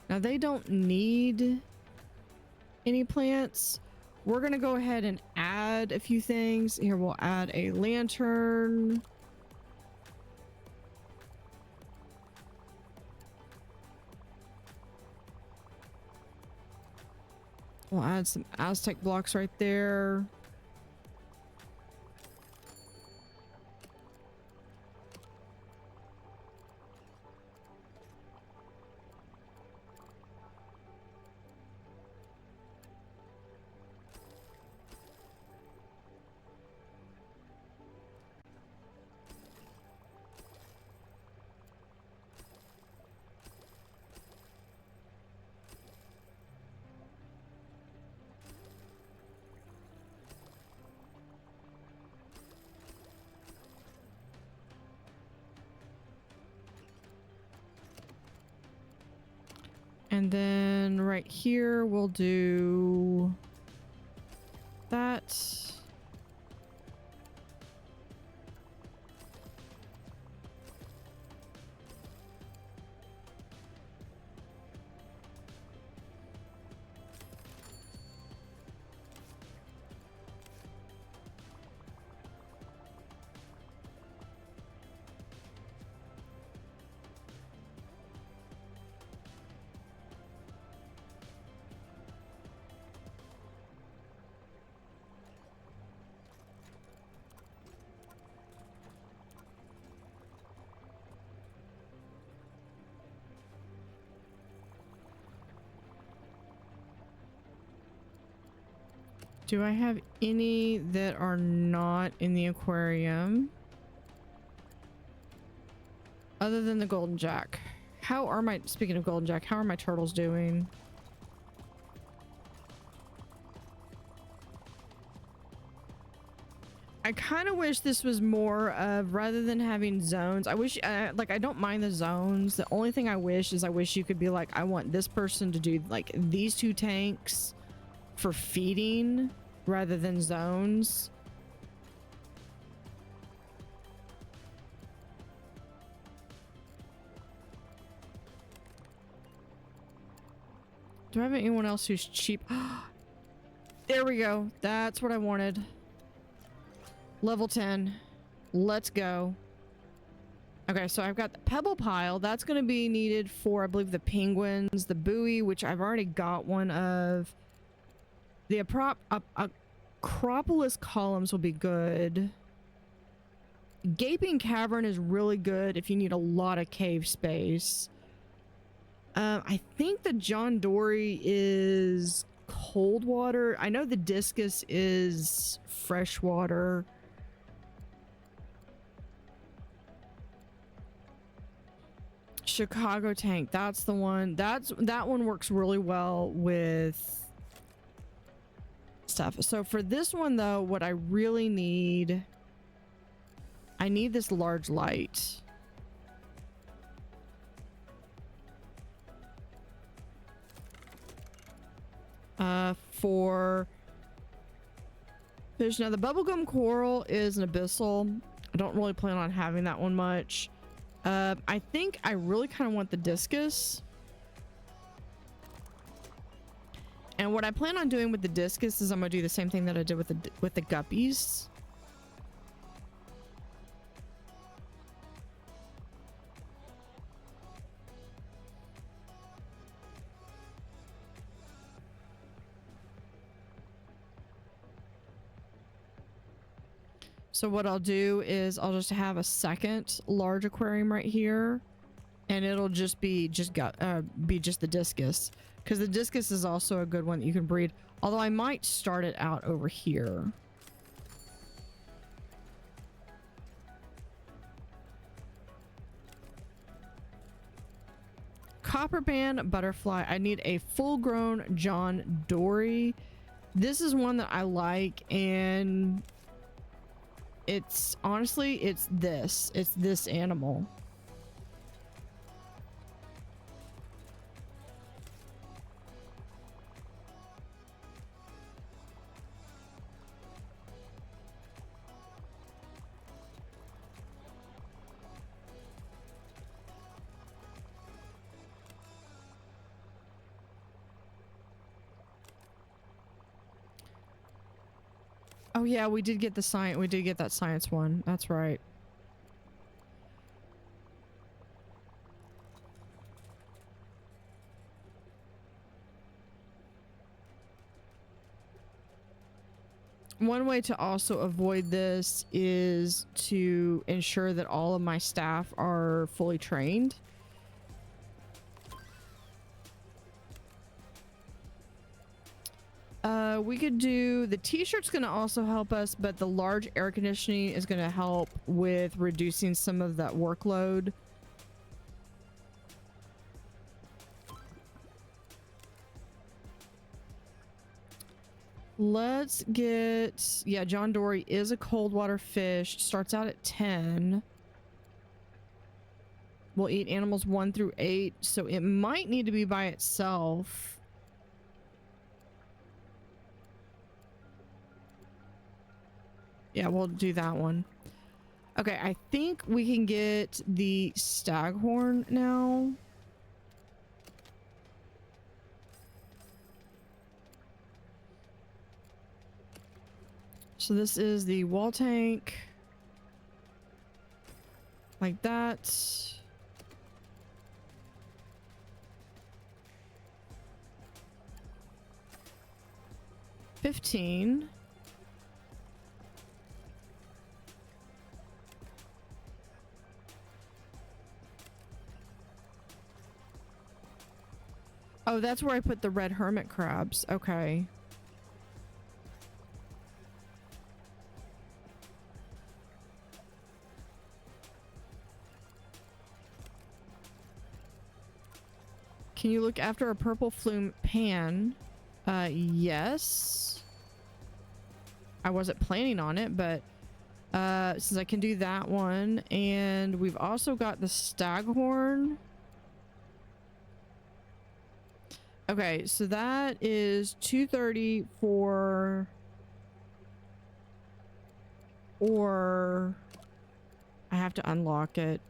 Now they don't need any plants. We're going to go ahead and add a few things. Here, we'll add a lantern. We'll add some Aztec blocks right there. And then right here, we'll do that. Do I have any that are not in the aquarium? Other than the golden jack. How are my, speaking of golden jack, how are my turtles doing? I kind of wish this was more of, rather than having zones, I wish, like, I don't mind the zones. The only thing I wish is I wish you could be like, I want this person to do like these 2 tanks for feeding rather than zones. Do I have anyone else who's cheap? There we go. That's what I wanted. Level 10. Let's go. Okay, so I've got the pebble pile. That's going to be needed for, I believe, the penguins, the buoy, which I've already got one of. The Acropolis columns will be good. Gaping cavern is really good if you need a lot of cave space. I think the John Dory is cold water. I know the discus is freshwater. Chicago tank, that's the one. That one works really well with stuff. So for this one though, what I really need, I need this large light. For fish. Now the bubblegum coral is an abyssal. I don't really plan on having that one much. I think I really kind of want the discus. And what I plan on doing with the discus is I'm gonna do the same thing that I did with the guppies. So what I'll do is I'll just have a second large aquarium right here, and it'll just be just the discus, because the discus is also a good one that you can breed. Although I might start it out over here. Copper band butterfly. I need a full-grown John Dory. This is one that I like, and it's honestly, it's this animal. Oh yeah, we did get the science. We did get that science one. That's right. One way to also avoid this is to ensure that all of my staff are fully trained. We could do the t-shirt's gonna also help us, but the large air conditioning is gonna help with reducing some of that workload. Let's get, yeah, John Dory is a cold water fish, starts out at 10. We'll eat animals 1 through 8, so it might need to be by itself. Yeah, we'll do that one. Okay, I think we can get the staghorn now. So this is the wall tank. Like that. 15. Oh, that's where I put the red hermit crabs. Okay. Can you look after a purple flume pan? Yes. I wasn't planning on it, but since I can do that one, and we've also got the staghorn. Okay, so that is 230 for, or I have to unlock it.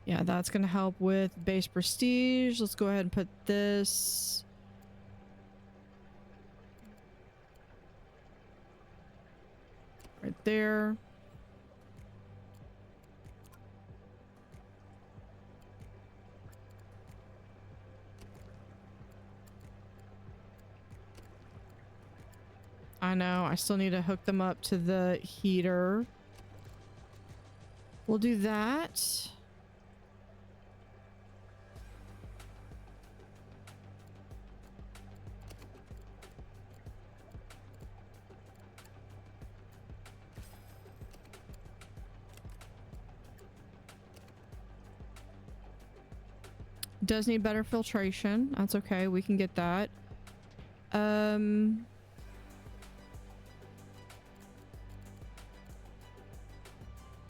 Yeah, that's gonna help with base prestige. Let's go ahead and put this. Right there. I know, I still need to hook them up to the heater. We'll do that. Does need better filtration. That's okay. We can get that.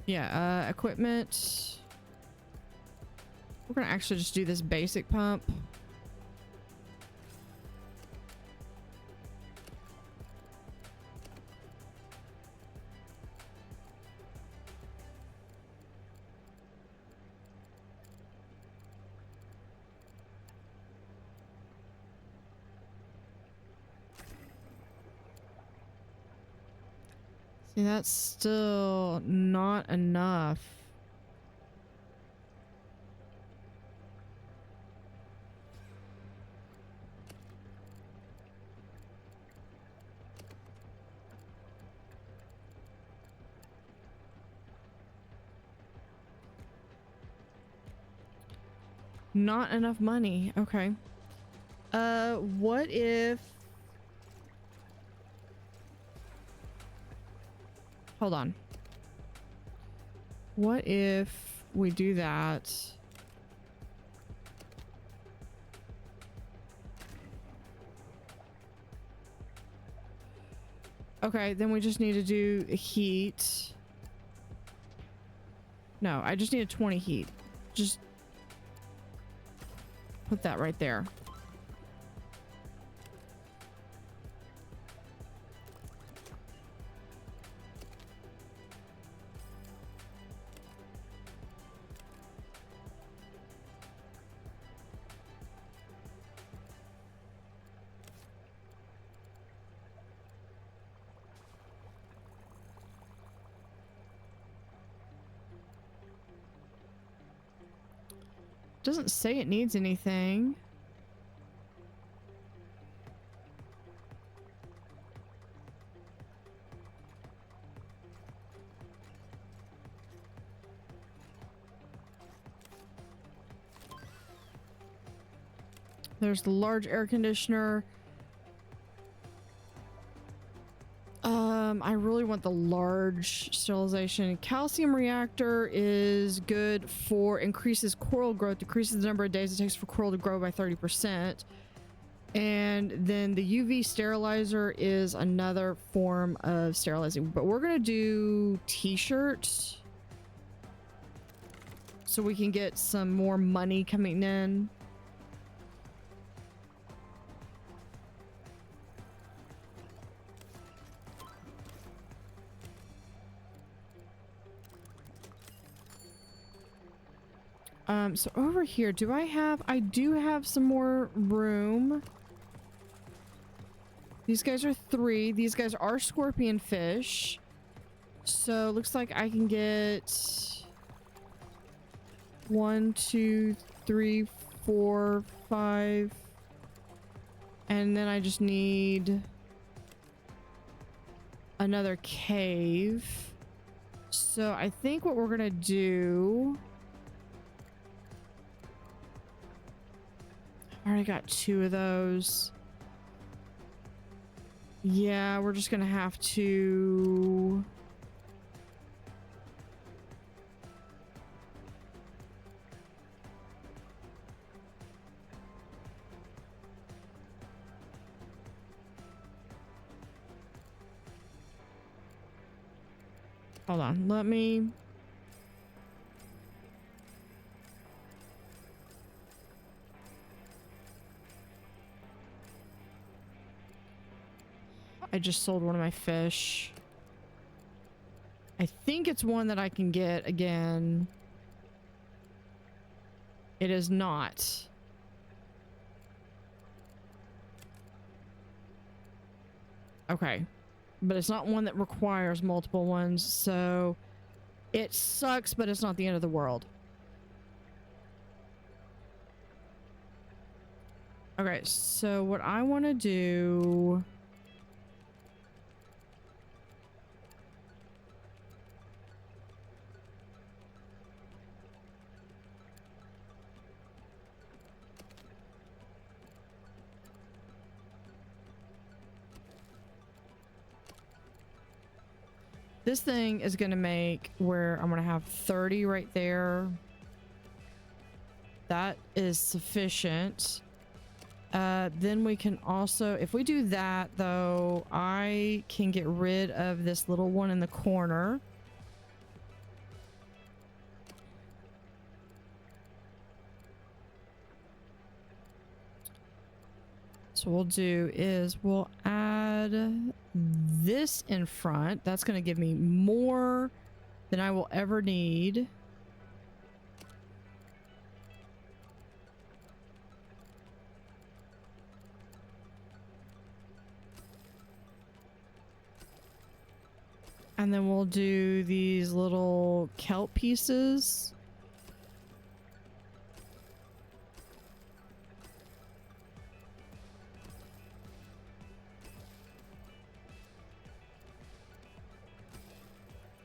Yeah, equipment. We're gonna actually just do this basic pump. See, that's still not enough. Not enough money. Okay. What if... Hold on. What if we do that? Okay, then we just need to do heat. No, I just need a 20 heat. Just put that right there. Doesn't say it needs anything. There's the large air conditioner. I really want the large sterilization. Calcium reactor is good for increases coral growth, decreases the number of days it takes for coral to grow by 30%. And then the UV sterilizer is another form of sterilizing. But we're gonna do t-shirts so we can get some more money coming in. So over here, I do have some more room. These guys are 3. These guys are scorpion fish. So it looks like I can get 1, 2, 3, 4, 5. And then I just need another cave. So I think what we're gonna do... I already got 2 of those. Yeah, we're just gonna have to... Hold on, let me... I just sold one of my fish. I think it's one that I can get again. It is not. Okay. But it's not one that requires multiple ones, so it sucks, but it's not the end of the world. Okay, so what I want to do... This thing is going to make where I'm going to have 30 right there. That is sufficient. Then we can also, if we do that though, I can get rid of this little one in the corner. So what we'll do is we'll add this in front. That's going to give me more than I will ever need. And then we'll do these little kelp pieces.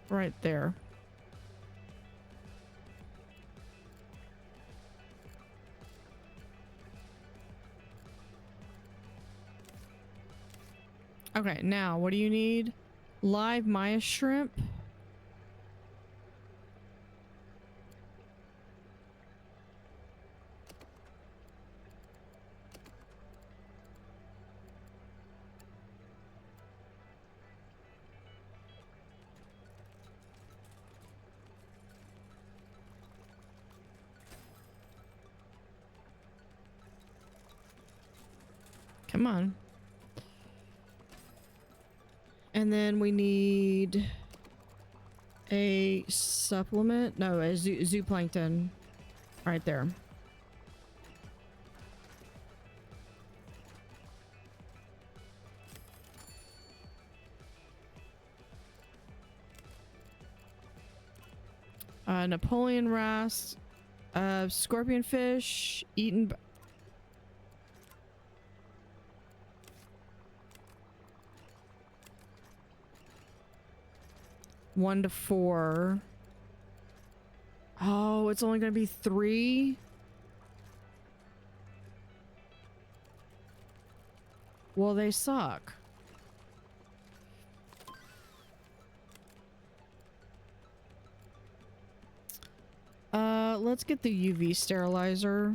Right there. Okay, now what do you need? Live Maya shrimp. Come on. And then we need a supplement. No, a zooplankton right there. Napoleon wrasse, scorpion fish, eaten. 1 to 4. Oh, it's only going to be 3? Well, they suck. Let's get the UV sterilizer.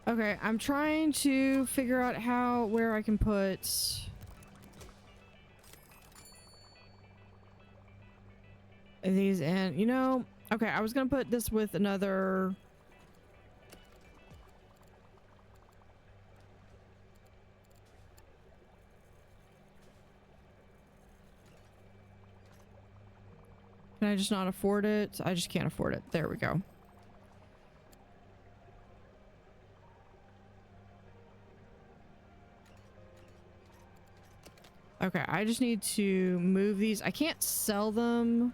Okay, I'm trying to figure out where I can put these in. You know, okay, I was gonna put this with another. Can I just not afford it? I just can't afford it. There we go. Okay, I just need to move these. I can't sell them.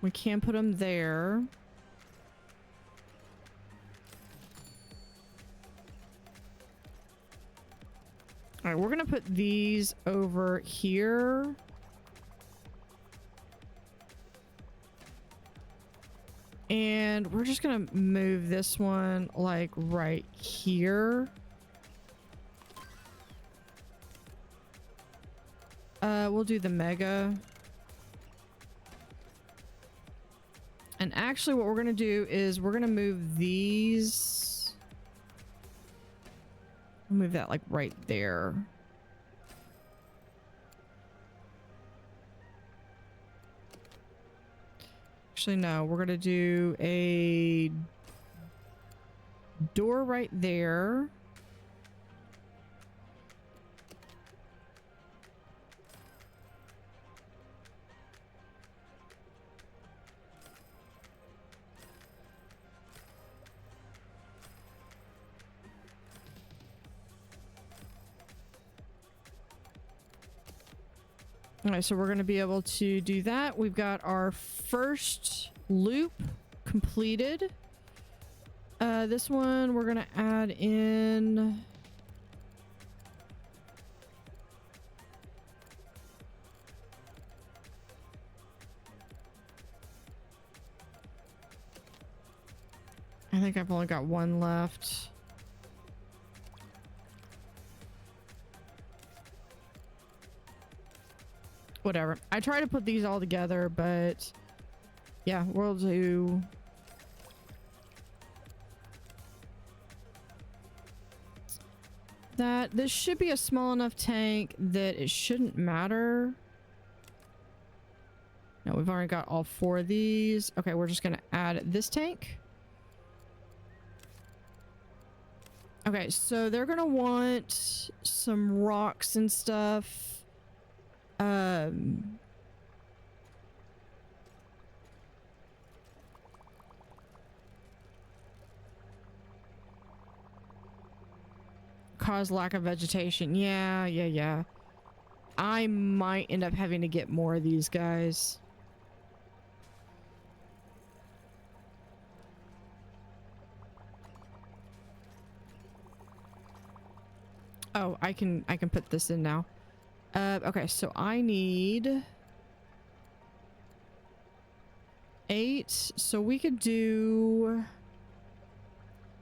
We can put them there. All right, we're gonna put these over here. And we're just gonna move this one like right here. We'll do the mega. And actually what we're gonna do is we're gonna move these. Move that like right there. Actually, no, we're gonna do a door right there. All right, so we're going to be able to do that. We've got our first loop completed. This one we're going to add in. I think I've only got one left. Whatever. I try to put these all together, but yeah, we'll do that. This should be a small enough tank that it shouldn't matter. No, we've already got all 4 of these. Okay, we're just gonna add this tank. Okay, so they're gonna want some rocks and stuff. Cause lack of vegetation. Yeah. I might end up having to get more of these guys. Oh, I can put this in now. Okay, so I need 8. So we could do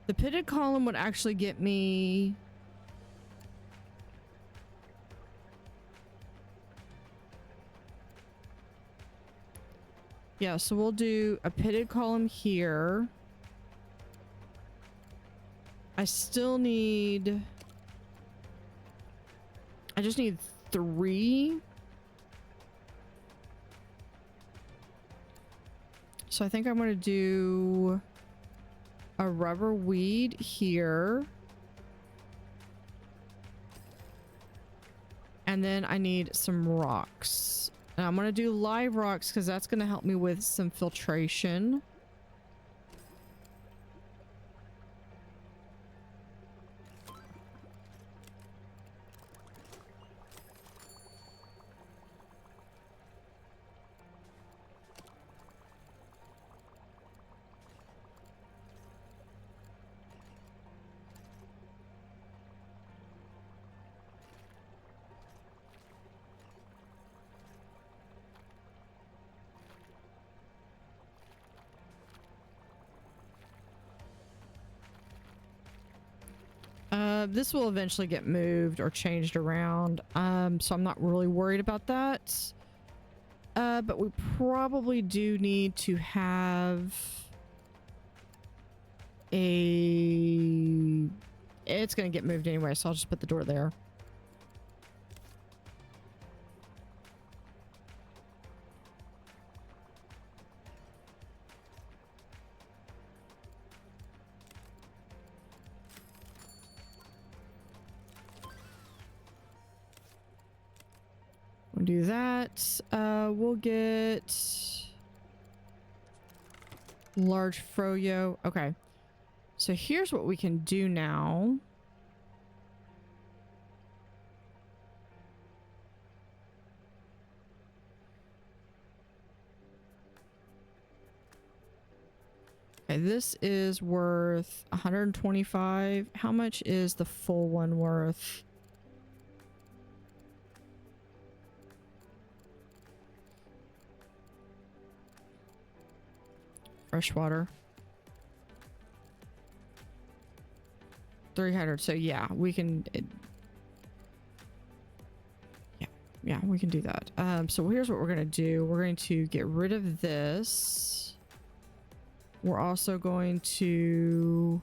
the pitted column would actually get me yeah, so we'll do a pitted column here. I still need I just need 3. So I think I'm going to do a rubber weed here. And then I need some rocks. And I'm going to do live rocks because that's going to help me with some filtration. This will eventually get moved or changed around, so I'm not really worried about that. But we probably do need to have a... It's gonna get moved anyway, so I'll just put the door there. We'll do that. We'll get large froyo. Okay. So here's what we can do now. Okay, this is worth 125. How much is the full one worth? Fresh water. 300. So yeah, we can. Yeah, we can do that. So here's what we're gonna do. We're going to get rid of this. We're also going to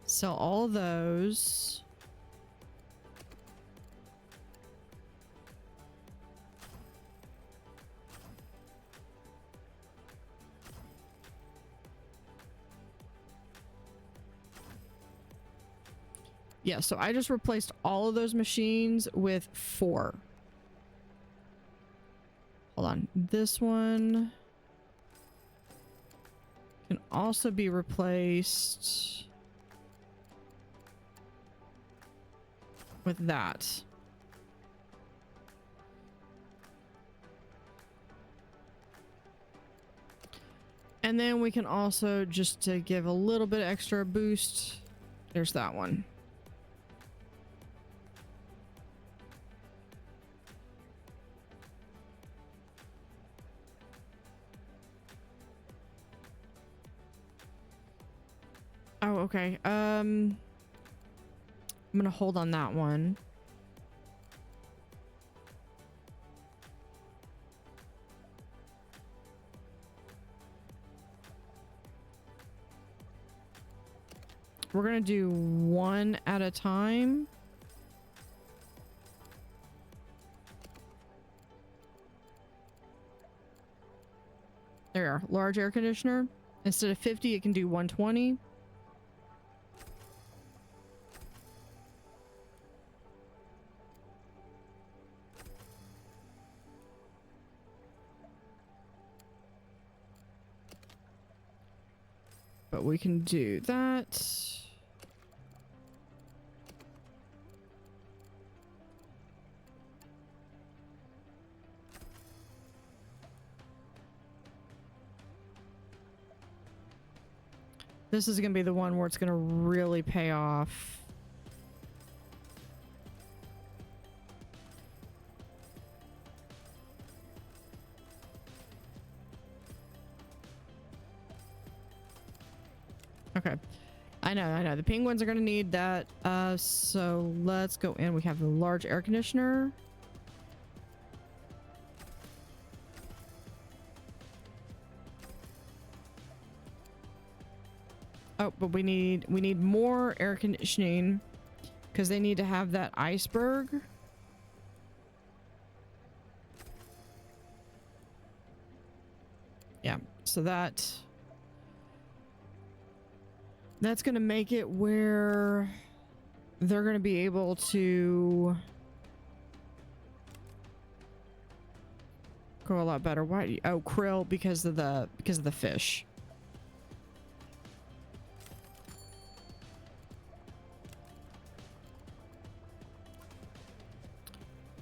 sell all of those. Yeah, so I just replaced all of those machines with 4. Hold on. This one can also be replaced with that. And then we can also, just to give a little bit extra boost, there's that one. Oh, okay. I'm gonna hold on that one. We're gonna do one at a time. There you are. Large air conditioner. Instead of 50, it can do 120. But we can do that. This is going to be the one where it's going to really pay off. Okay. I know. The penguins are going to need that. So let's go in. We have the large air conditioner. Oh, but we need more air conditioning because they need to have that iceberg. Yeah, so that's going to make it where they're going to be able to go a lot better. Why? Oh, krill because of the fish.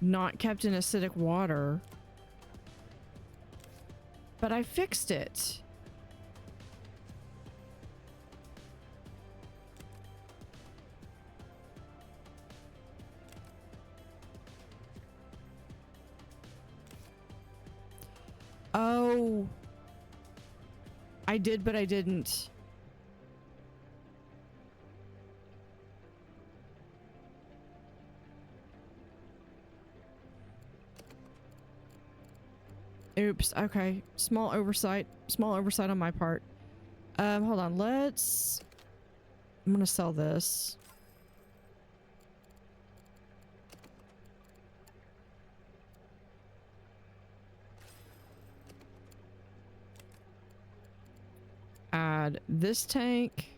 Not kept in acidic water. But I fixed it. Oh. I did, but I didn't. Oops. Okay. Small oversight on my part. Hold on. I'm gonna sell this. Add this tank.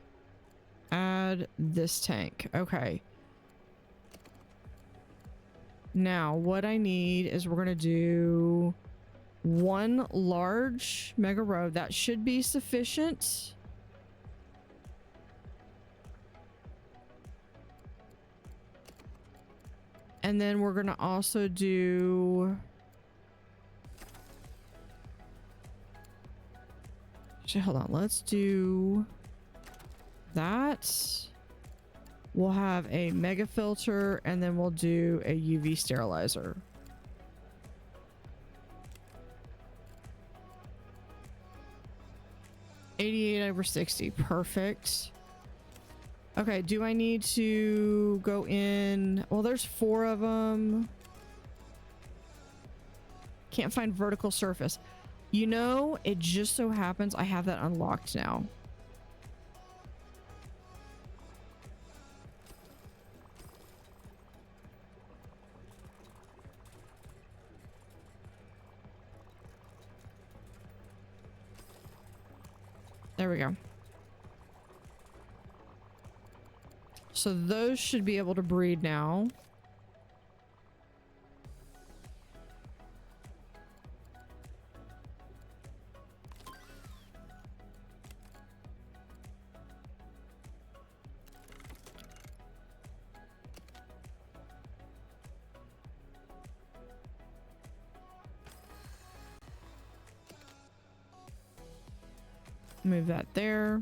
Add this tank. Okay. Now, what I need is we're gonna do one large mega row. That should be sufficient. And then we're gonna also do... Actually, hold on. Let's do that. We'll have a mega filter and then we'll do a UV sterilizer. 88 over 60. Perfect. Okay, do I need to go in? Well, there's 4 of them. Can't find vertical surface. You know, it just so happens I have that unlocked now. There we go. So those should be able to breed now. Move that there.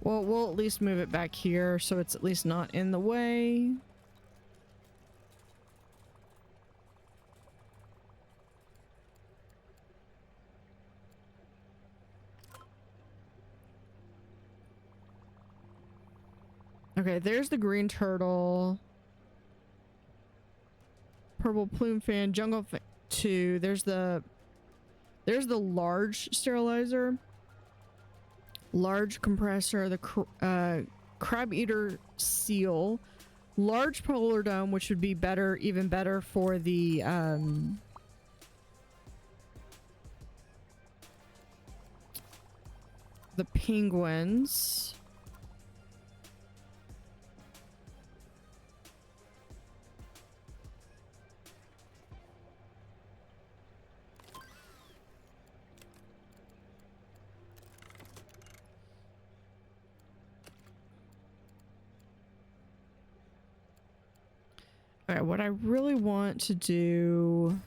Well, we'll at least move it back here so it's at least not in the way. Okay, there's the green turtle. Purple plume fan, jungle fan 2. There's the large sterilizer. Large compressor, the crab eater seal. Large polar dome, which would be better, even better for the penguins. Okay, what I really want to do...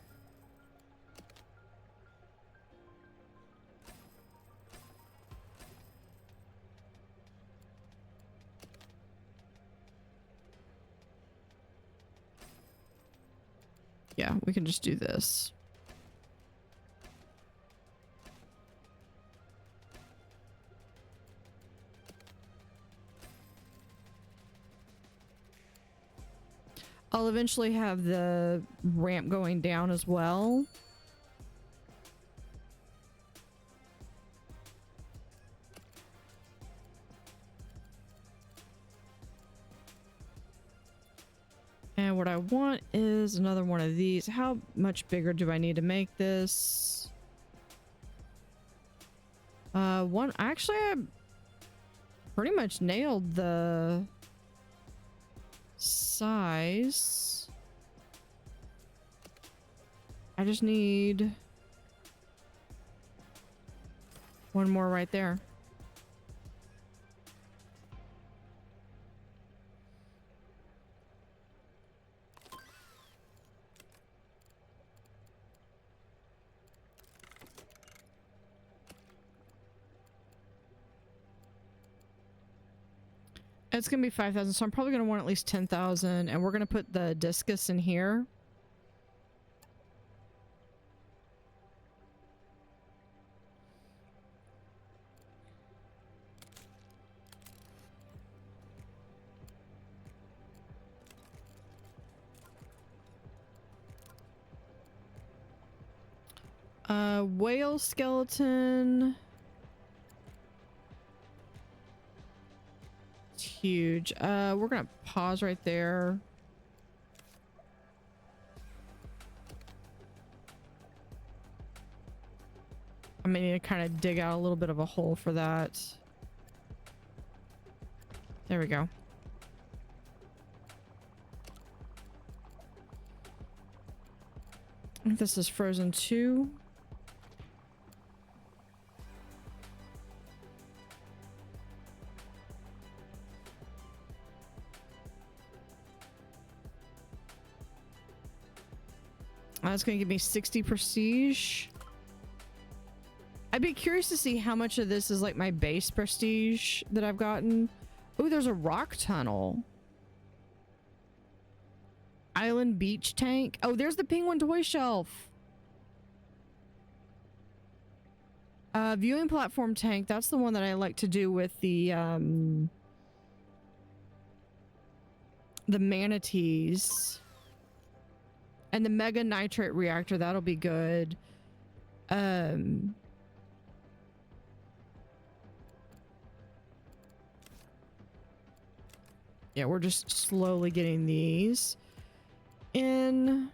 Yeah, we can just do this. I'll eventually have the ramp going down as well. And what I want is another one of these. How much bigger do I need to make this? Actually, I pretty much nailed the size. I just need one more right there. It's gonna be 5,000, so I'm probably gonna want at least 10,000, and we're gonna put the discus in here. Whale skeleton. It's huge. We're gonna pause right there. I'm gonna need to kind of dig out a little bit of a hole for that. There we go. I think this is frozen too. That's going to give me 60 prestige. I'd be curious to see how much of this is like my base prestige that I've gotten Oh, there's a rock tunnel. Island beach tank. Oh, there's the penguin toy shelf. Viewing platform tank. That's the one that I like to do with the manatees. And the mega nitrate reactor. That'll be good. Yeah, we're just slowly getting these in.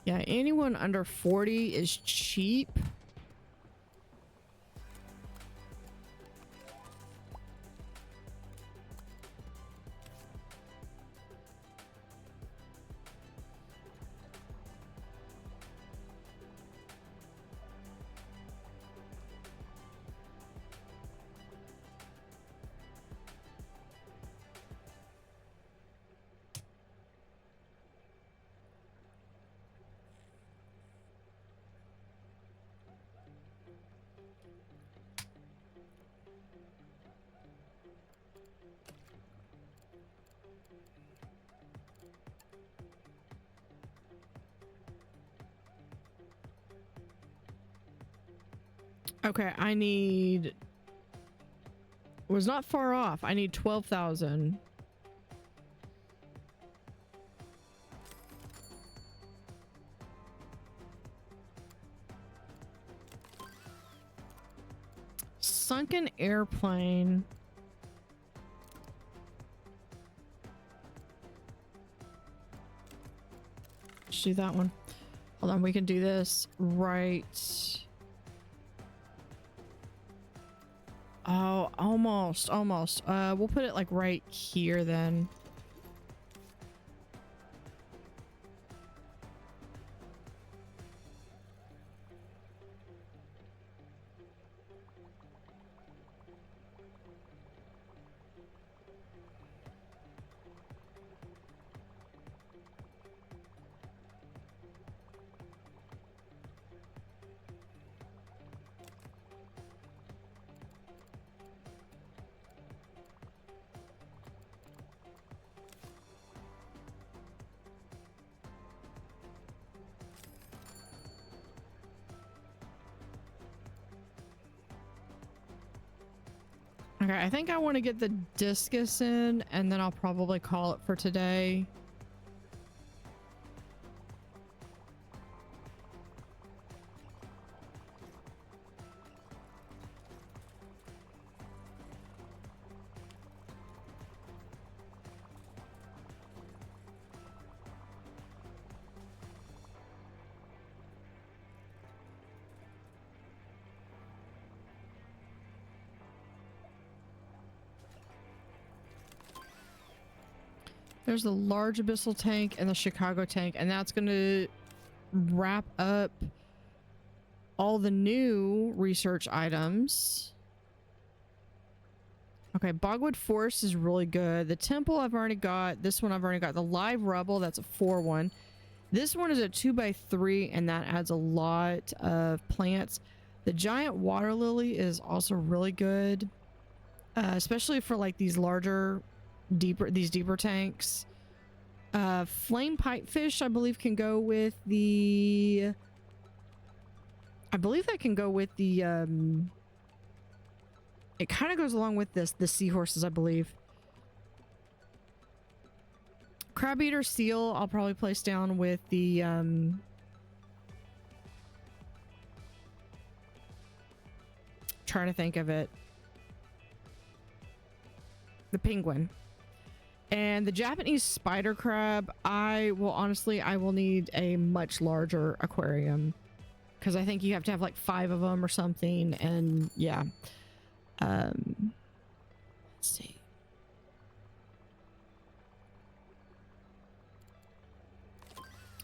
Yeah, anyone under 40 is cheap. Okay, I need... Was not far off. I need 12,000. Sunken airplane. Let's do that one. Hold on, we can do this right. Oh, almost. We'll put it like right here then. Okay, I think I want to get the discus in, and then I'll probably call it for today. There's the large abyssal tank and the Chicago tank, and that's going to wrap up all the new research items. Okay, Bogwood Forest is really good. The temple I've already got. This one I've already got. The live rubble, that's a 4-1. This one is a 2x3, and that adds a lot of plants. The giant water lily is also really good, especially for like these larger, deeper tanks. Flame pipefish, I believe, can go with the... I believe that can go with the... It kind of goes along with this, the seahorses, I believe. Crab eater seal, I'll probably place down with the... Trying to think of it. The penguin. And the Japanese spider crab, I will need a much larger aquarium, because I think you have to have like 5 of them or something. And yeah. Let's see.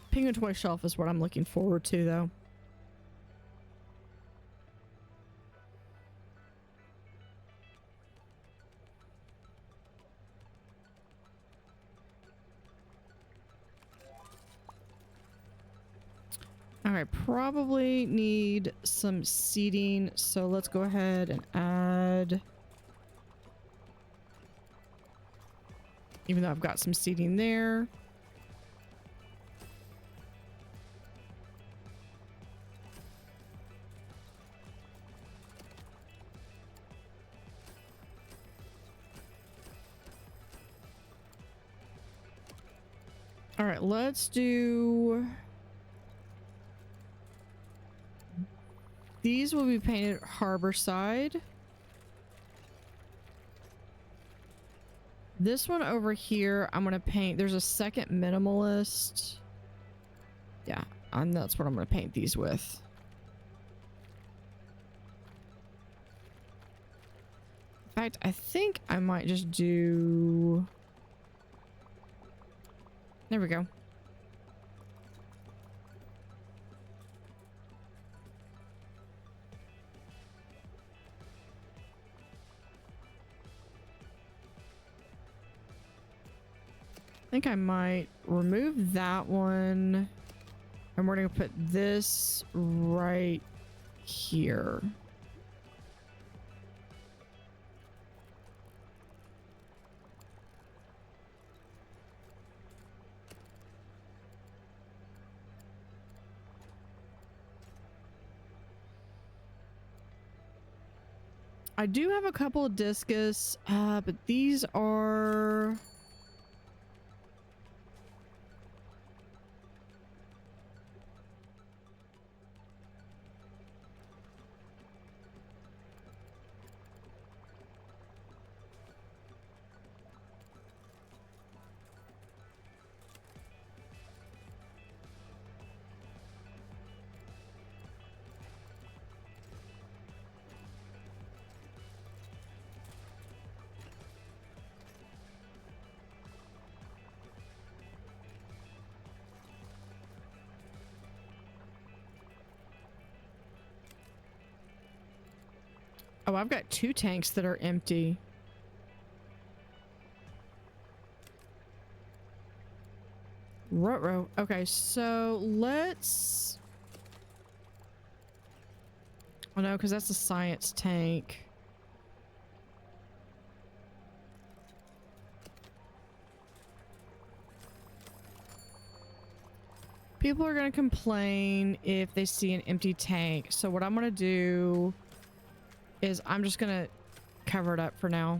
Penguin toy shelf is what I'm looking forward to, though. Okay, probably need some seating, so let's go ahead and add, even though I've got some seating there. All right, let's do... These will be painted harbor side. This one over here, I'm going to paint... There's a second minimalist. Yeah, and that's what I'm going to paint these with. In fact, I think I might just do... There we go. I think I might remove that one. And we're going to put this right here. I do have a couple of discus, but these are... Oh, I've got 2 tanks that are empty. Ruh-roh. Okay, so let's... Oh no, because that's a science tank. People are going to complain if they see an empty tank. So what I'm going to do is I'm just going to cover it up for now.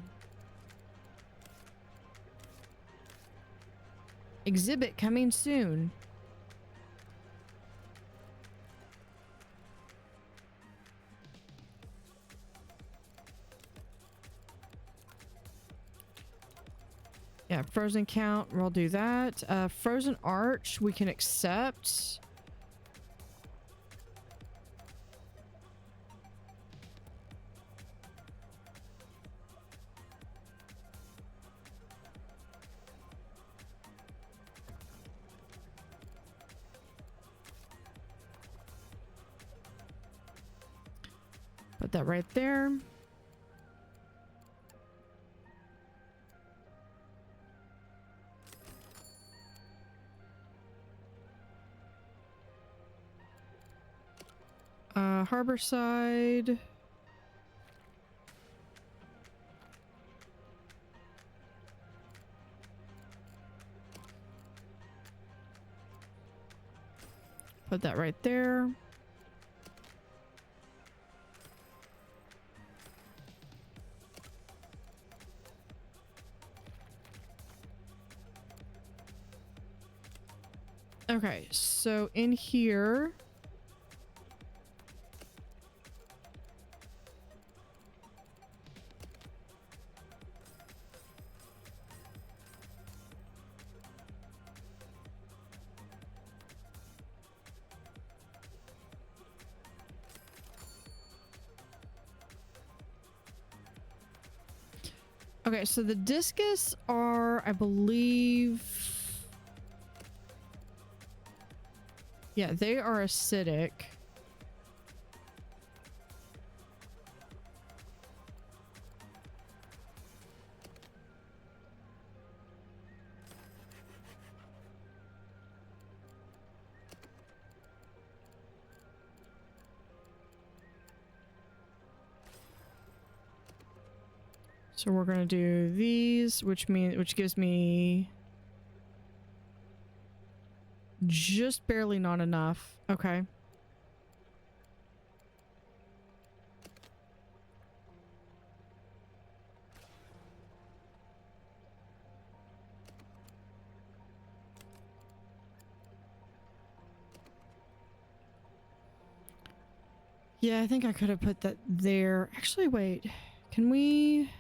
Exhibit coming soon. Yeah, frozen count, we'll do that. Frozen arch, we can accept. Put that right there. Harbor side. Put that right there. Okay, so in here, okay, so the discus are, I believe, yeah, they are acidic. So we're gonna do these, which gives me just barely not enough. Okay. Yeah, I think I could have put that there. Actually, wait. Can we?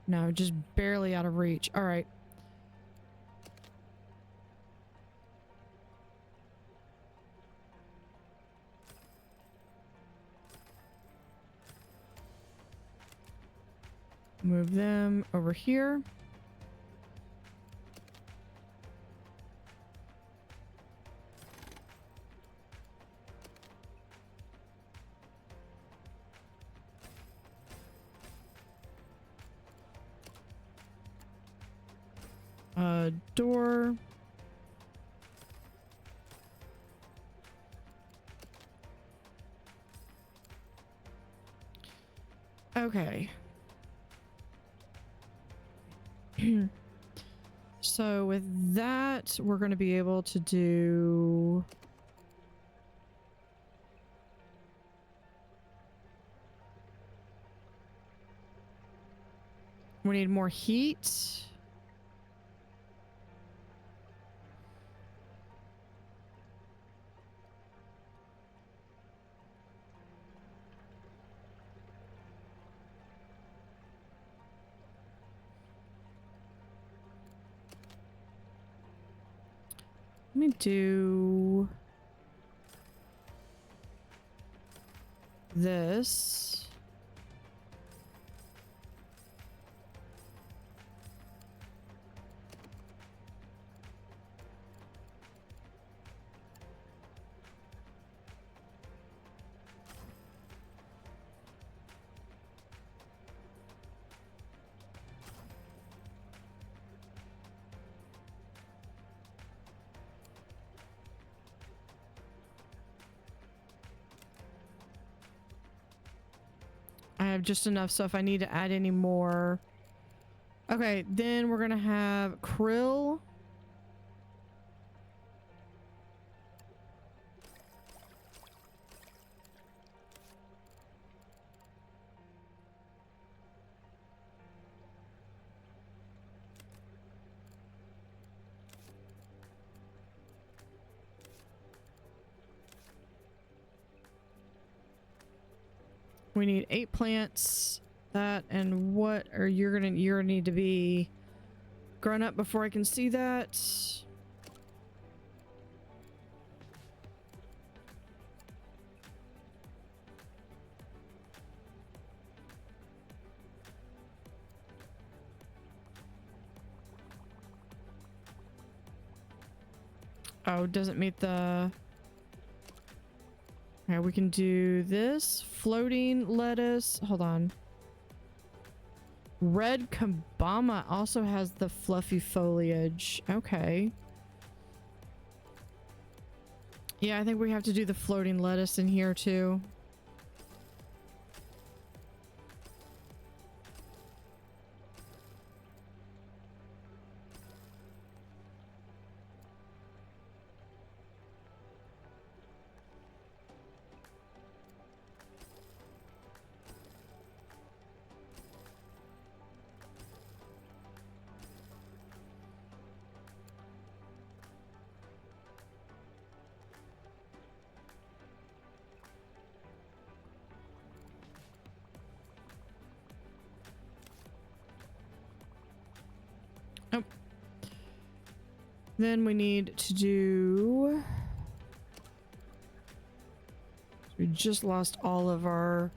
No, just barely out of reach. All right. Move them over here. Door. Okay. So with that, we're going to be able to do... We need more heat. Let me do this. I have just enough, so if I need to add any more... Okay, then we're gonna have krill. We need 8 plants. That and what are you're gonna need to be grown up before I can see that. Oh, it doesn't meet the... Okay, we can do this. Floating lettuce. Hold on. Red kabama also has the fluffy foliage. Okay. Yeah, I think we have to do the floating lettuce in here too. Oh. Then we need to do... We just lost all of our...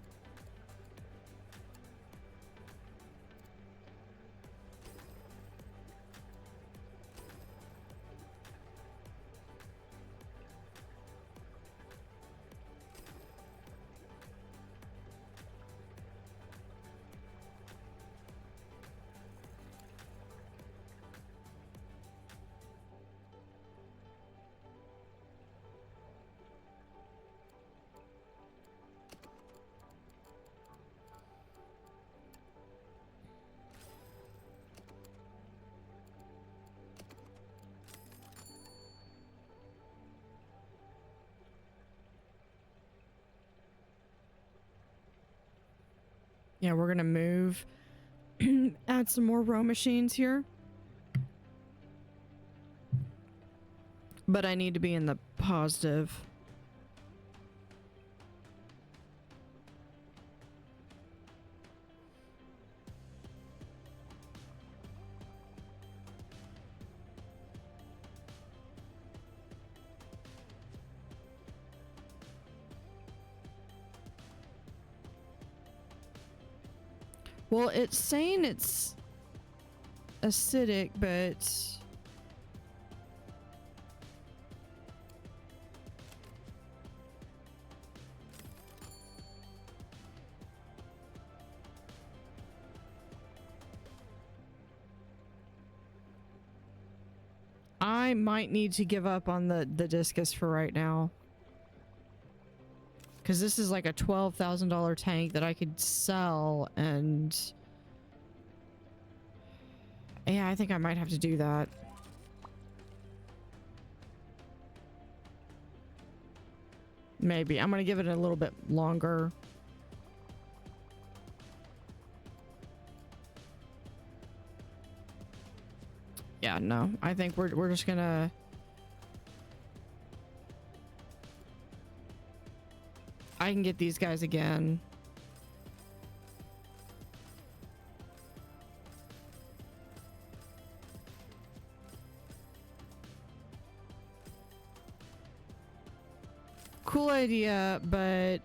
Yeah, we're gonna move, add some more row machines here. But I need to be in the positive. Well, it's saying it's acidic, but I might need to give up on the discus for right now. Because this is like a $12,000 tank that I could sell, and yeah, I think I might have to do that. Maybe. I'm going to give it a little bit longer. Yeah, no. I think we're just going to I can get these guys again. Cool idea, but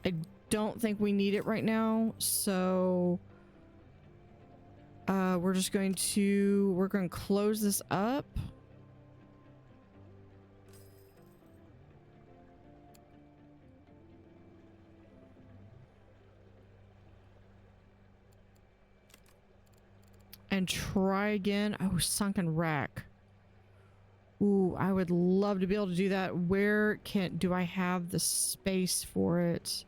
I don't think we need it right now. So we're going to close this up. And try again. Oh, sunken rack. Ooh, I would love to be able to do that. Where do I have the space for it?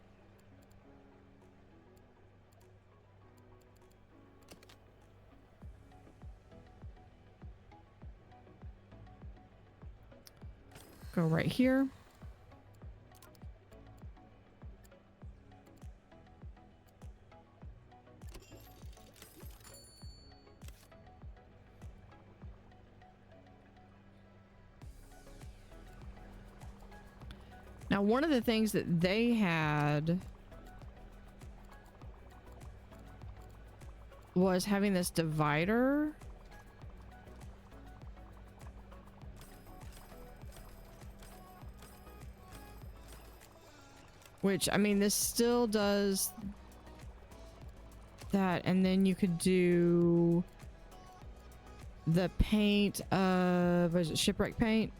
Go right here. Now, one of the things that they had was having this divider. Which, I mean, this still does that, and then you could do the paint of, was it shipwreck paint?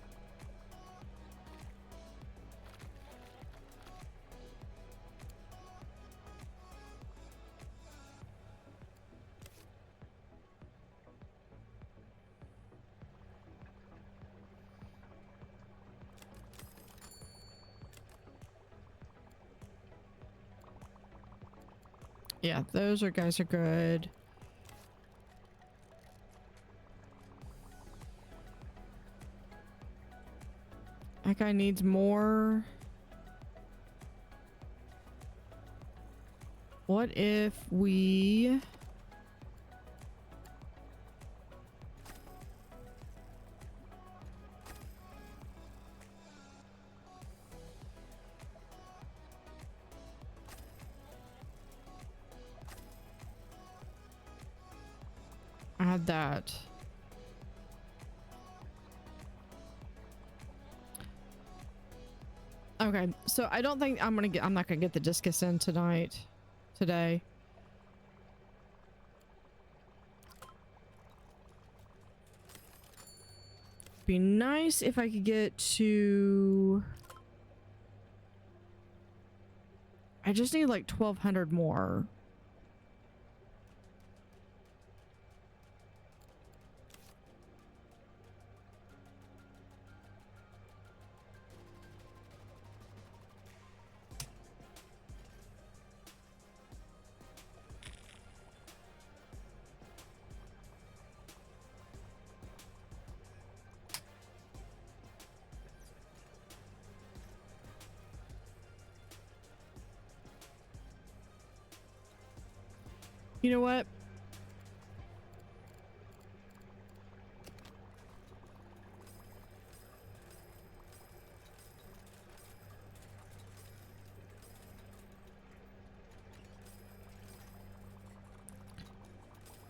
Yeah, those guys are good. That guy needs more. What if we... add that. Okay, so I don't think I'm not gonna get the discus in today. Be nice if I could get to, I just need like 1,200 more. You know what?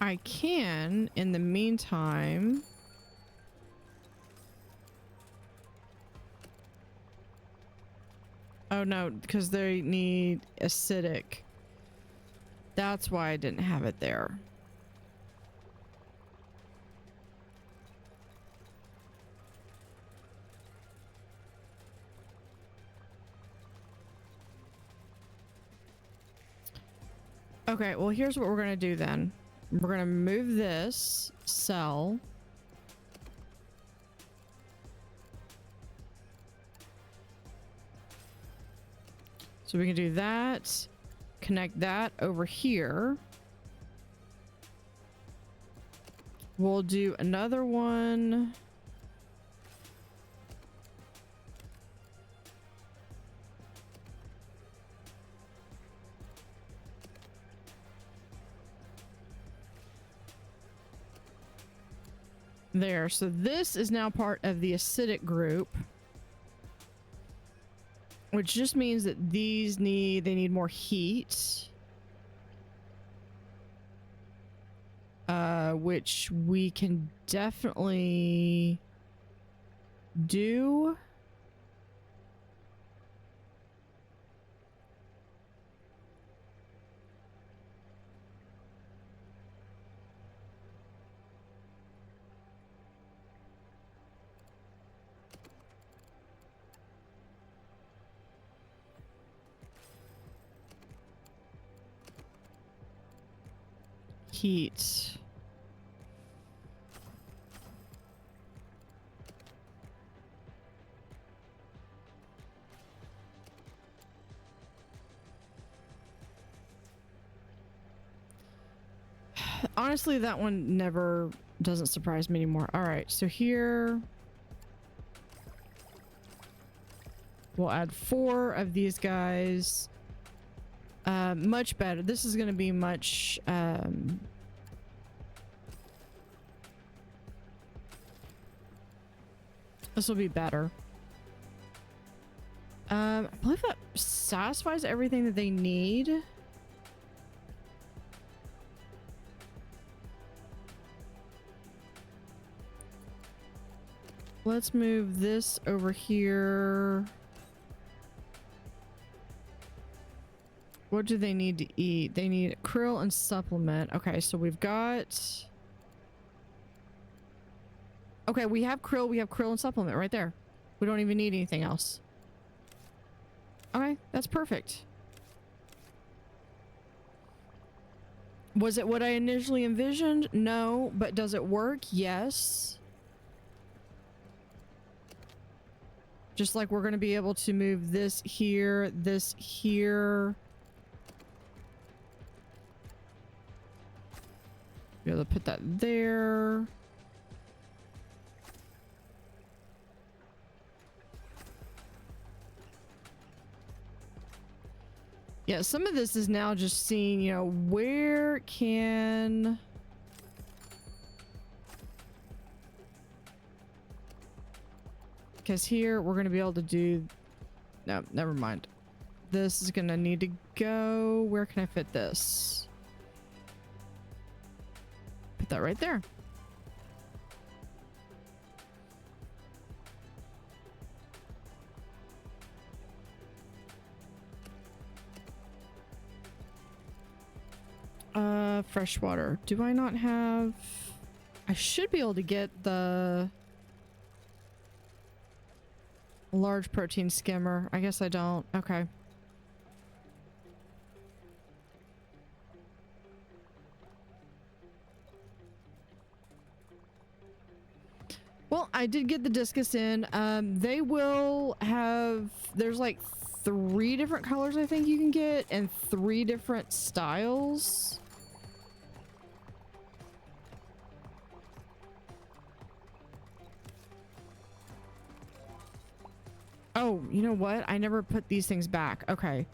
I can, in the meantime, oh no, because they need acidic. That's why I didn't have it there. Okay, well, here's what we're gonna do then. We're gonna move this cell. So we can do that, connect that over here. We'll do another one. There, so this is now part of the acidic group, which just means that these need more heat, which we can definitely do. Heat. Honestly, that one never doesn't surprise me anymore. All right, so here we'll add 4 of these guys. Much better. This is going to be much this will be better. I believe that satisfies everything that they need. Let's move this over here. What do they need to eat? They need krill and supplement. Okay, so we've got... Okay, we have krill and supplement right there. We don't even need anything else. Okay, that's perfect. Was it what I initially envisioned? No, but does it work? Yes. Just like we're going to be able to move this here, this here. Be able to put that there. Yeah, some of this is now just seeing, you know, where can... Because here we're going to be able to do... No, never mind. This is going to need to go... Where can I fit this? Put that right there. Freshwater. Do I not have... I should be able to get the large protein skimmer. I guess I don't. Okay. Well, I did get the discus in. They will have... There's like 3 different colors I think you can get and 3 different styles. Oh, you know what? I never put these things back. Okay.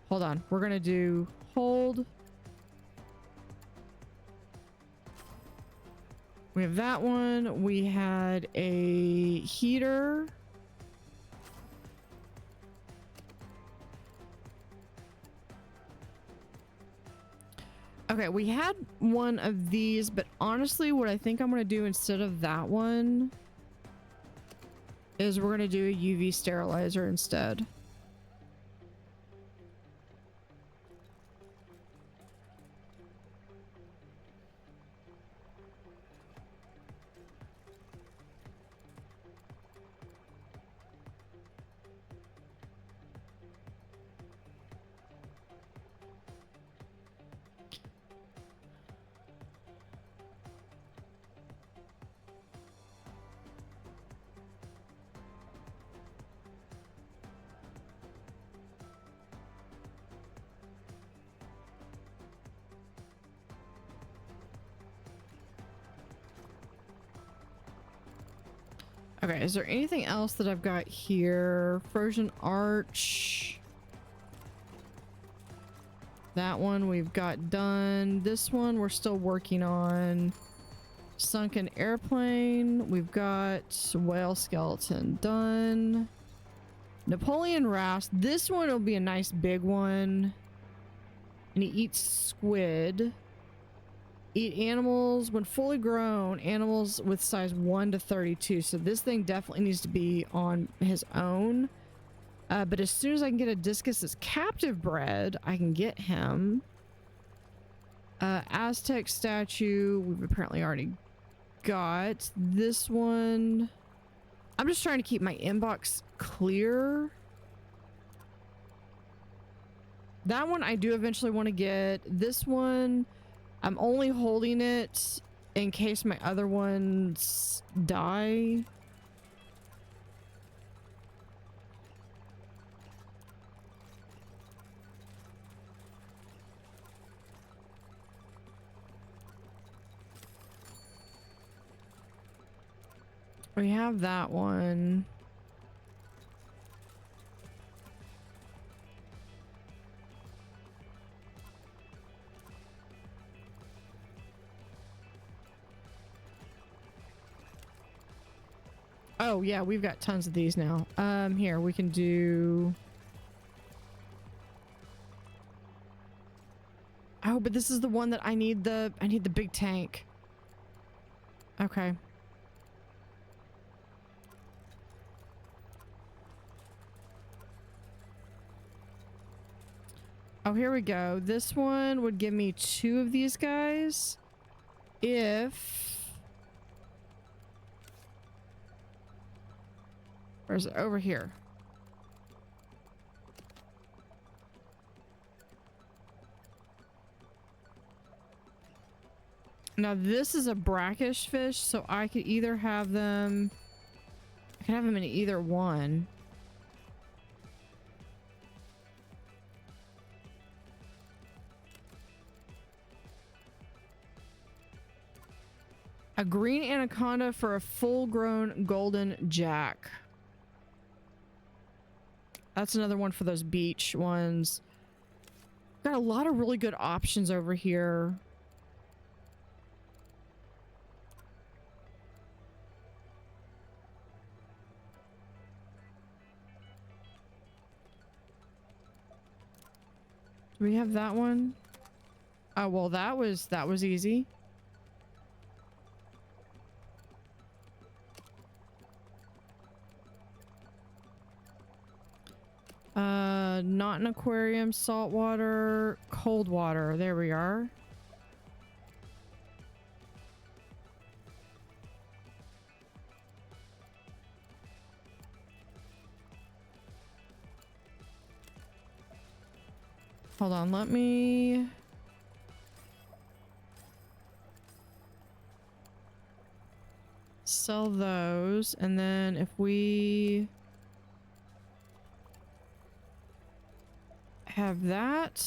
Hold on. We're going to do hold. We have that one. We had a heater. Okay, we had one of these, but honestly, what I think I'm going to do instead of that one is we're going to do a UV sterilizer instead. Okay, is there anything else that I've got here? Frozen Arch. That one we've got done. This one we're still working on. Sunken Airplane. We've got Whale Skeleton done. Napoleon Wrasse. This one will be a nice big one. And he eats squid. Eat animals when fully grown, animals with size 1 to 32. So this thing definitely needs to be on his own. But as soon as I can get a discus that's captive bred, I can get him. Aztec statue, we've apparently already got. This one, I'm just trying to keep my inbox clear. That one I do eventually want to get. This one, I'm only holding it in case my other ones die. We have that one. Oh yeah, we've got tons of these now. Here we can do. Oh, but this is the one that I need the big tank. Okay. Oh, here we go. This one would give me 2 of these guys. If... Or is it over here? Now this is a brackish fish, so I could either have them... I can have them in either one. A green anaconda for a full-grown golden jack. That's another one for those beach ones. Got a lot of really good options over here. Do we have that one? Oh, well, that was easy. Not an aquarium, salt water, cold water. There we are. Hold on, let me... sell those, and then if we... have that.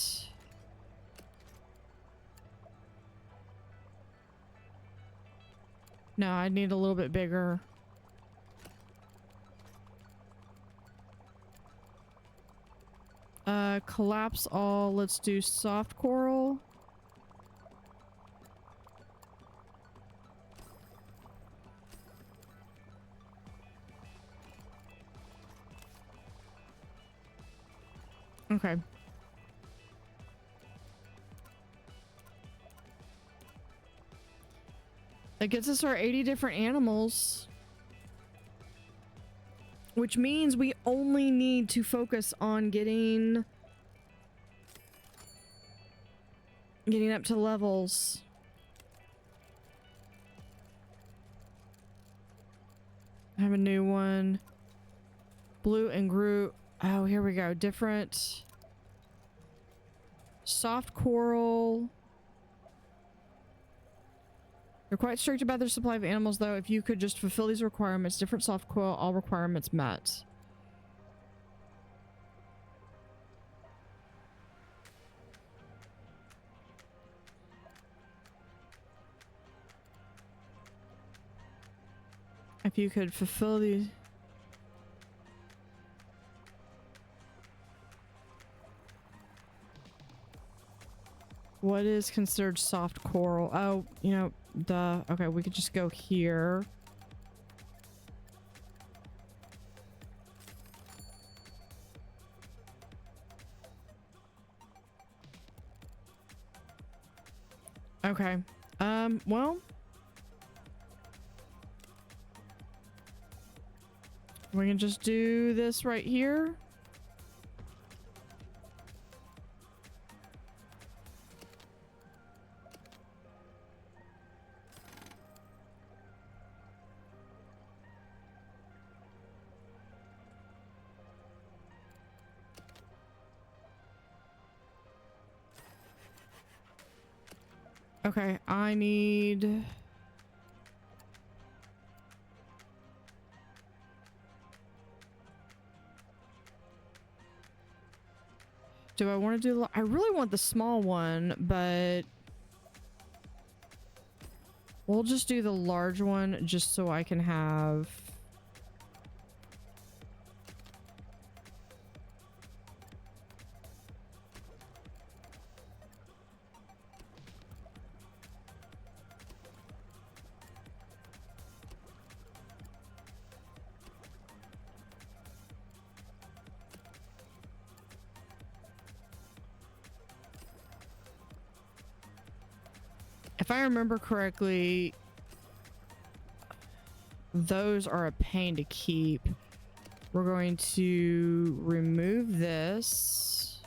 No, I need a little bit bigger. Collapse all. Let's do soft coral. Okay. That gets us our 80 different animals. Which means we only need to focus on getting up to levels. I have a new one. Blue and Groot. Oh, here we go. Different. Soft coral. They're quite strict about their supply of animals, though. If you could just fulfill these requirements, different soft coral, all requirements met. If you could fulfill these... What is considered soft coral? Oh, you know, duh. Okay, we could just go here. Okay. Well. We can just do this right here. Okay, I need... Do I want to do... I really want the small one, but... We'll just do the large one just so I can have... If I remember correctly, those are a pain to keep. We're going to remove this.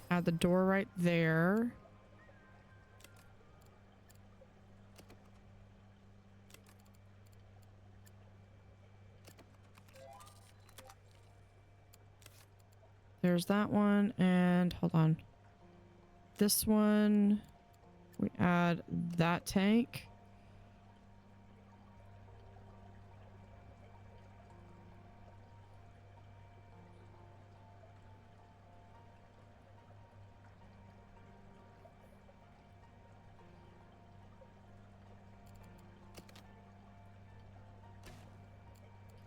Add the door right there. There's that one, and hold on. This one, we add that tank.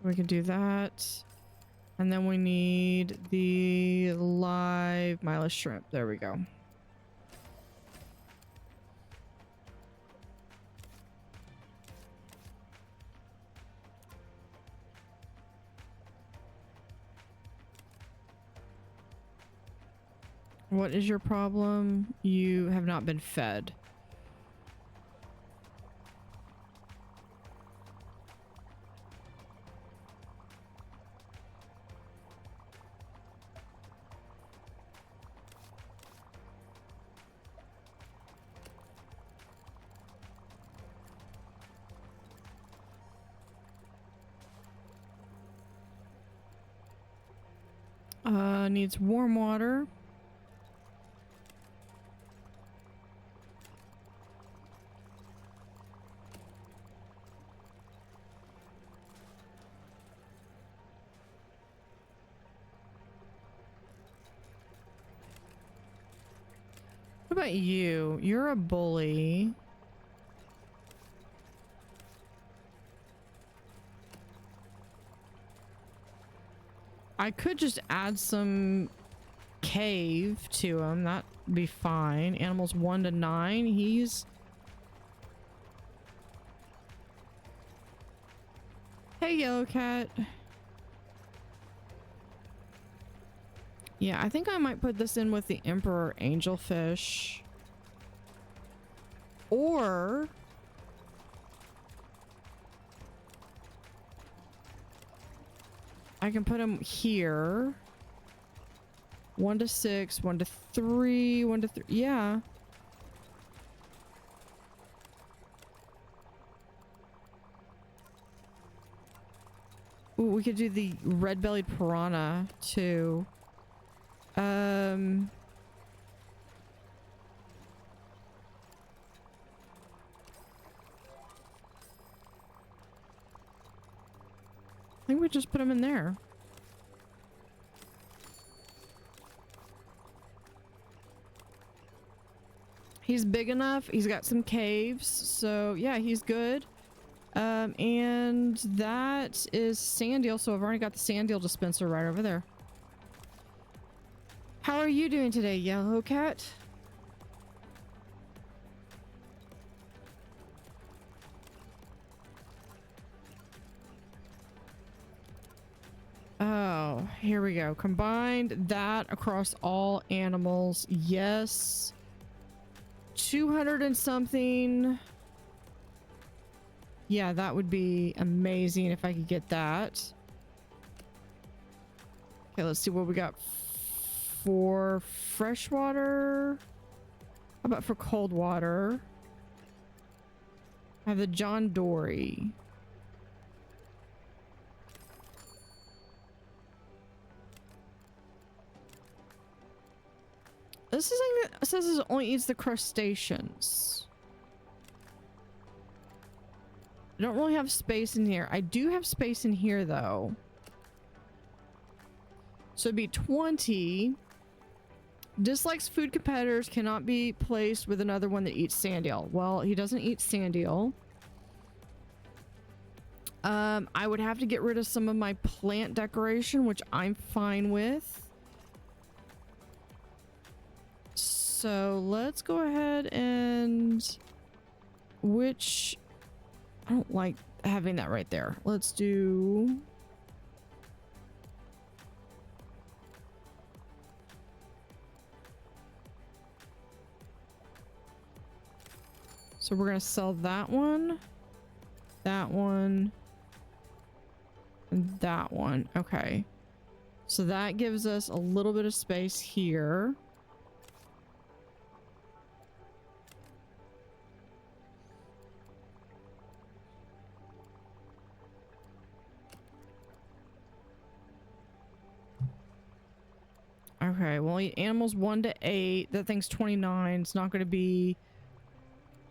We can do that. And then we need the live Mila shrimp. There we go. What is your problem? You have not been fed. Needs warm water. What about you? You're a bully. I could just add some cave to him. That'd be fine. Animals 1 to 9. He's... Hey, yellow cat. Yeah, I think I might put this in with the emperor angelfish. Or... I can put him here. 1 to 6, 1 to 3, 1 to 3. Yeah. Ooh, we could do the red-bellied piranha too. I think we just put him in there. He's big enough. He's got some caves. So yeah, he's good. And that is sand eel. So I've already got the sand eel dispenser right over there. How are you doing today, yellow cat? Oh, here we go. Combined that across all animals. Yes. 200 and something. Yeah, that would be amazing if I could get that. Okay, let's see what we got for freshwater. How about for cold water? I have the John Dory. This is like, it says it only eats the crustaceans. I don't really have space in here. I do have space in here though. So it'd be 20. Dislikes food competitors, cannot be placed with another one that eats sand eel. Well, he doesn't eat sand eel. I would have to get rid of some of my plant decoration, which I'm fine with. So let's go ahead and which I don't like having that right there. Let's do so we're gonna sell that one, and that one. Okay, so that gives us a little bit of space here. Okay, well, eat animals 1 to 8. That thing's 29. It's not going to be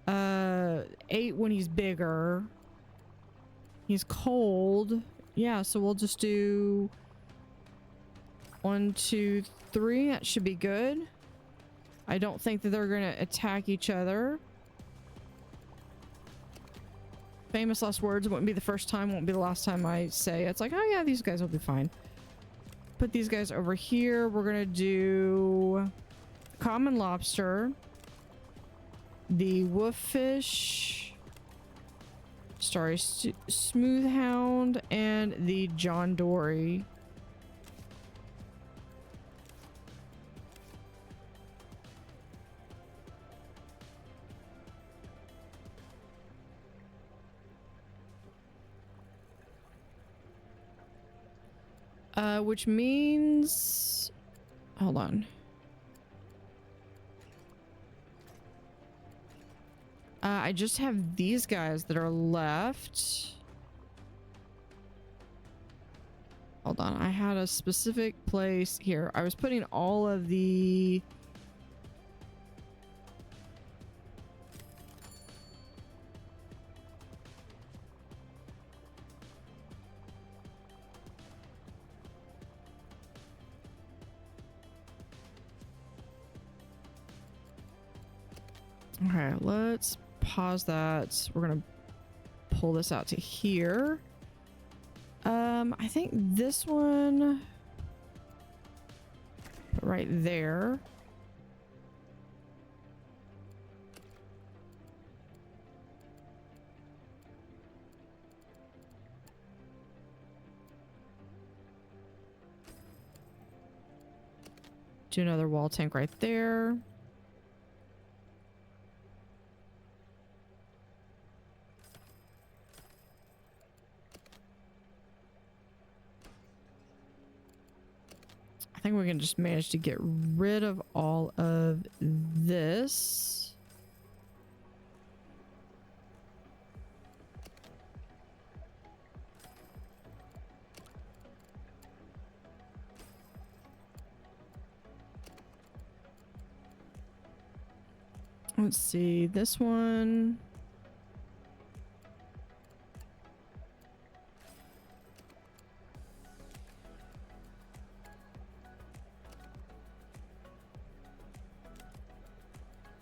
8 when he's bigger. He's cold. Yeah, so we'll just do 1, 2, 3. That should be good. I don't think that they're going to attack each other. Famous last words. It wouldn't be the first time, won't be the last time I say it. It's like, oh yeah, these guys will be fine. Put these guys over here. We're gonna do common lobster, the wolffish, starry smooth hound, and the John Dory. Which means, hold on. I just have these guys that are left. Hold on, I had a specific place here. I was putting all of the okay, let's pause that. We're gonna pull this out to here. I think this one, right there. Do another wall tank right there. I think we can just manage to get rid of all of this. Let's see, this one.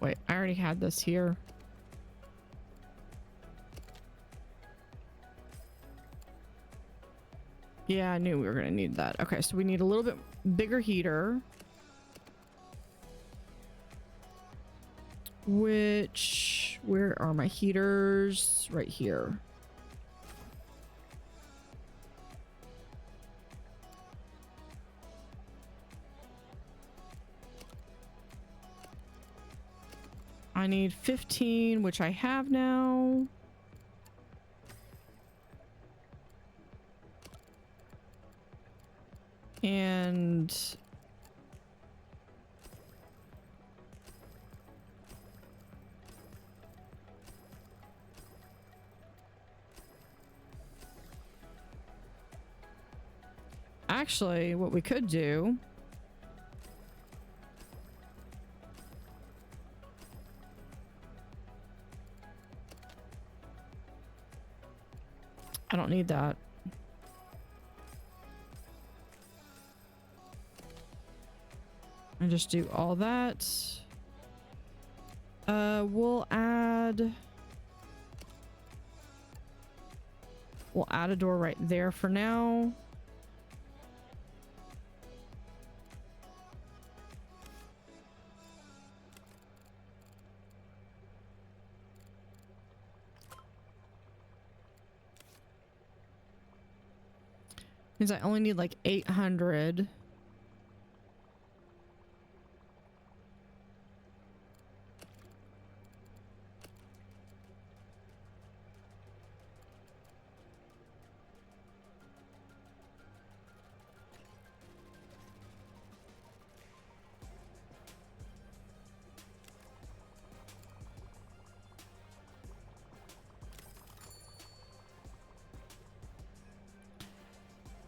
Wait, I already had this here. Yeah, I knew we were gonna need that. Okay, so we need a little bit bigger heater. Where are my heaters? Right here. I need 15, which I have now. And actually, what we could do I don't need that. And just do all that. We'll add a door right there for now. Means I only need like 800.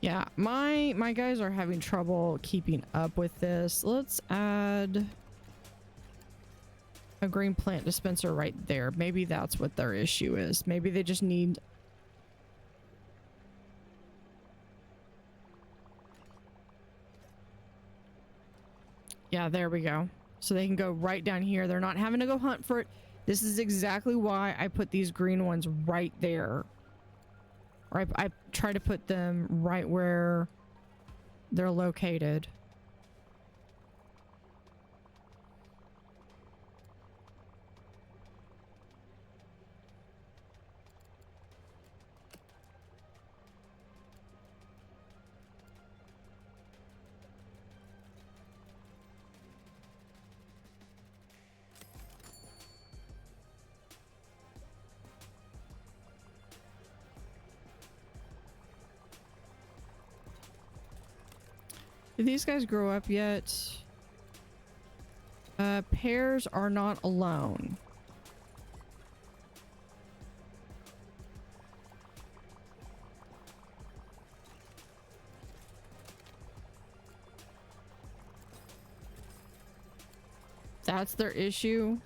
Yeah, my guys are having trouble keeping up with this. Let's add a green plant dispenser right there. Maybe that's what their issue is. Maybe they just need... Yeah, there we go. So they can go right down here. They're not having to go hunt for it. This is exactly why I put these green ones right there. Or I try to put them right where they're located. Did these guys grow up yet? Pairs are not alone. That's their issue.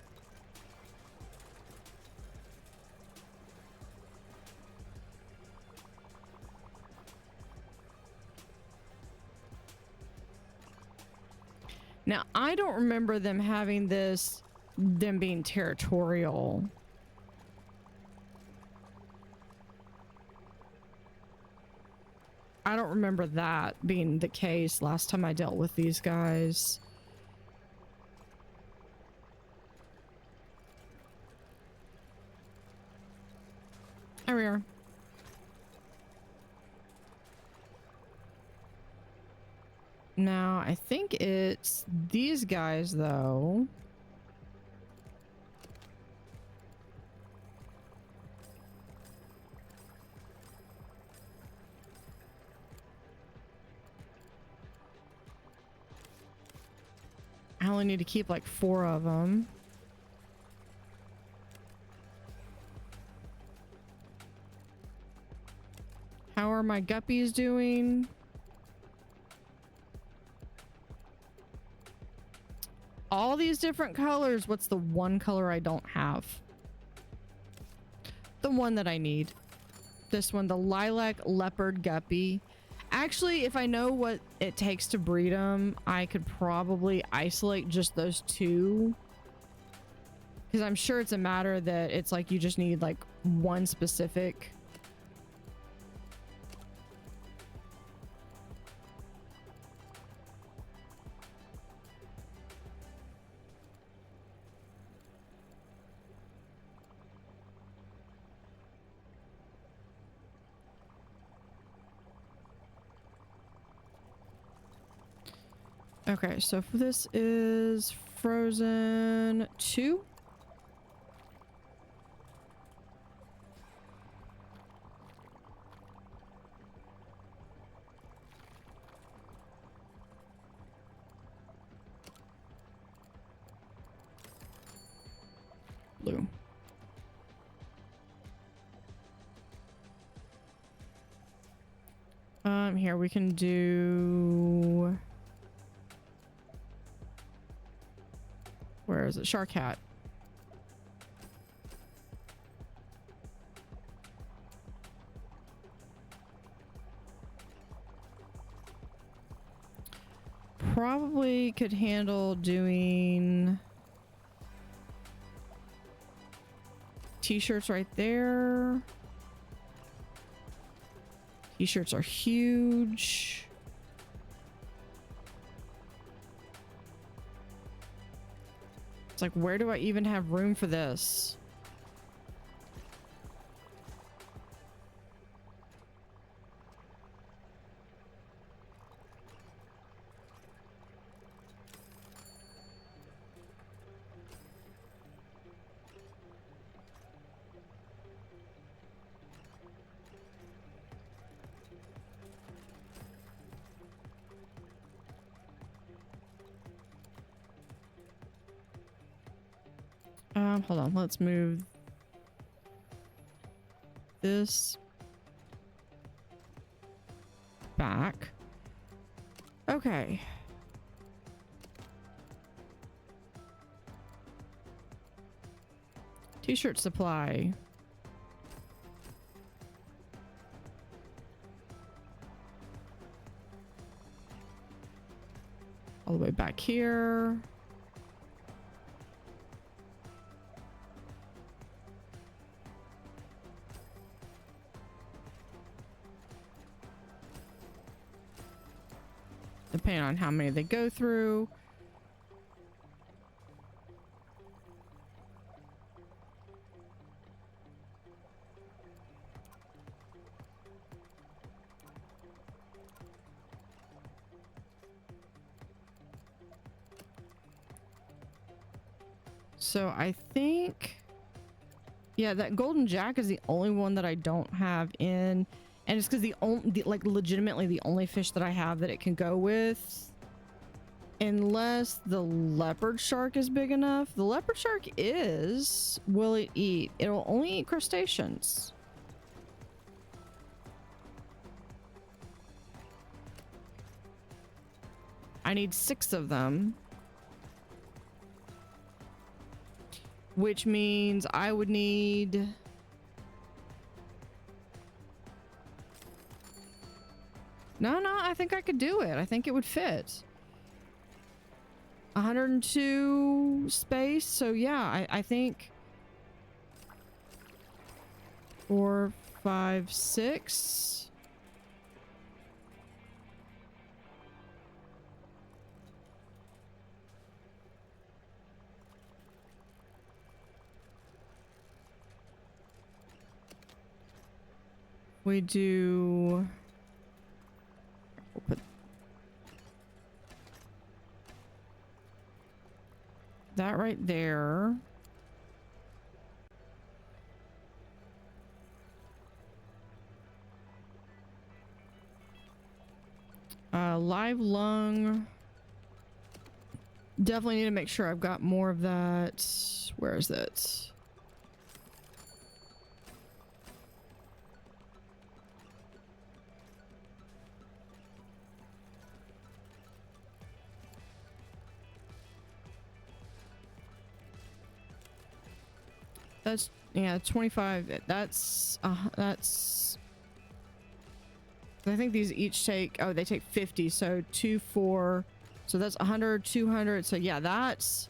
Now, I don't remember them having this, them being territorial. I don't remember that being the case last time I dealt with these guys. There we are. Now, I think it's these guys, though. I only need to keep like 4 of them. How are my guppies doing? All these different colors. What's the one color I don't have? The one that I need. This one, the lilac leopard guppy. Actually, if I know what it takes to breed them, I could probably isolate just those 2. Because I'm sure it's a matter that it's like you just need like one specific. Okay, so this is Frozen 2. Blue. Here we can do. Where is it? Roccat. Probably could handle doing t-shirts right there. T-shirts are huge. It's like, where do I even have room for this? Hold on, let's move this back. Okay. T-shirt supply. All the way back here. Depending on how many they go through. So I think, yeah, that golden jack is the only one that I don't have in. And it's because the only, like, legitimately the only fish that I have that it can go with. Unless the leopard shark is big enough. The leopard shark is, will it eat? It'll only eat crustaceans. I need 6 of them. Which means I would need... No, I think I could do it. I think it would fit. 102 space. So yeah, I think 4, 5, 6. We do... We'll put that right there. Live lung. Definitely need to make sure I've got more of that. Where is that? That's, yeah, 25. That's I think these each take, oh, they take 50. So 2, 4. So that's 100, 200. So yeah, that's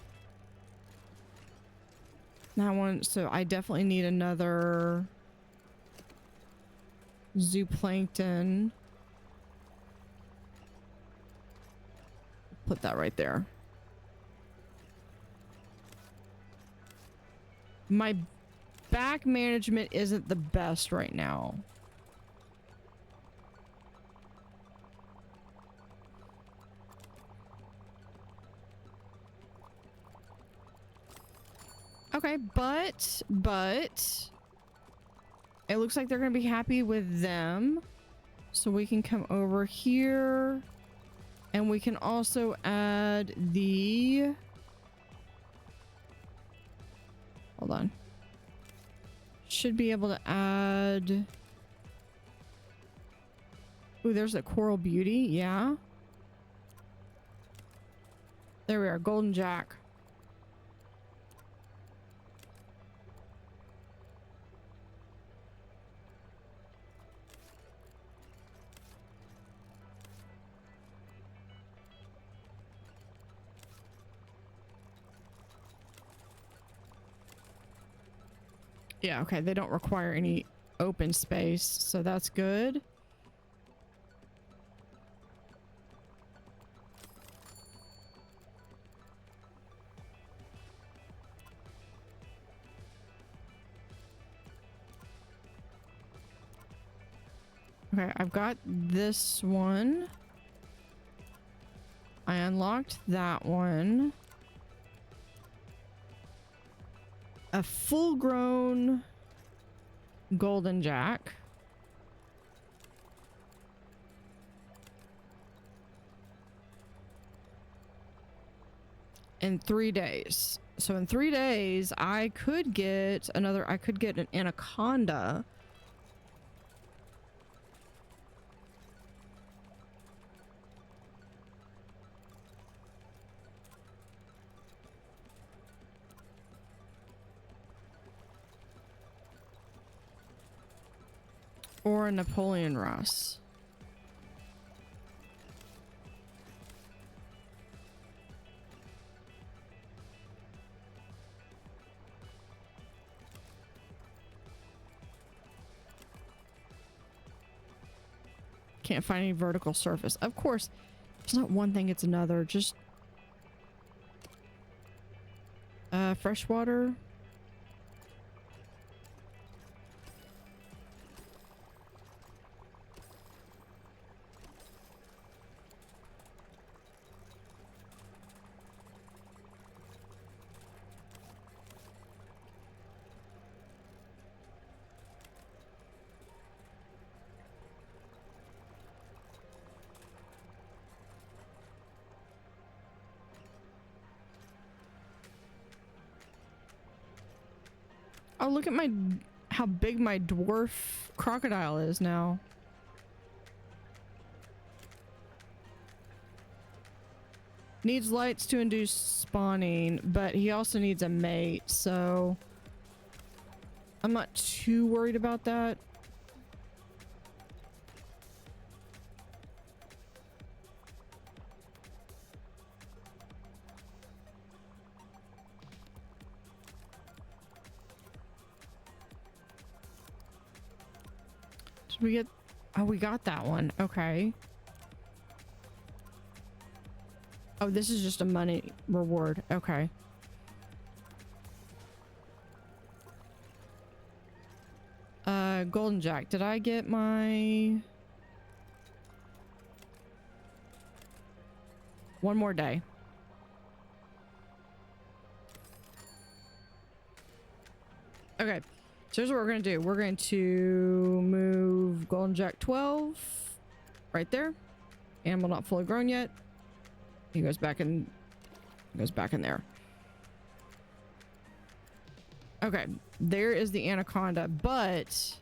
that one. So I definitely need another zooplankton. Put that right there. My back management isn't the best right now. Okay, but it looks like they're gonna be happy with them. So we can come over here and we can also add the, hold on. Should be able to add, ooh, there's a coral beauty, yeah. There we are, golden jack. Yeah, okay, they don't require any open space, so that's good. Okay, I've got this one. I unlocked that one. A full-grown golden jack. In 3 days. So in 3 days, I could get another, I could get an anaconda. Or a Napoleon Ross. Can't find any vertical surface. Of course, it's not one thing, it's another. Just freshwater. Oh, look at my, how big my dwarf crocodile is now. Needs lights to induce spawning, but he also needs a mate, so I'm not too worried about that. We get, oh, we got that one. Okay. Oh, this is just a money reward. Okay. Golden Jack, did I get my... One more day. Okay, so here's what we're going to do. We're going to move Golden Jack 12 right there. Animal not fully grown yet. He goes back in there. Okay, there is the anaconda, but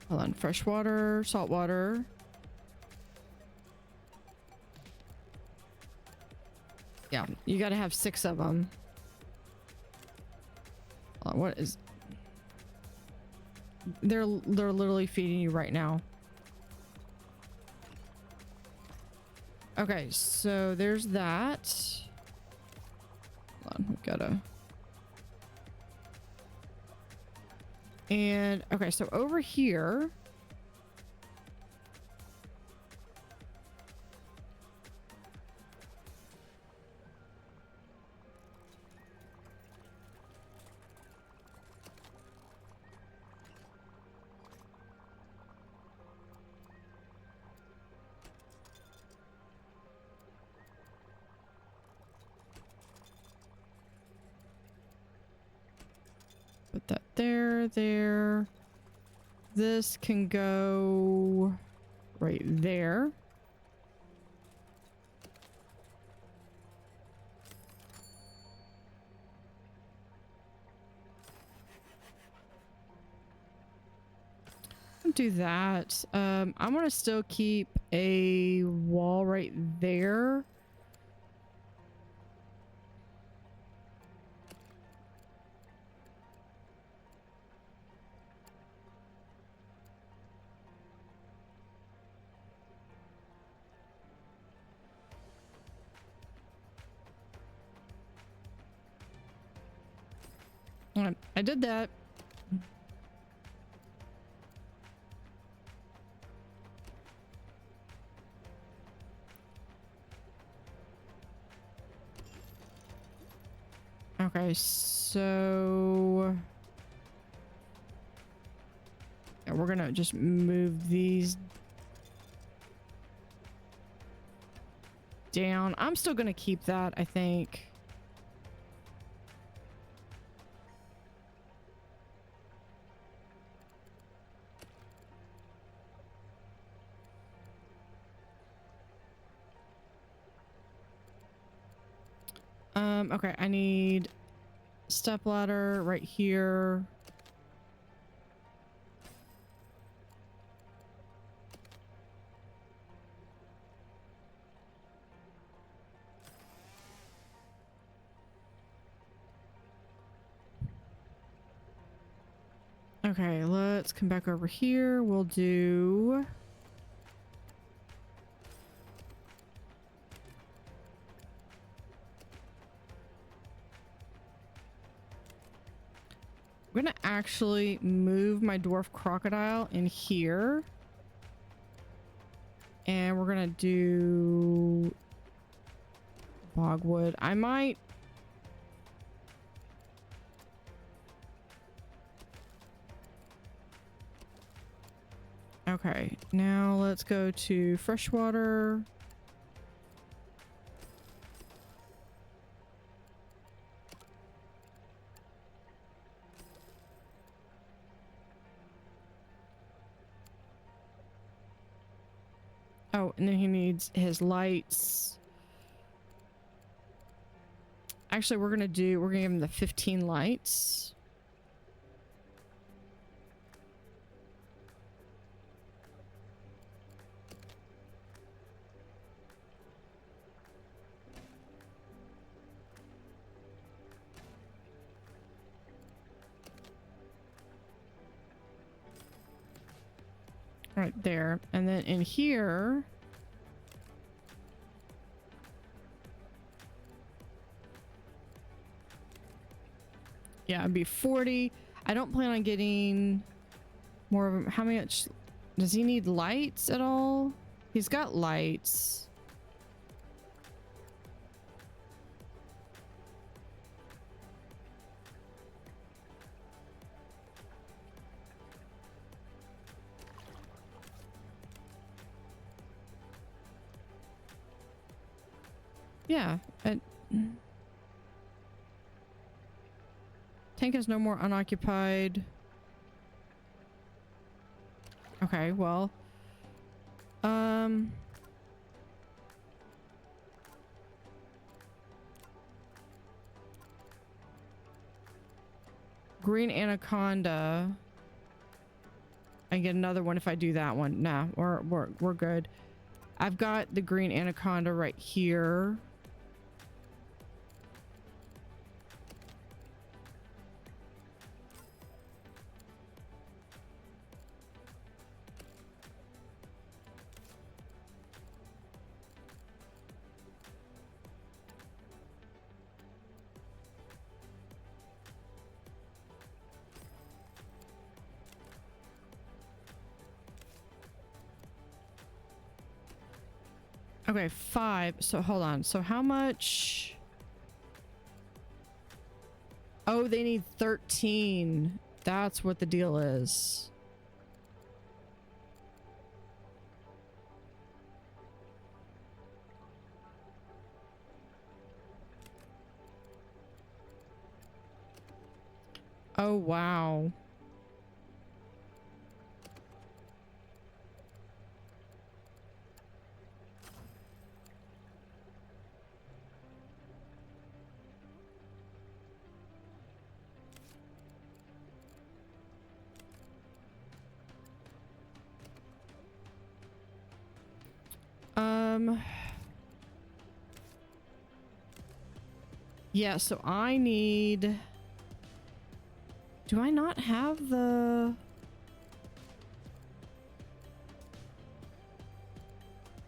hold on, freshwater, saltwater. Yeah, you got to have 6 of them. What is... They're literally feeding you right now. Okay, so there's that. Hold on, we gotta... And, okay, so over here... Put that there. This can go right there. Do that. I'm gonna still keep a wall right there. I did that. Okay, so yeah, we're gonna just move these down. I'm still gonna keep that, I think. Okay, I need step ladder right here. Okay, let's come back over here. We'll do... I'm gonna actually move my dwarf crocodile in here. And we're gonna do bogwood. I might... Okay, now let's go to freshwater. Oh, and then he needs his lights. Actually, we're gonna give him the 15 lights. Right there, and then in here, yeah, it'd be 40. I don't plan on getting more of them. How much does he need lights at all? He's got lights. Yeah. Tank has no more unoccupied. Okay, well. Green Anaconda. I get another one if I do that one. Nah, we're good. I've got the Green Anaconda right here. Okay, 5. So hold on. So how much? Oh, they need 13. That's what the deal is. Oh, wow. Yeah, so I need... Do I not have the...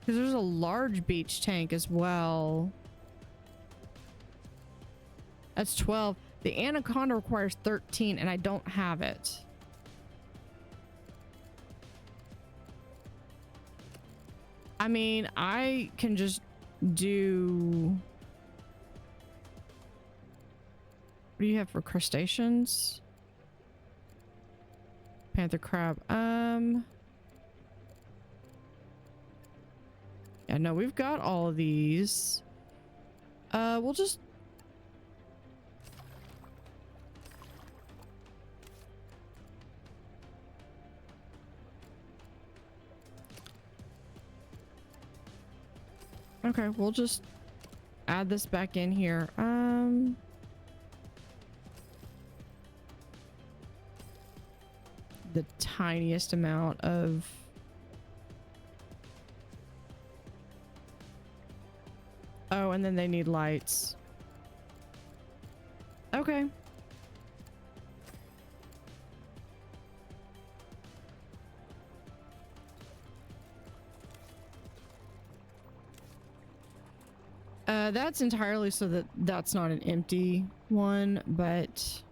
Because there's a large beach tank as well. That's 12. The Anaconda requires 13 and I don't have it. I mean, I can just do... What do you have for crustaceans? Panther crab. Yeah, no, we've got all of these. We'll just... Okay, we'll just add this back in here. The tiniest amount of... Oh, and then they need lights. Okay. That's entirely so that that's not an empty one, but...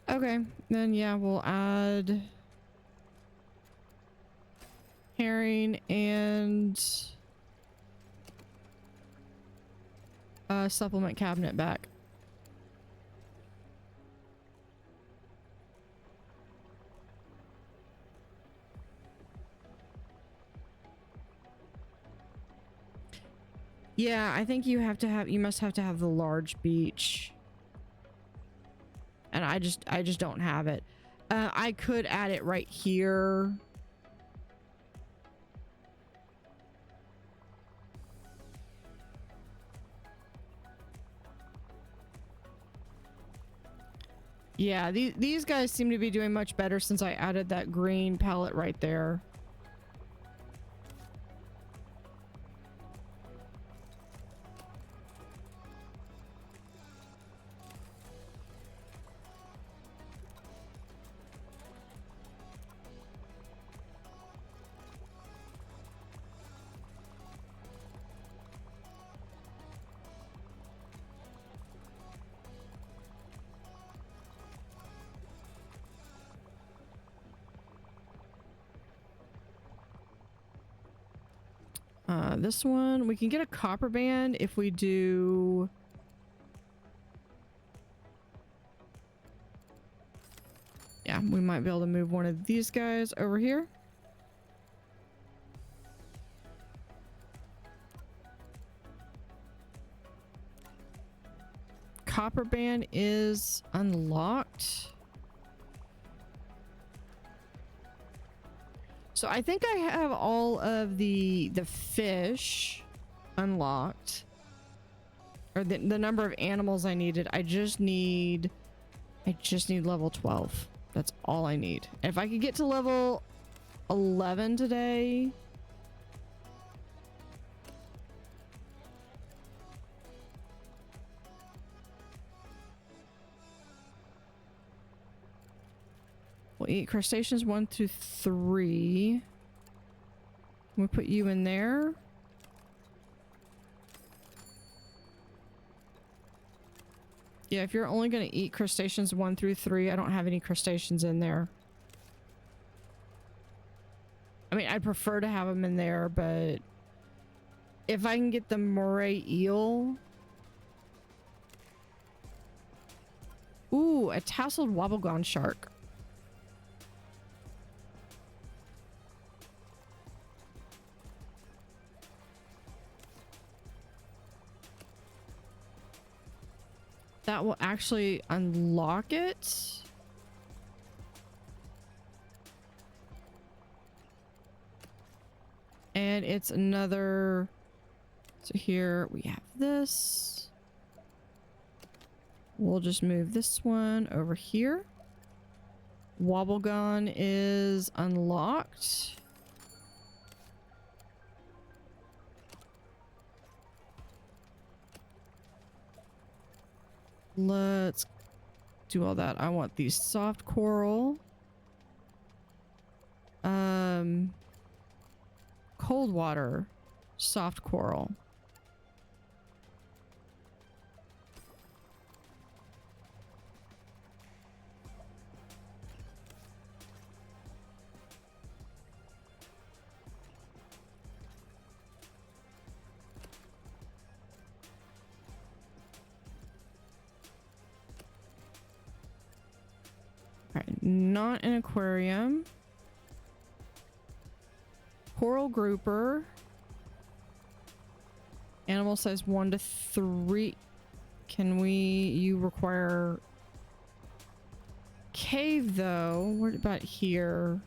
Okay, then yeah, we'll add herring and supplement cabinet back. Yeah, I think you must have to have the large beach. And I just don't have it. I could add it right here. Yeah, these guys seem to be doing much better since I added that green palette right there. This one, we can get a copper band if we do... Yeah, we might be able to move one of these guys over here. Copper band is unlocked. So I think I have all of the fish unlocked. Or the number of animals I needed. I just need level 12. That's all I need. If I could get to level 11 today. We'll eat crustaceans 1 through 3. We'll put you in there. Yeah, if you're only going to eat crustaceans 1 through 3, I don't have any crustaceans in there. I mean, I'd prefer to have them in there, but if I can get the moray eel. Ooh, a tasseled wobblegong shark. That will actually unlock it. And it's another. So here we have this. We'll just move this one over here. Wobblegong is unlocked. Let's do all that. I want the soft coral. Cold water, soft coral. Alright, not an aquarium. Coral grouper. Animal size 1 to 3. Can we... You require... Cave, though. What about here?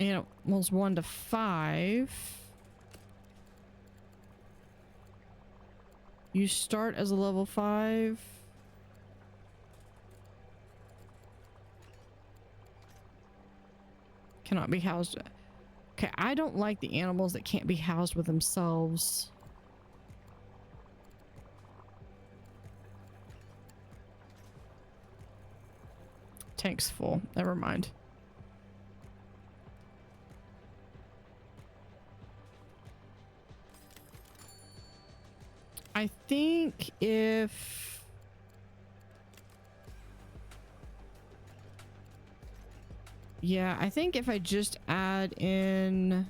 Animals 1 to 5. You start as a level 5. Cannot be housed. Okay, I don't like the animals that can't be housed with themselves. Tank's full. Never mind. I think if... Yeah, I think if I just add in...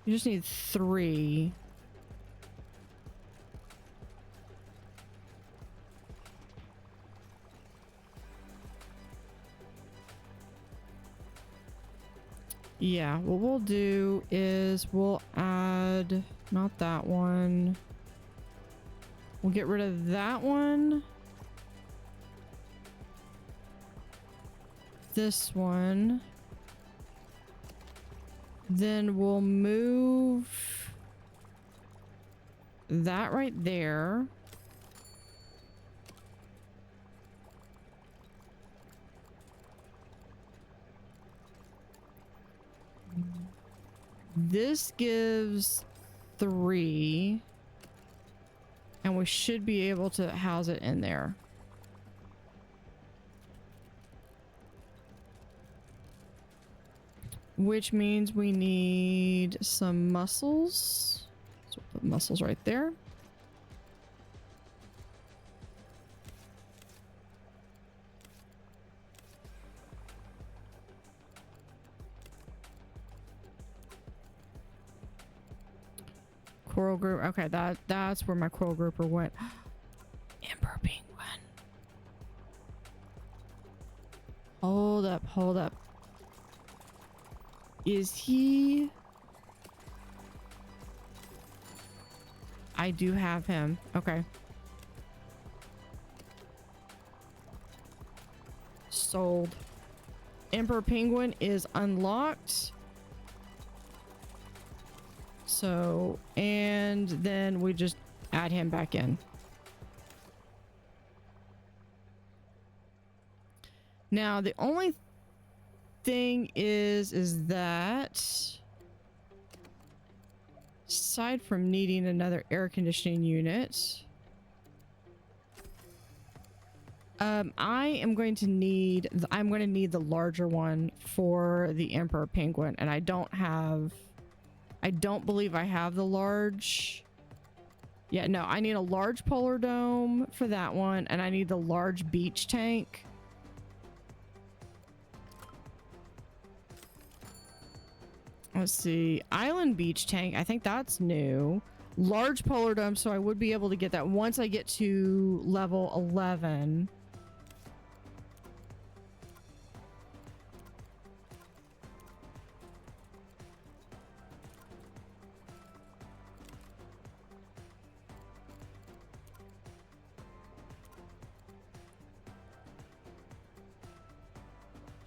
You just need 3. Yeah, what we'll do is we'll add, not that one. We'll get rid of that one. This one. Then we'll move that right there. This gives 3, and we should be able to house it in there. Which means we need some mussels. So put muscles right there. Coral group. Okay, that's where my coral grouper went. Emperor penguin. Hold up, hold up. Is he? I do have him. Okay. Sold. Emperor penguin is unlocked. So, and then we just add him back in. Now, the only thing is that aside from needing another air conditioning unit, I'm going to need the larger one for the Emperor penguin, and I don't believe I have the large. Yeah, no, I need a large polar dome for that one, and I need the large beach tank. Let's see. Island beach tank. I think that's new. Large polar dome, so I would be able to get that once I get to level 11.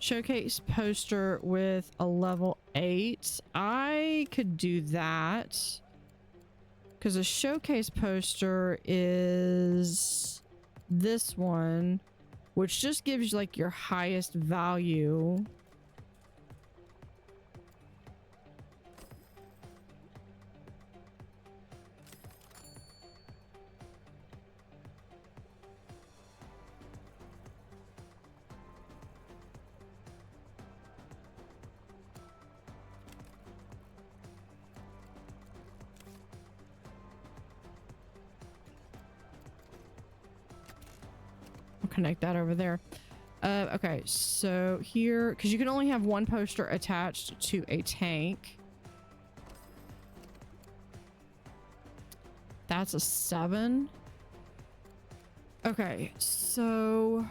Showcase poster with a level 8. I could do that because a showcase poster is this one, which just gives you like your highest value. Connect that over there. Okay, so here, because you can only have one poster attached to a tank. That's a 7. Okay, so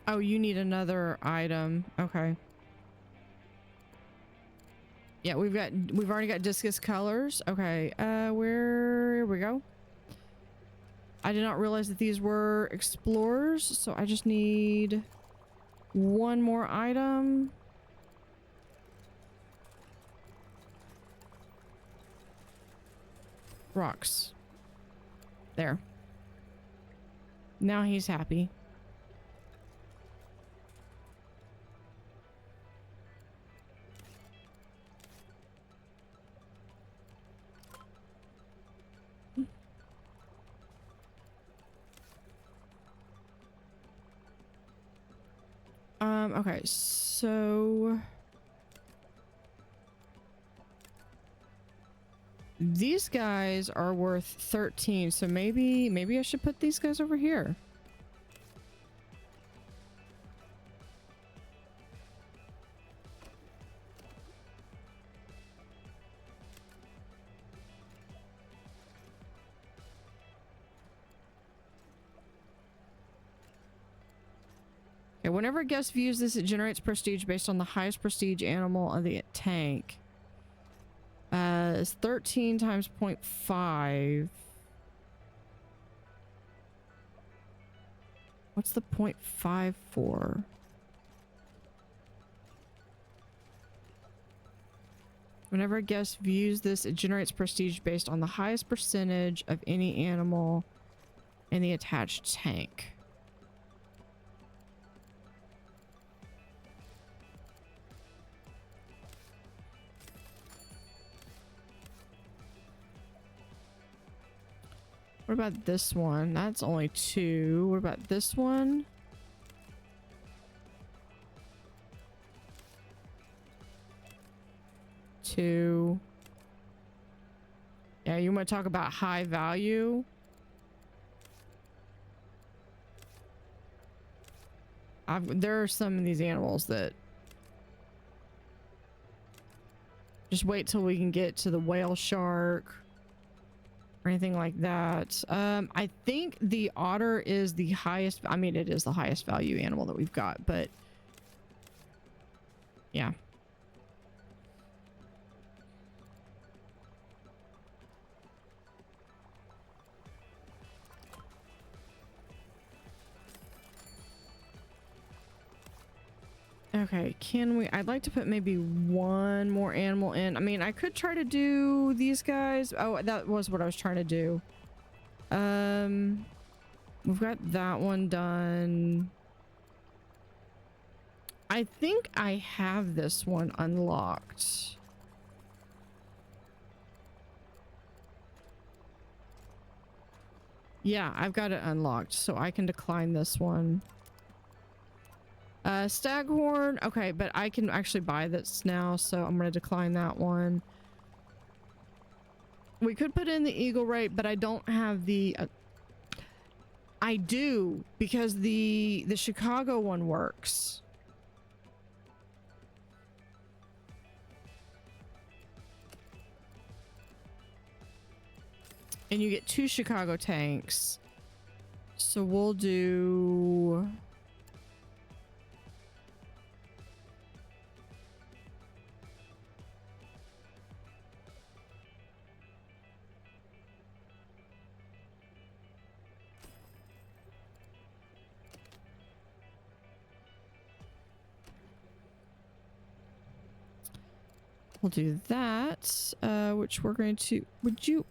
oh, you need another item. Okay. Yeah, we've already got discus colors. Okay, here we go. I did not realize that these were explorers, so I just need one more item. Rocks. There. Now he's happy. Okay, so these guys are worth 13, so maybe I should put these guys over here. Whenever a guest views this, it generates prestige based on the highest prestige animal of the tank. It's 13 times 0.5. What's the 0.5 for? Whenever a guest views this, it generates prestige based on the highest percentage of any animal in the attached tank. What about this one? That's only 2. What about this one? Two. Yeah, you want to talk about high value? There are some of these animals that just wait till we can get to the whale shark or anything like that. I think the otter is the highest. I mean, it is the highest value animal that we've got, but yeah. Okay, can we? I'd like to put maybe one more animal in. I mean, I could try to do these guys. Oh, that was what I was trying to do. We've got that one done. I think I have this one unlocked. Yeah, I've got it unlocked, so I can decline this one. Staghorn. Okay, but I can actually buy this now, so I'm going to decline that one. We could put in the eagle rate, but I don't have the... I do, because the Chicago one works. And you get 2 Chicago tanks. So we'll do... We'll do that, which we're going to... Would you...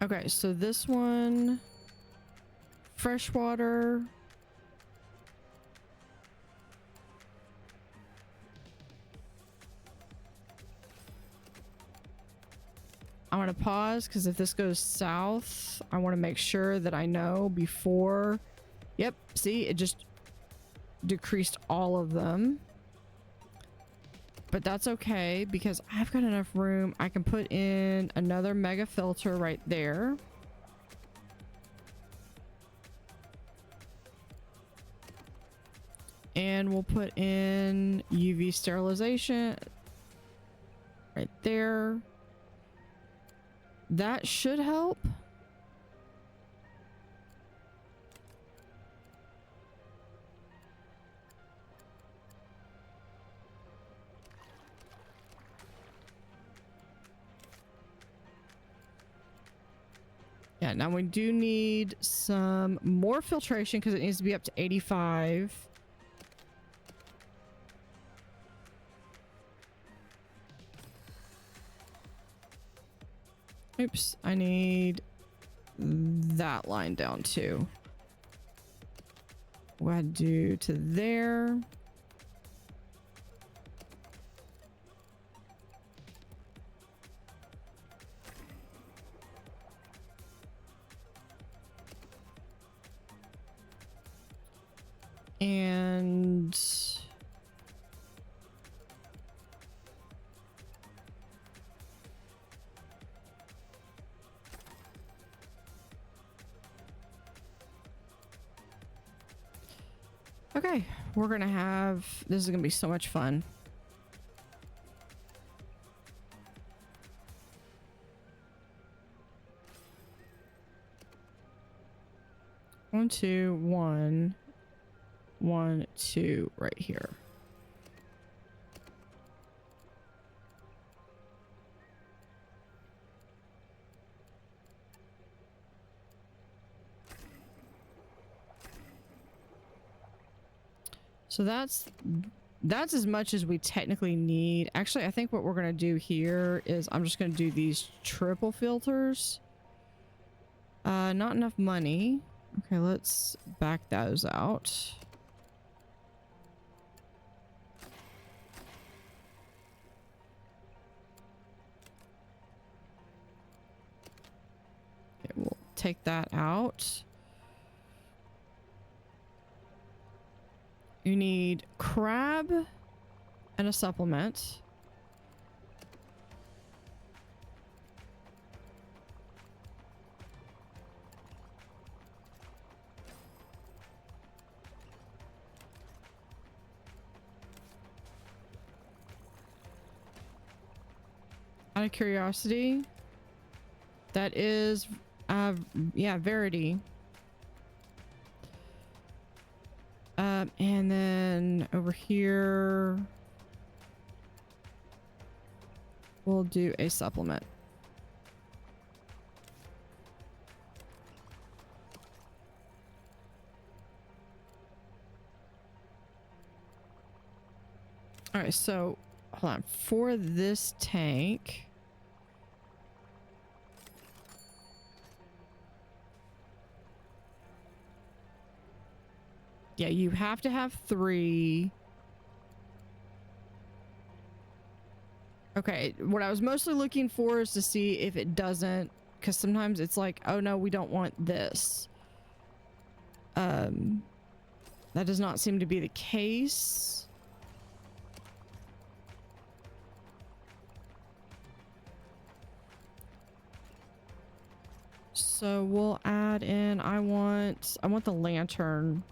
Okay, so this one... Freshwater. I want to pause because if this goes south, I want to make sure that I know before. Yep, see, it just decreased all of them. But that's okay because I've got enough room. I can put in another mega filter right there. And we'll put in UV sterilization right there. That should help. Yeah, now we do need some more filtration because it needs to be up to 85. Oops, I need that line down too. We'll add do to there. And okay, we're gonna have, this is gonna be so much fun. One, two, one, 1, 2, right here. So that's that's as much as we technically need. Actually, I think what we're going to do here is I'm just going to do these triple filters. Not enough money. Okay, let's back those out. Okay, we'll take that out. You need crab and a supplement. Out of curiosity, that is, yeah, Verity. And then over here, we'll do a supplement. All right, so hold on. For this tank, yeah, you have to have 3. Okay, what I was mostly looking for is to see if it doesn't, because sometimes it's like, oh no, we don't want this. That does not seem to be the case. So we'll add in, I want the lantern.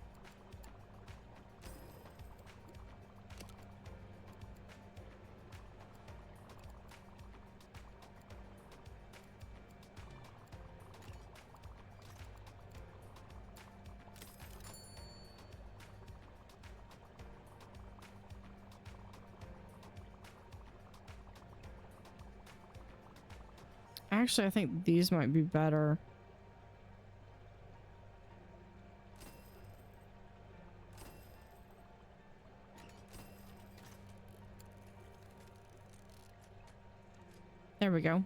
Actually, I think these might be better. There we go.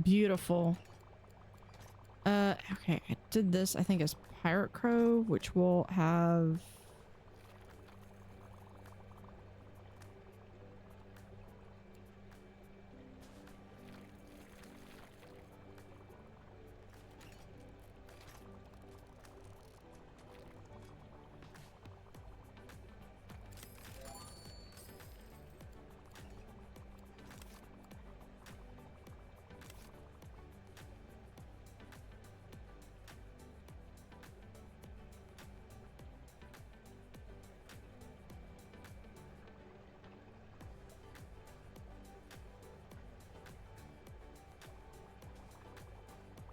Beautiful. Okay, I did this, I think, as Pirate Crow, which will have...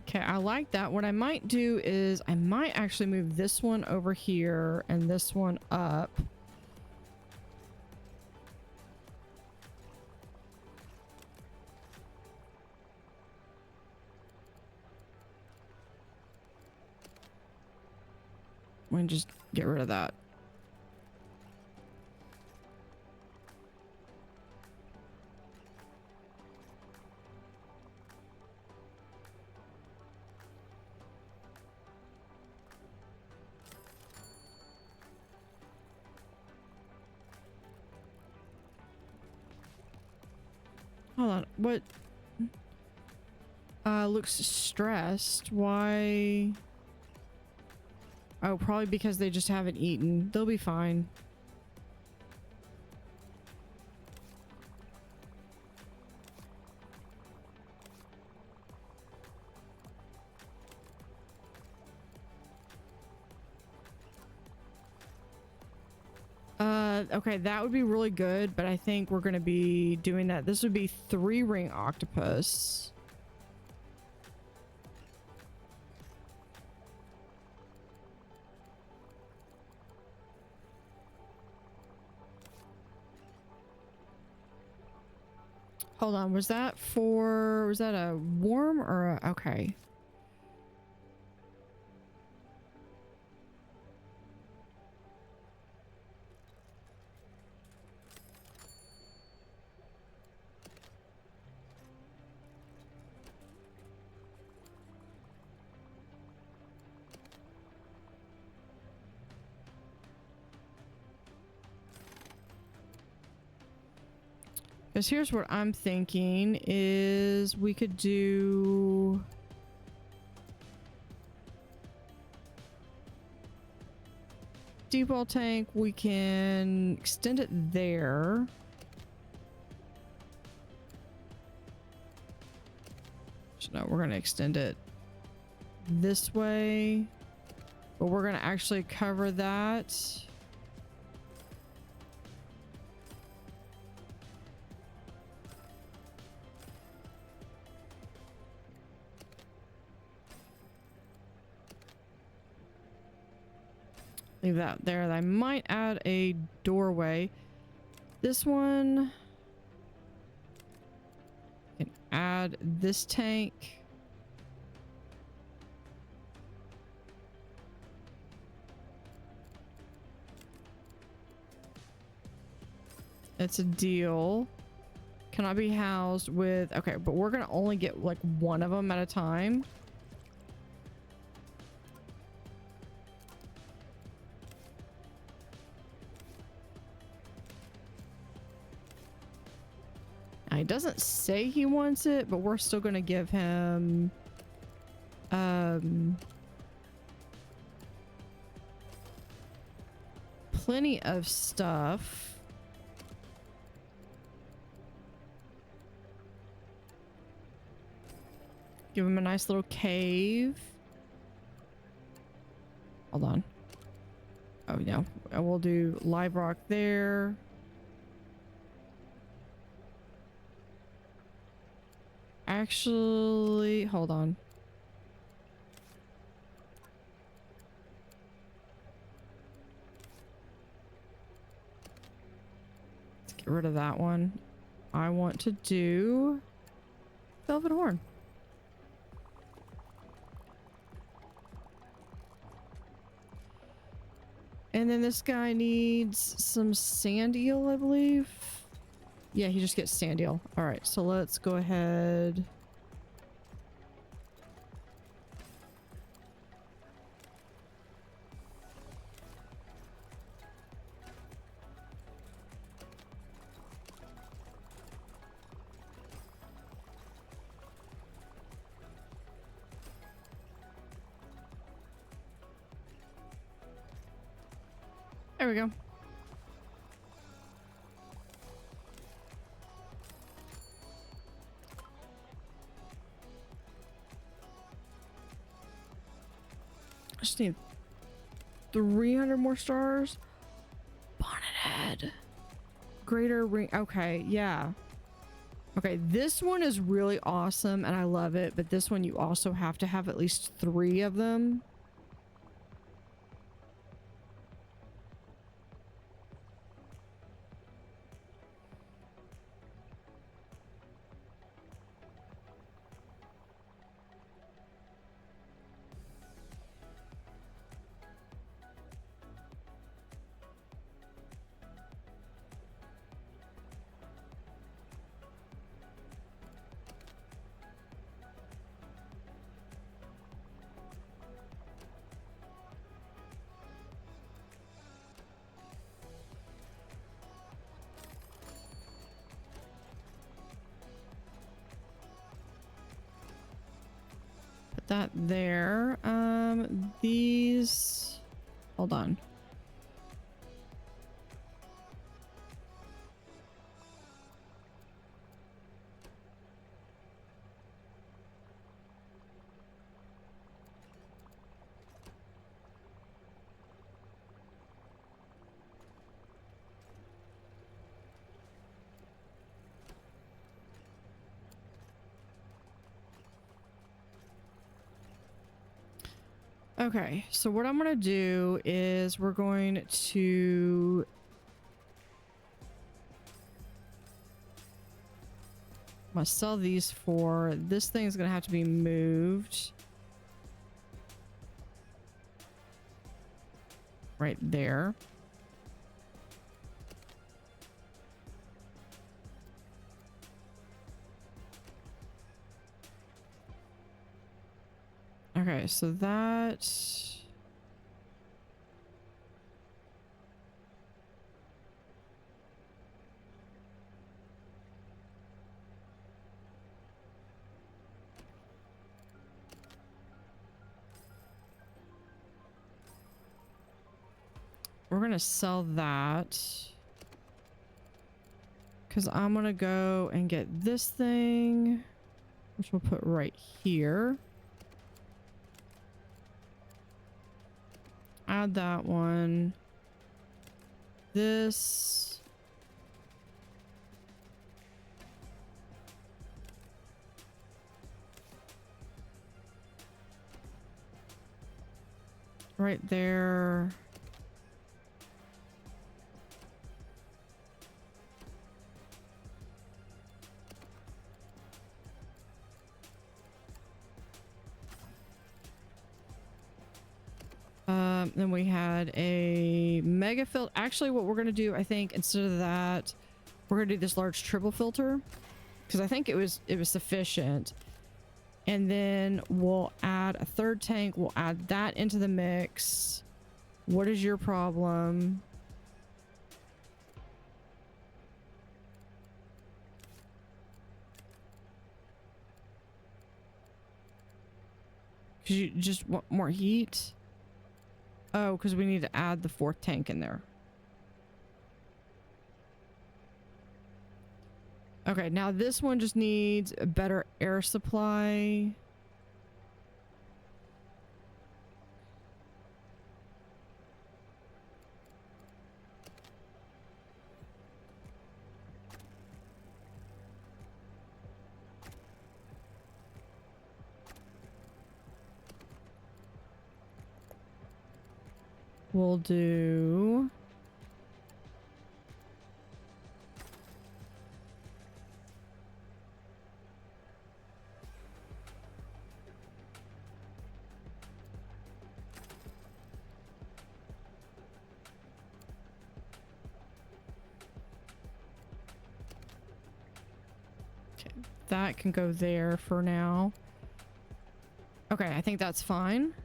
Okay, I like that. What I might do is I might actually move this one over here and this one up. We can just get rid of that. Hold on, what? Looks stressed. Why? Oh, probably because they just haven't eaten. They'll be fine. Okay, that would be really good, but I think we're gonna be doing that. This would be 3-ring octopus. Hold on, was that a worm or a, okay. Because here's what I'm thinking is we could do... deep well tank, we can extend it there. So no, we're going to extend it this way, but we're going to actually cover that. Leave that there. I might add a doorway. This one can add this tank. It's a deal. Cannot be housed with... okay, but we're gonna only get like one of them at a time. He doesn't say he wants it, but we're still gonna give him plenty of stuff. Give him a nice little cave. Hold on. Oh no, we'll do live rock there. Actually, hold on. Let's get rid of that one. I want to do velvet horn. And then this guy needs some sand eel, I believe. Yeah, he just gets sand eel. All right, so let's go ahead. There we go. I just need 300 more stars. Bonnet head. Greater ring. Okay, yeah. Okay, this one is really awesome and I love it, but this one you also have to have at least 3 of them. That there. These, hold on. Okay, so what I'm gonna do is we're going to I'm gonna sell these for this thing's gonna have to be moved right there. Okay, so that we're gonna sell that because I'm gonna go and get this thing, which we'll put right here. Add that one. This. Right there. Then we had a mega filter. Actually, what we're going to do, I think, instead of that, we're going to do this large triple filter because I think it was sufficient. And then we'll add a third tank. We'll add that into the mix. What is your problem? Because you just want more heat? Oh, because we need to add the fourth tank in there. Okay, now this one just needs a better air supply. We'll do... Okay, that can go there for now. Okay, I think that's fine.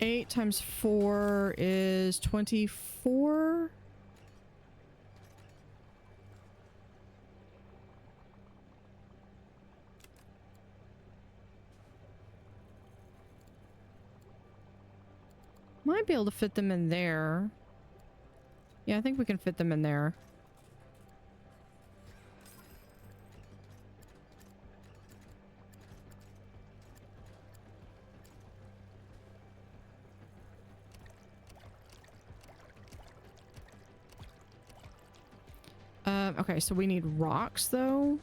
Eight times 4 is 24. Might be able to fit them in there. Yeah, I think we can fit them in there. Okay, so we need rocks though.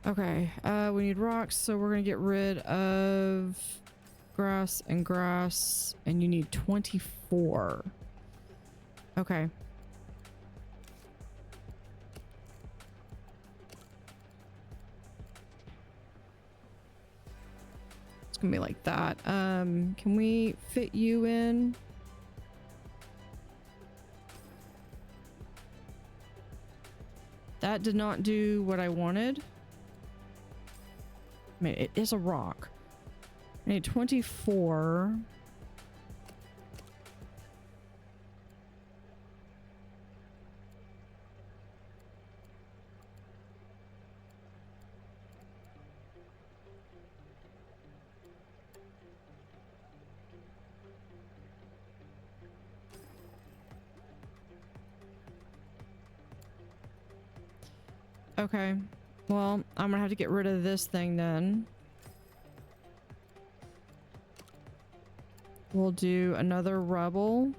Okay, we need rocks, so we're gonna get rid of grass, and you need 24. Okay. It's gonna be like that. Can we fit you in? That did not do what I wanted. I mean, it is a rock. I need 24. Okay. Well, I'm gonna have to get rid of this thing then. We'll do another rubble.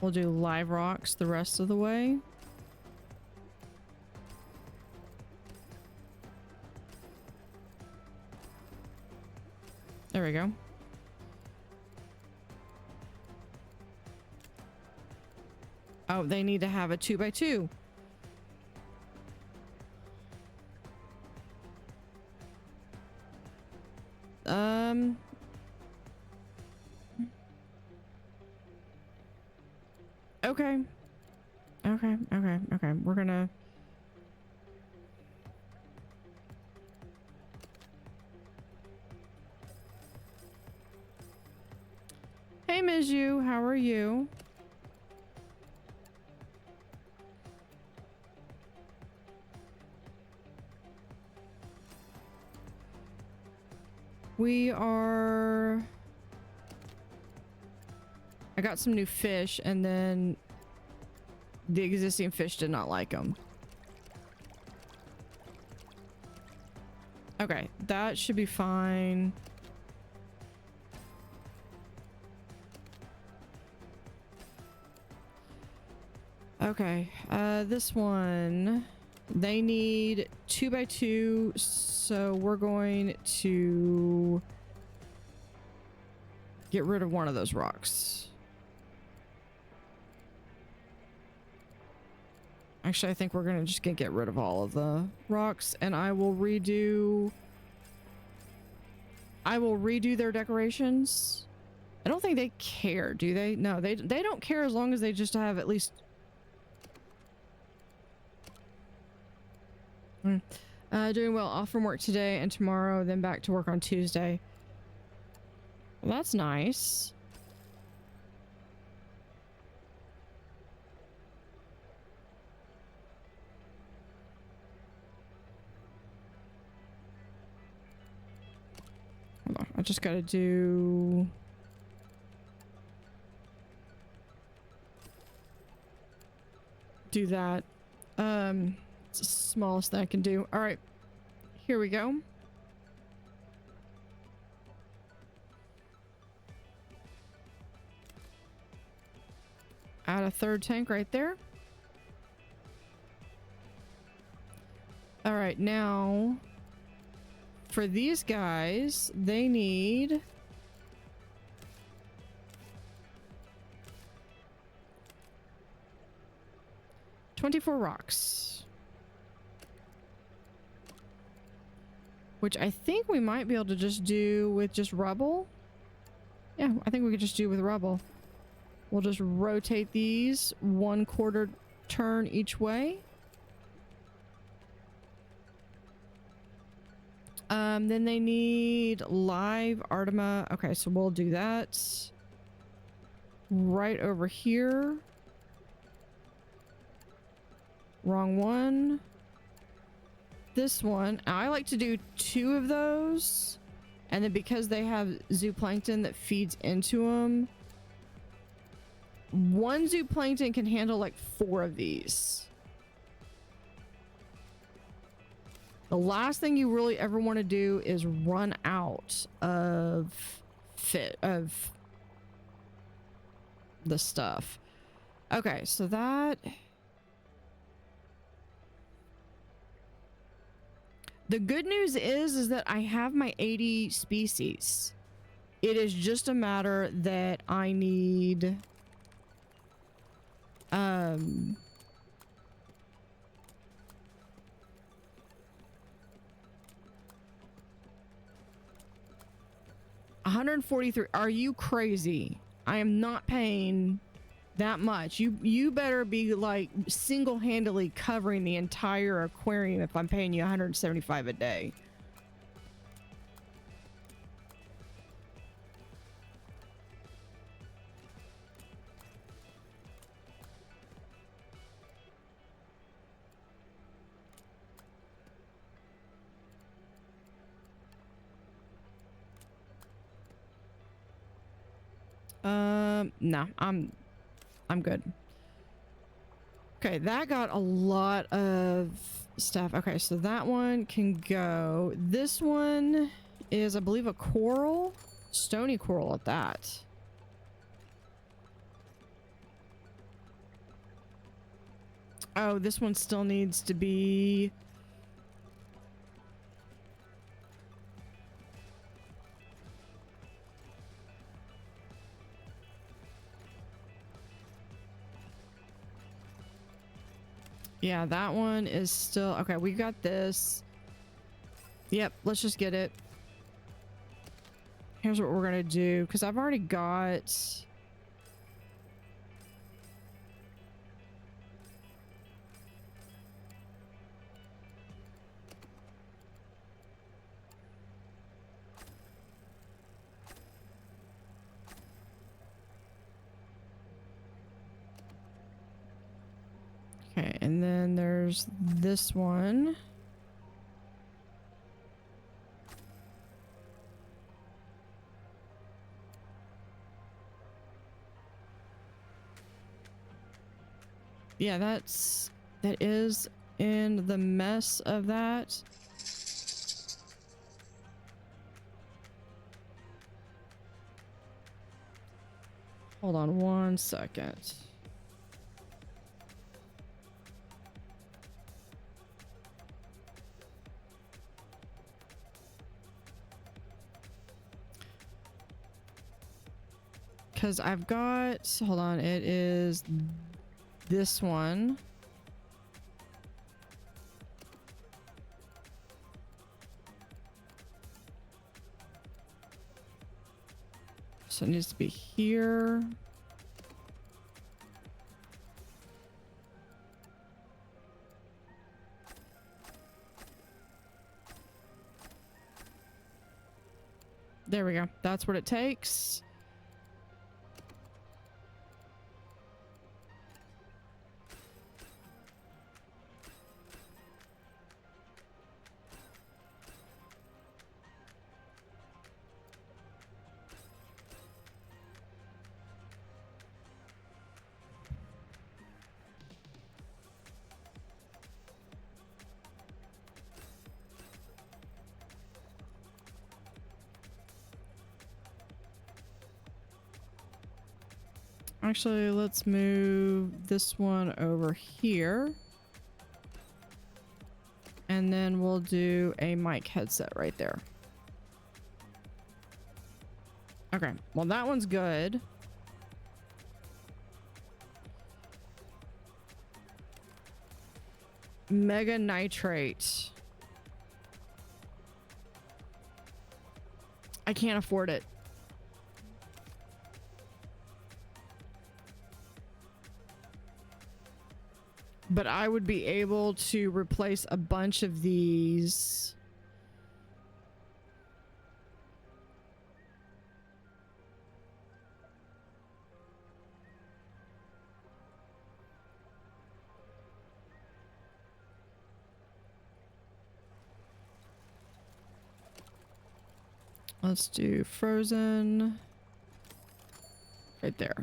We'll do live rocks the rest of the way. There we go. Oh, they need to have a 2x2. Okay. Okay, okay, okay. We're gonna... Hey, Mizu, how are you? We are... I got some new fish, and then the existing fish did not like them. Okay, that should be fine. Okay, this one, they need 2x2, so we're going to get rid of one of those rocks. Actually, I think we're gonna just get rid of all of the rocks, and I will redo their decorations. I don't think they care, do they? No, they don't care as long as they just have at least... Doing well, off from work today and tomorrow, then back to work on Tuesday. Well, that's nice. Hold on, I just gotta do... that. It's the smallest that I can do. All right, here we go. Add a third tank right there. All right, now for these guys, they need... $24 rocks. Which I think we might be able to just do with just rubble. Yeah, I think we could just do with rubble. We'll just rotate these 1/4 turn each way. Then they need live Artema. Okay, so we'll do that right over here. Wrong one. This one, I like to do 2 of those, and then because they have zooplankton that feeds into them, one zooplankton can handle like 4 of these. The last thing you really ever want to do is run out of the stuff. Okay, so that... The good news is that I have my 80 species. It is just a matter that I need... $143. Are you crazy? I am not paying that much. You better be like single-handedly covering the entire aquarium if I'm paying you $175 a day. No, I'm good. Okay, that got a lot of stuff. Okay, so that one can go. This one is, I believe, a coral. Stony coral at that. Oh, this one still needs to be... Yeah, that one is still... Okay, we got this. Yep, let's just get it. Here's what we're gonna do, because I've already got... Okay, and then there's this one. Yeah, that is in the mess of that. Hold on 1 second. Because I've got, hold on, it is this one. So it needs to be here. There we go. That's what it takes. Actually, let's move this one over here. And then we'll do a mic headset right there. Okay, well that one's good. Mega nitrate. I can't afford it. But I would be able to replace a bunch of these. Let's do frozen right there.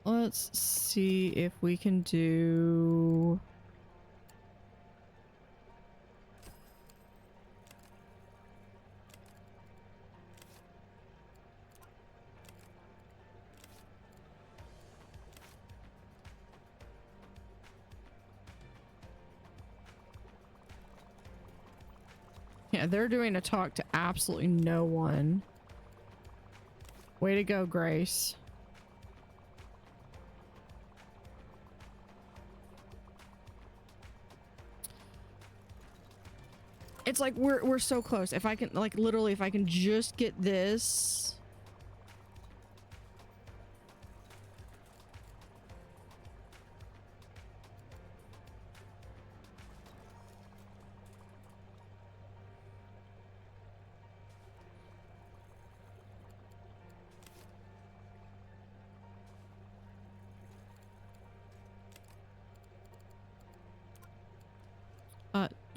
Let's see if we can do... Yeah, they're doing a talk to absolutely no one. Way to go, Grace. It's like we're so close. If I can, like, literally, if I can just get this.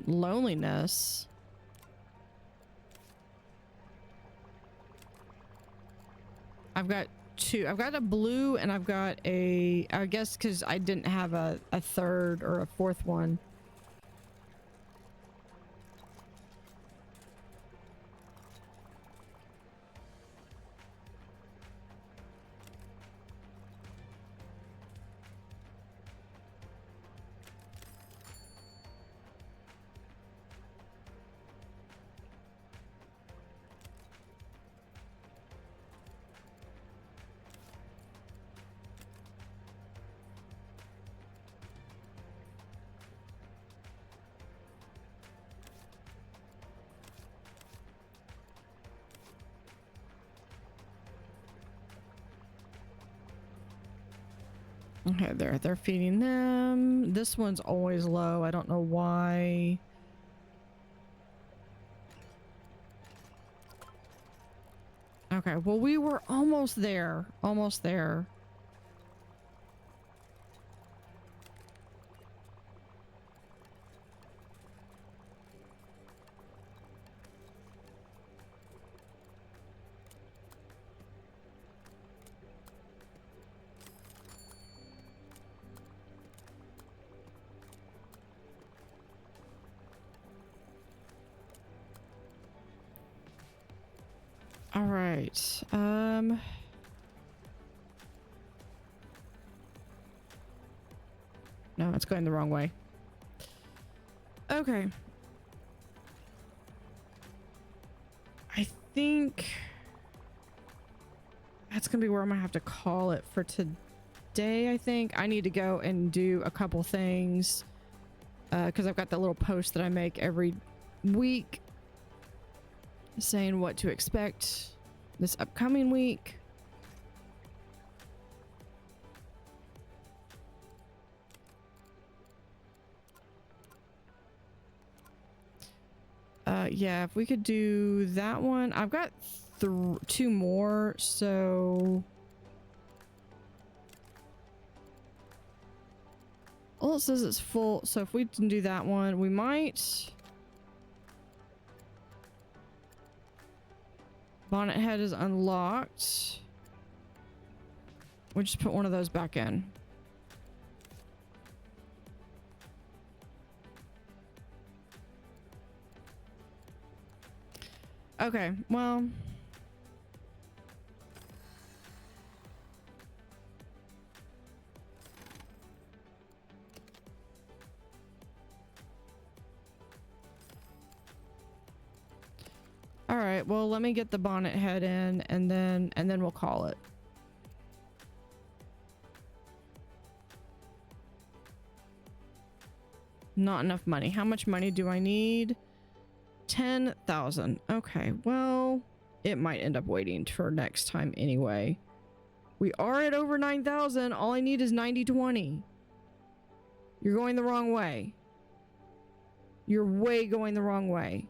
Loneliness. I've got two. I've got a blue and I've got a, I guess because I didn't have a third or a fourth one. Okay, they're feeding them. This one's always low. I don't know why. Okay, well, we were almost there. Almost there. All right. No, it's going the wrong way. Okay. I think that's gonna be where I'm gonna have to call it for today. I think I need to go and do a couple things because I've got that little post that I make every week saying what to expect this upcoming week. Yeah, if we could do that one. I've got two more, so... Well, it says it's full, so if we can do that one, we might... Bonnet head is unlocked. We'll just put one of those back in. Okay, well... All right, well, let me get the bonnet head in and then we'll call it. Not enough money. How much money do I need? 10,000. Okay, well, it might end up waiting for next time anyway. We are at over 9,000. All I need is 90-20. You're going the wrong way. You're way going the wrong way.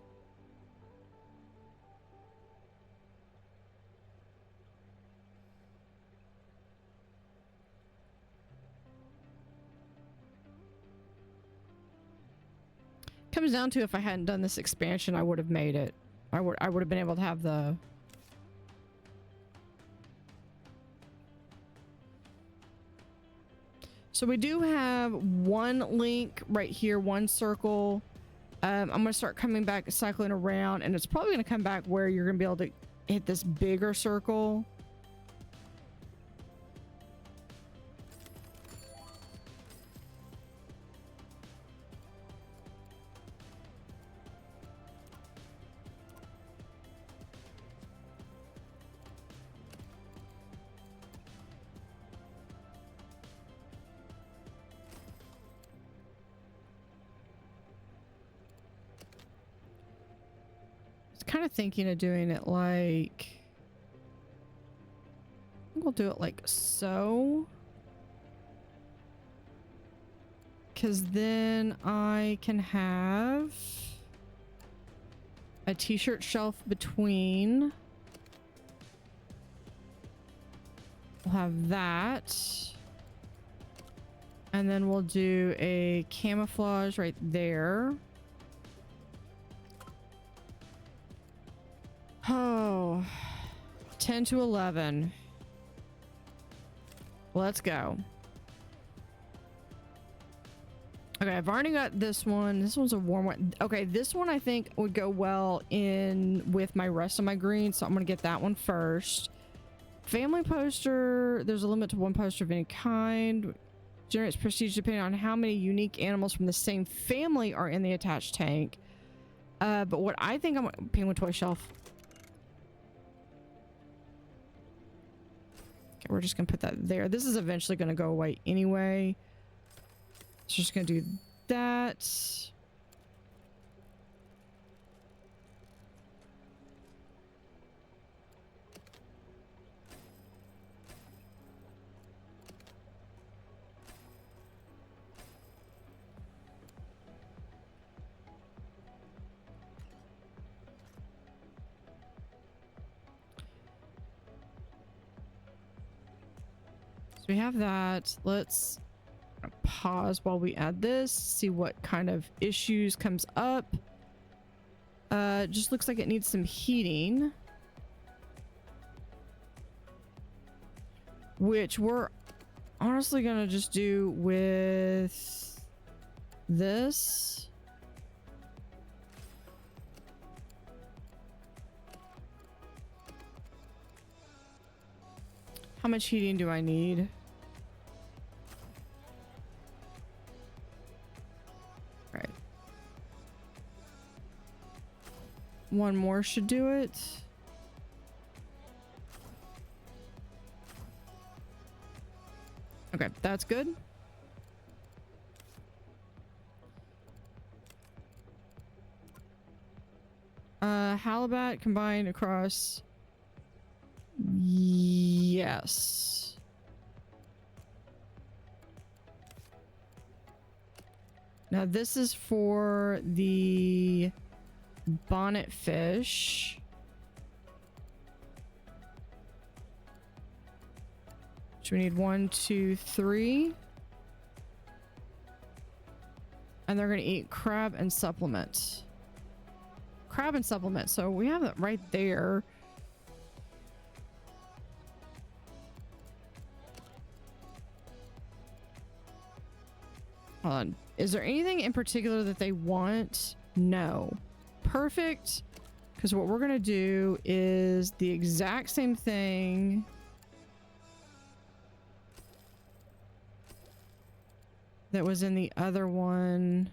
Comes down to if I hadn't done this expansion, I would have made it. I would have been able to have the... So we do have one link right here, one circle. I'm going to start coming back, cycling around, and it's probably going to come back where you're going to be able to hit this bigger circle. Kind of thinking of doing it like... I think we'll do it like so. Because then I can have a t-shirt shelf between. We'll have that. And then we'll do a camouflage right there. Oh, 10 to 11. Let's go. Okay, I've already got this one. This one's a warm one. Okay, this one I think would go well in with my rest of my greens, so I'm gonna get that one first. Family poster. There's a limit to one poster of any kind. Generates prestige depending on how many unique animals from the same family are in the attached tank. But what I think penguin toy shelf. Okay, we're just gonna put that there. This is eventually gonna go away anyway. So just gonna do that. we have that. Let's pause while we add this, see what kind of issues comes up. Just looks like it needs some heating, which we're honestly gonna just do with this. How much heating do I need? All right. One more should do it. Okay, that's good. Halibut combined across. Yes. Now this is for the bonnet fish. So we need 1, 2, 3. And they're going to eat crab and supplement. Crab and supplement. So we have it right there. Hold on. Is there anything in particular that they want? No. Perfect. Because what we're going to do is the exact same thing. That was in the other one.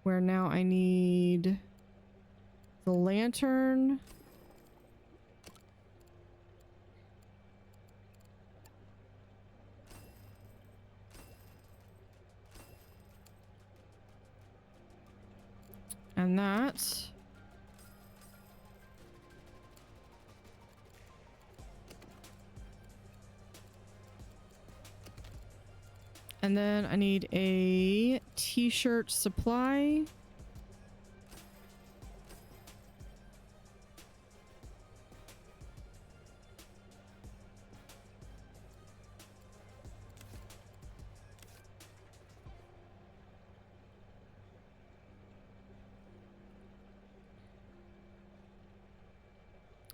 Where now I need the lantern. And that. And then I need a t-shirt supply.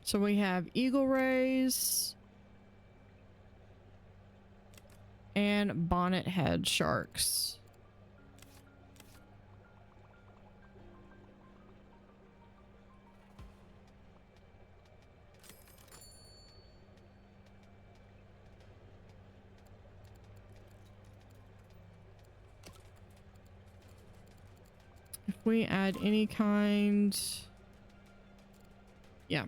So we have eagle rays and bonnet head sharks. If we add any kind, yeah.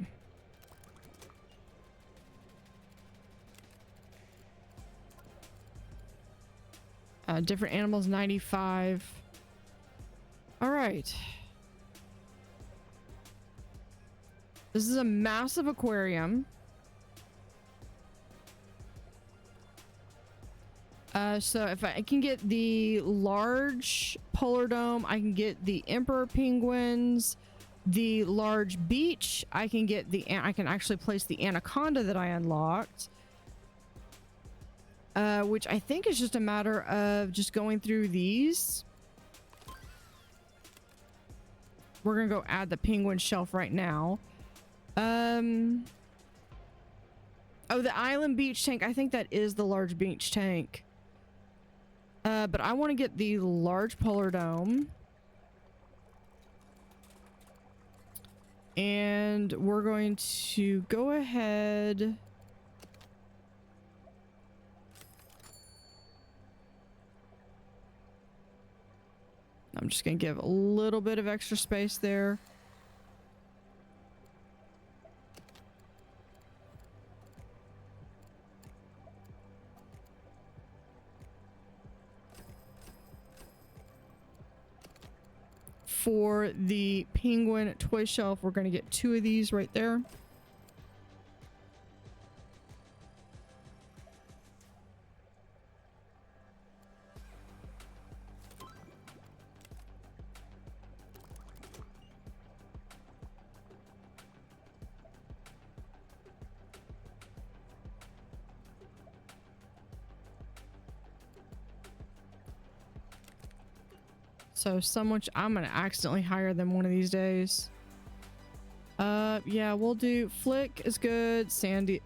Different animals, 95. All right. This is a massive aquarium. So if I can get the large polar dome, I can get the emperor penguins, the large beach, I can get the, I can actually place the anaconda that I unlocked. Which I think is just a matter of just going through these. We're gonna go add the penguin shelf right now. Oh, the island beach tank. I think that is the large beach tank. But I want to get the large polar dome. And we're going to go ahead. I'm just going to give a little bit of extra space there. For the penguin toy shelf, we're going to get 2 of these right there. So someone, I'm gonna accidentally hire them one of these days. Yeah, we'll do Flick is good. Sandy.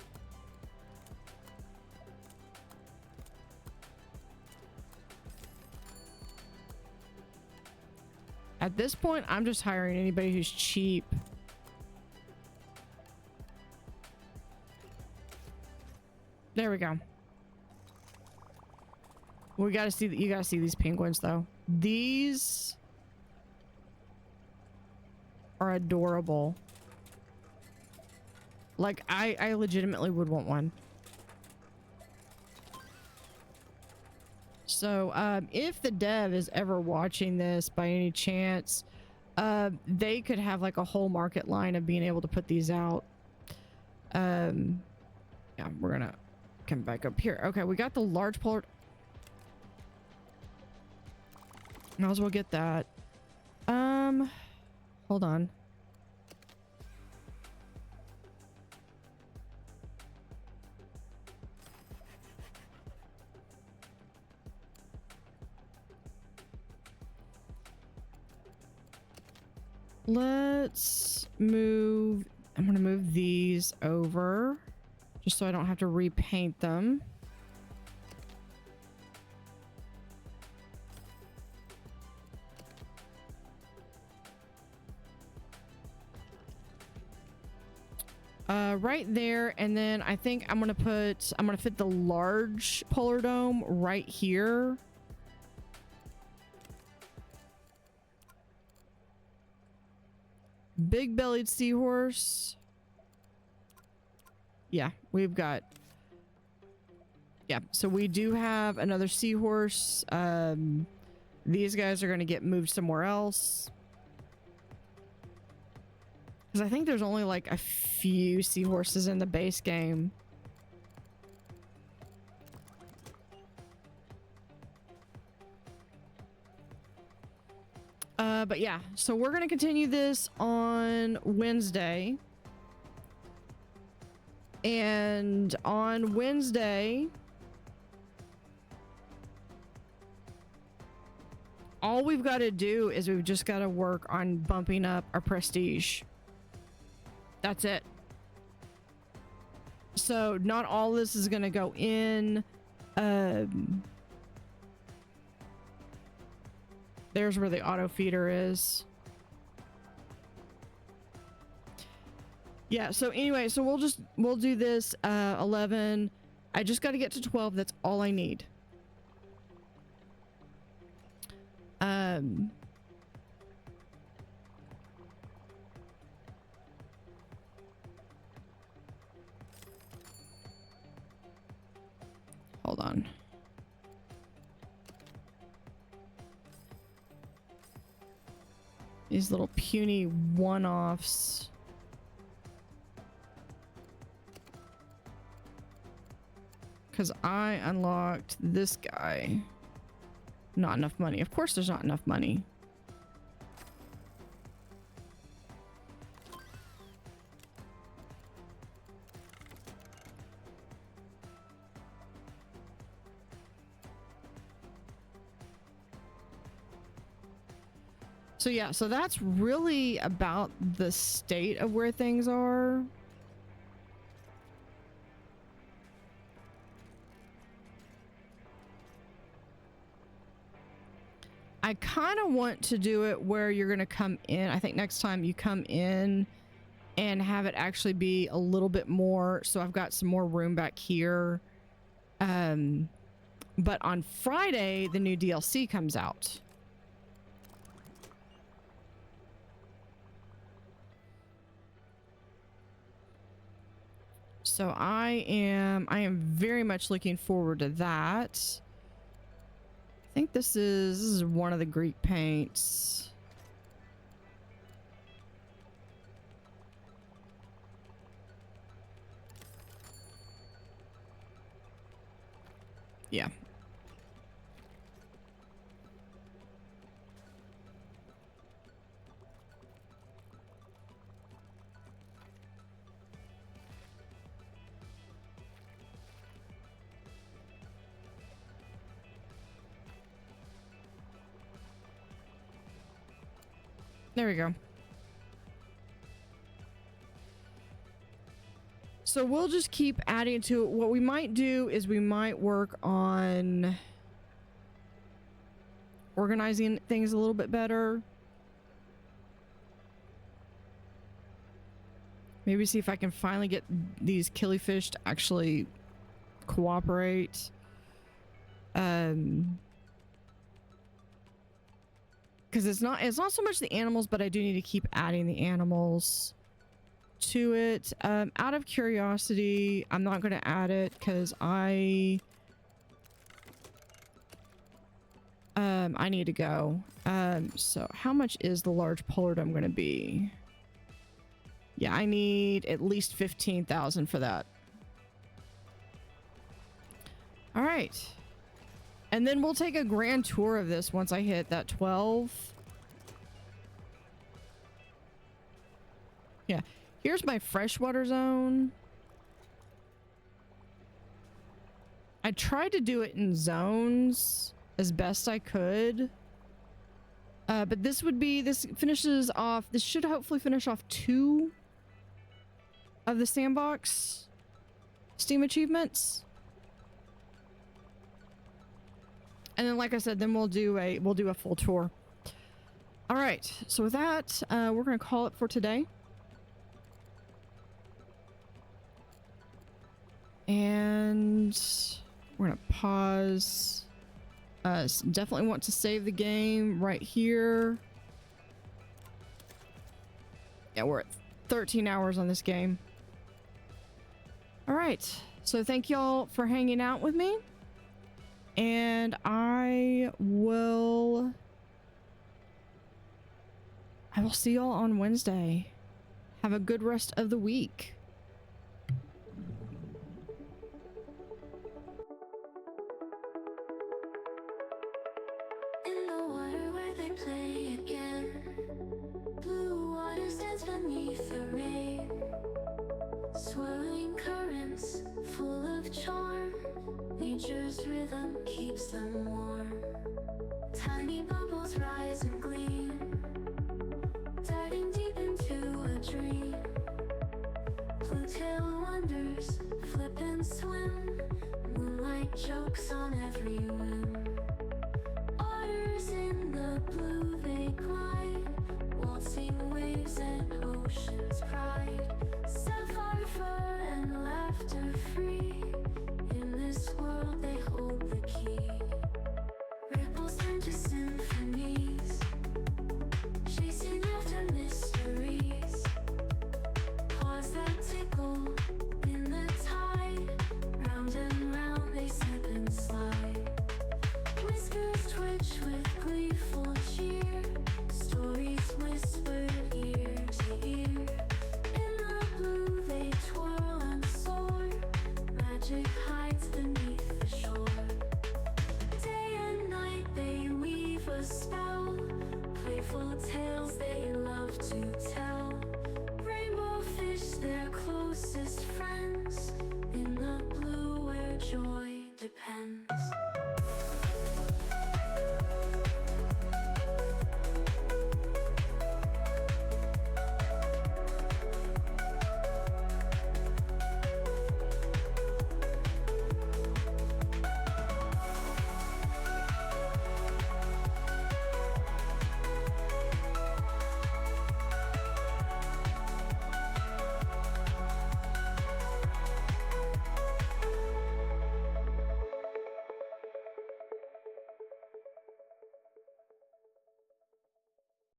At this point, I'm just hiring anybody who's cheap. There we go. We gotta see that. You gotta see these penguins though. These are adorable. Like I legitimately would want one. So if the dev is ever watching this by any chance, they could have like a whole market line of being able to put these out. Yeah, we're gonna come back up here. Okay, we got the large polar. Might as well get that. Hold on. Let's move. I'm gonna move these over just so I don't have to repaint them. Right there, and then I think I'm gonna fit the large polar dome right here. Big bellied seahorse. Yeah, we've got. Yeah, so we do have another seahorse. These guys are gonna get moved somewhere else. Because I think there's only like a few seahorses in the base game. But yeah, so we're going to continue this on Wednesday. And on Wednesday, all we've got to do is we've just got to work on bumping up our prestige. That's it. So not all this is going to go in. There's where the auto feeder is. Yeah, so anyway, so we'll do this 11. I just got to get to 12. That's all I need. Hold on. These little puny one-offs. Because I unlocked this guy. Not enough money. Of course there's not enough money. So yeah, so that's really about the state of where things are. I kind of want to do it where you're going to come in. I think next time you come in and have it actually be a little bit more. So I've got some more room back here. But on Friday, the new DLC comes out. So I am very much looking forward to that. I think this is one of the Greek paints. Yeah. There we go. So we'll just keep adding to it. What we might do is we might work on organizing things a little bit better. Maybe see if I can finally get these killifish to actually cooperate. Because it's not so much the animals, but I do need to keep adding the animals to it. Out of curiosity, I'm not going to add it because I need to go. So how much is the large pollardom going to be? Yeah, I need at least 15,000 for that. All right. And then we'll take a grand tour of this once I hit that 12. Yeah. Here's my freshwater zone. I tried to do it in zones as best I could. But this finishes off, this should hopefully finish off 2 of the sandbox Steam achievements. And then, like I said, then we'll do a full tour. All right. So with that, we're going to call it for today. And we're going to pause. Definitely want to save the game right here. Yeah, we're at 13 hours on this game. All right. So thank y'all for hanging out with me. And I will see y'all on Wednesday. Have a good rest of the week. In the water where they play again, blue water stands beneath the rain, swirling currents full of charm. Nature's rhythm keeps them warm. Tiny bubbles rise and gleam, darting deep into a dream. Blue tail wonders flip and swim, moonlight jokes on every whim. Otters in the blue they glide, waltzing waves and ocean's pride. Sapphire fur and laughter free, in this world they hold the key. Ripples turn to symphonies, chasing after mysteries. Paws that tickle in the tide, round and round they slip and slide. Whiskers twitch with gleeful cheer, stories whispered ear to ear. In the blue they twirl and soar, magic hides beneath the shore. Day and night they weave a spell, playful tales they love to tell. Rainbow fish their closest friends, in the blue where joy